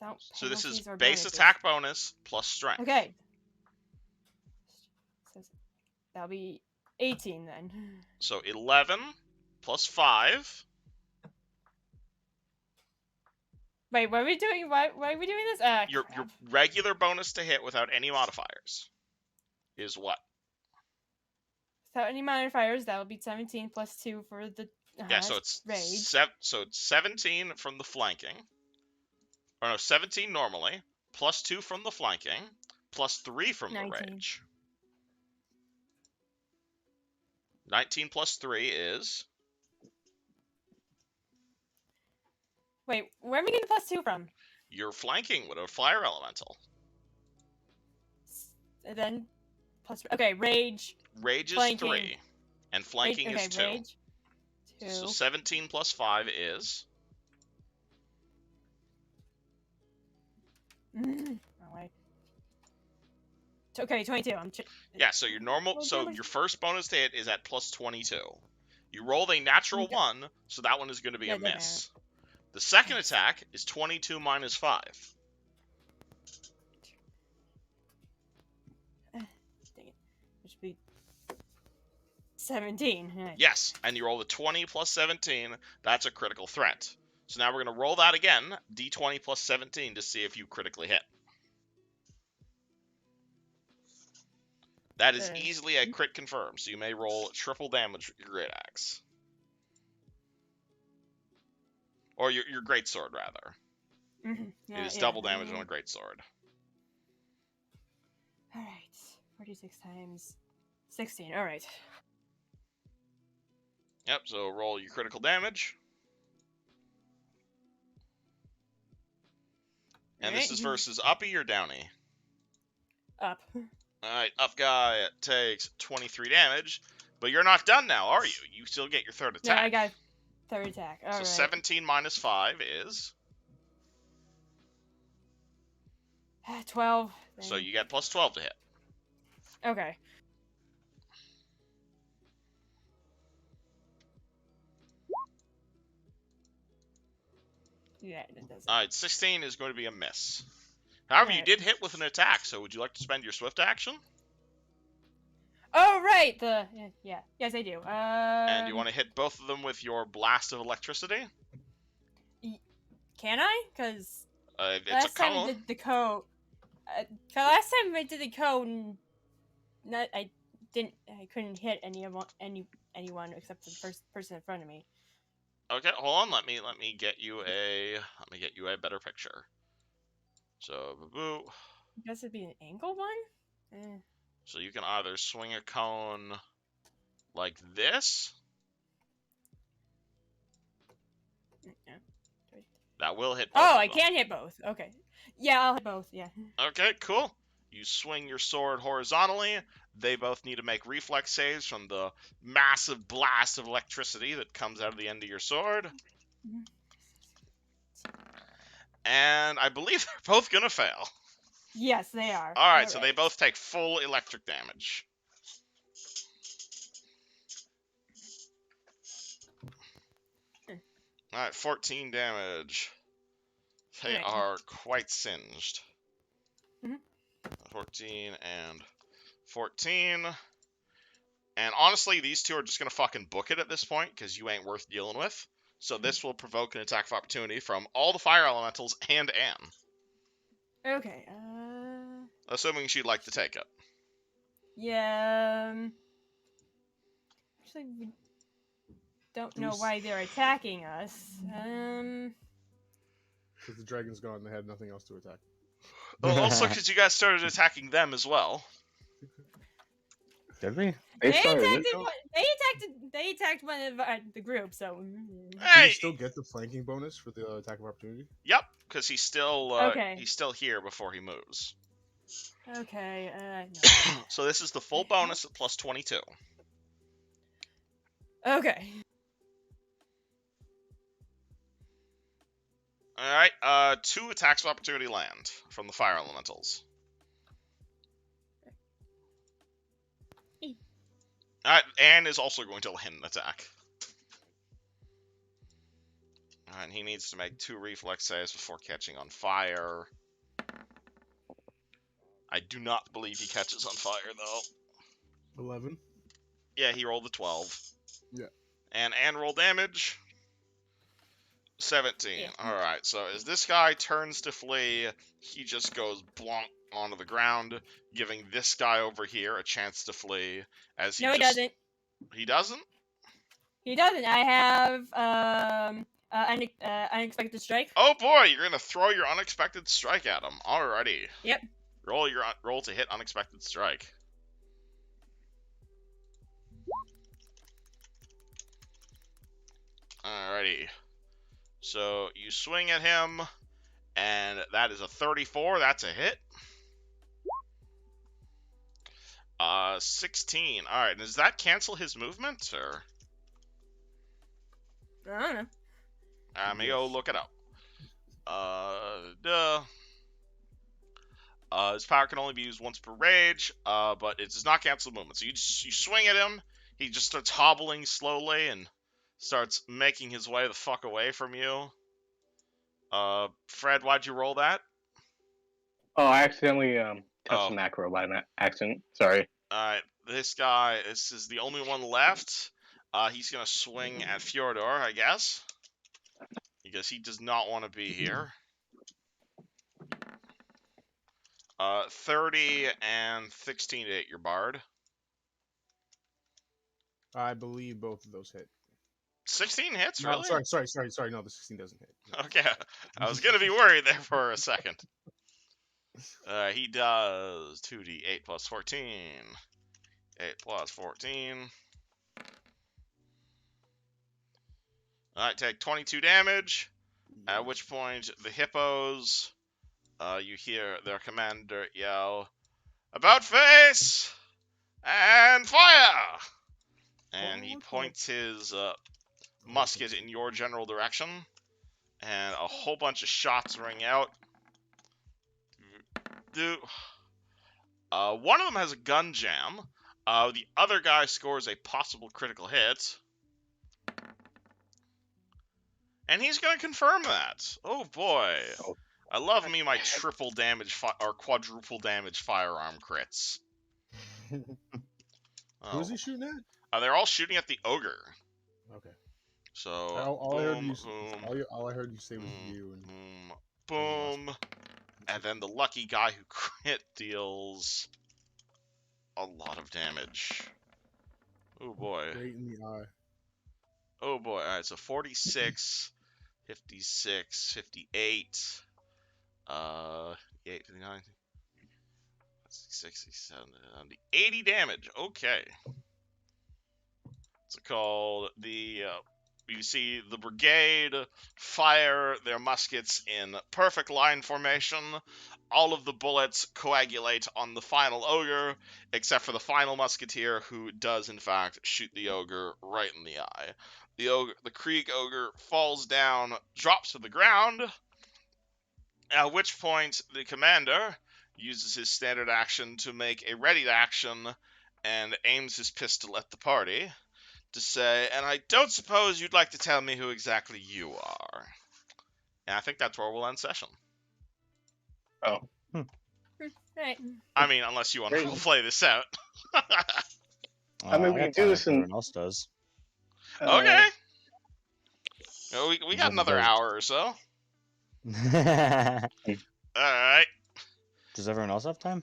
Don't So this is penalties or base bonuses. attack bonus plus strength. Okay. That'll be 18 then. So 11 plus 5. Wait, what are we doing? Why are we doing this? Your Crap. regular bonus to hit without any modifiers is what? Without any modifiers, that would be 17 plus 2 for the Yeah, so it's rage. so it's 17 from the flanking. Or no, 17 normally, plus 2 from the flanking, plus 3 from 19. the rage. 19 plus 3 is... Wait, where am I getting the plus 2 from? You're flanking with a fire elemental. And then plus. Okay, rage. Rage is Flanking. 3, and flanking Rage, is 2. Rage. 2. So 17 plus 5 is... Oh, wait. Okay, 22. Yeah, so your normal... Well, So damage- your first bonus to hit is at plus 22. You rolled a natural Okay. 1, so that one is going to be a Yeah, okay. miss. The second attack is 22 minus 5. Dang it. It should be 17. Right. Yes, and you roll the 20 plus 17. That's a critical threat. So now we're going to roll that again, d20 plus 17, to see if you critically hit. That is easily a crit confirmed, so you may roll triple damage with your great axe. Or your great sword, rather. Yeah, It is double damage on a great sword. Alright. 46 times 16. Alright. Yep, so roll your critical damage. And this is versus Uppy or Downy? Up. Alright, up guy takes 23 damage, but you're not done now, are you? You still get your third attack. Yeah, I got third attack. So Alright. 17 minus 5 is... 12. So you get plus 12 to hit. Okay. Yeah, it doesn't. Alright, 16 is going to be a miss. However, you Right. did hit with an attack, so would you like to spend your swift action? Oh, right! Yeah. Yes, I do. And you want to hit both of them with your blast of electricity? Can I? Because It's last a time I cone. did the code... last time I did the code, I couldn't hit anyone except the first person in front of me. Okay, hold on. Let me get you a better picture. So, boo. I guess it'd be an angle one? So you can either swing a cone like this. That will hit both Oh, of I them. can hit both. Okay. Yeah, I'll hit both, yeah. Okay, cool. You swing your sword horizontally. They both need to make reflex saves from the massive blast of electricity that comes out of the end of your sword. And I believe they're both gonna fail. Yes, they are. Alright, so they both take full electric damage. Alright, 14 damage. They Alright. are quite singed. Mhm. 14 and 14. And honestly, these two are just going to fucking book it at this point, because you ain't worth dealing with. So this will provoke an attack of opportunity from all the fire elementals and Anne. Okay, Assuming she'd like to take it. yeah, actually, we don't know why they're attacking us. Because the dragon's gone, they had nothing else to attack. Also, because you guys started attacking them as well. Did we? They They started attacked it. it. They attacked one of the group. So Do Hey, you still get the flanking bonus for the attack of opportunity? yep, because he's still Okay. here before he moves. okay. No. So this is the full bonus at plus 22. Okay. All right, 2 attacks of opportunity land from the fire elementals. All right, Anne is also going to hit an attack. All right, he needs to make 2 reflex saves before catching on fire. I do not believe he catches on fire, though. 11. Yeah, he rolled a 12. Yeah. And Anne roll damage. 17. Yeah. Alright, so as this guy turns to flee, he just goes blonk onto the ground, giving this guy over here a chance to flee. As he No, he doesn't. He doesn't? He doesn't. I have unexpected strike. Oh boy, you're gonna throw your unexpected strike at him. Alrighty. Yep. Roll to hit unexpected strike. Alrighty. So you swing at him, and that is a 34. That's a hit. 16. All right. Does that cancel his movement, or? I don't know. Let me go look it up. His power can only be used once per rage, but it does not cancel movement. So you swing at him. He just starts hobbling slowly and starts making his way the fuck away from you. Fred, why'd you roll that? Oh, I accidentally touched Oh. the macro by accident. Sorry. Alright, this guy, this is the only one left. He's gonna swing at Fjordor, I guess. Because he does not want to be here. 30 and 16 to hit your bard. I believe both of those hit. 16 hits, No, really? sorry. No, the 16 doesn't hit. No. Okay, I was gonna be worried there for a second. He does 2d8 plus 14. 8 plus 14. Alright, take 22 damage. At which point, the hippos, you hear their commander yell, "About face! And fire!" And he points his musket in your general direction. And a whole bunch of shots ring out. One of them has a gun jam. The other guy scores a possible critical hit. And he's going to confirm that. Oh boy. Oh. I love me my triple damage or quadruple damage firearm crits. Who is he shooting at? They're all shooting at the ogre. Okay. So, All I heard you say was boom, you. And boom. And then the lucky guy who crit deals a lot of damage. Oh boy. Right in the eye. Oh boy. Alright, so 46, 56, 58, 59, 67, 80 damage. Okay. It's called the, you see the brigade fire their muskets in perfect line formation. All of the bullets coagulate on the final ogre, except for the final musketeer, who does in fact shoot the ogre right in the eye. The Krieg ogre falls down, drops to the ground, at which point the commander uses his standard action to make a ready action and aims his pistol at the party to say, "And I don't suppose you'd like to tell me who exactly you are." And I think that's where we'll end session. Oh. Right. I mean, unless you want to Great. play this out. I mean, we got can do time this if in- everyone else does. Okay. Well, we got Then another there's- hour or so. Does Alright. everyone else have time?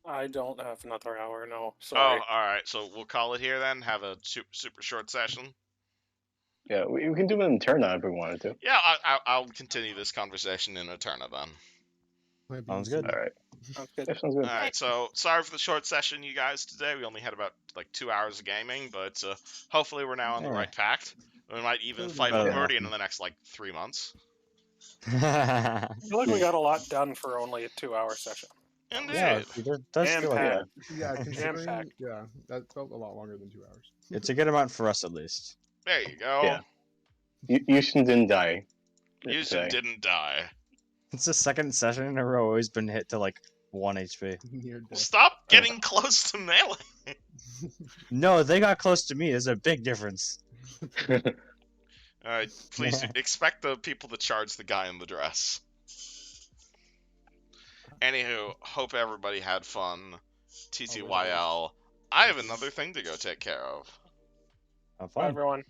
I don't have another hour. No, Oh, sorry. alright. So we'll call it here then. Have a super short session. Yeah, we can do it in turn now if we wanted to. Yeah, I'll continue this conversation in Eterna then. Might be Sounds good. All right. Sounds good. That sounds good. All right, so sorry for the short session, you guys. Today we only had about like 2 hours of gaming, but hopefully we're now on the Yeah. right path. We might even Totally fight better with than Meridian in nothing. the next like 3 months. I feel like we got a lot done for only a 2-hour session. Indeed. Yeah, it does feel like Jam-packed. that. Yeah, considering Jam-packed. yeah, that felt a lot longer than 2 hours. It's a good amount for us, at least. There you go. Yeah. Yushin didn't die. Yushin today. didn't die. It's the second session in a row he's been hit to like 1 HP. Near Well, death. stop getting close to melee. No, they got close to me. There's a big difference. All right, please expect the people to charge the guy in the dress. Anywho, hope everybody had fun. TTYL. I have another thing to go take care of. Have Bye, fun. everyone.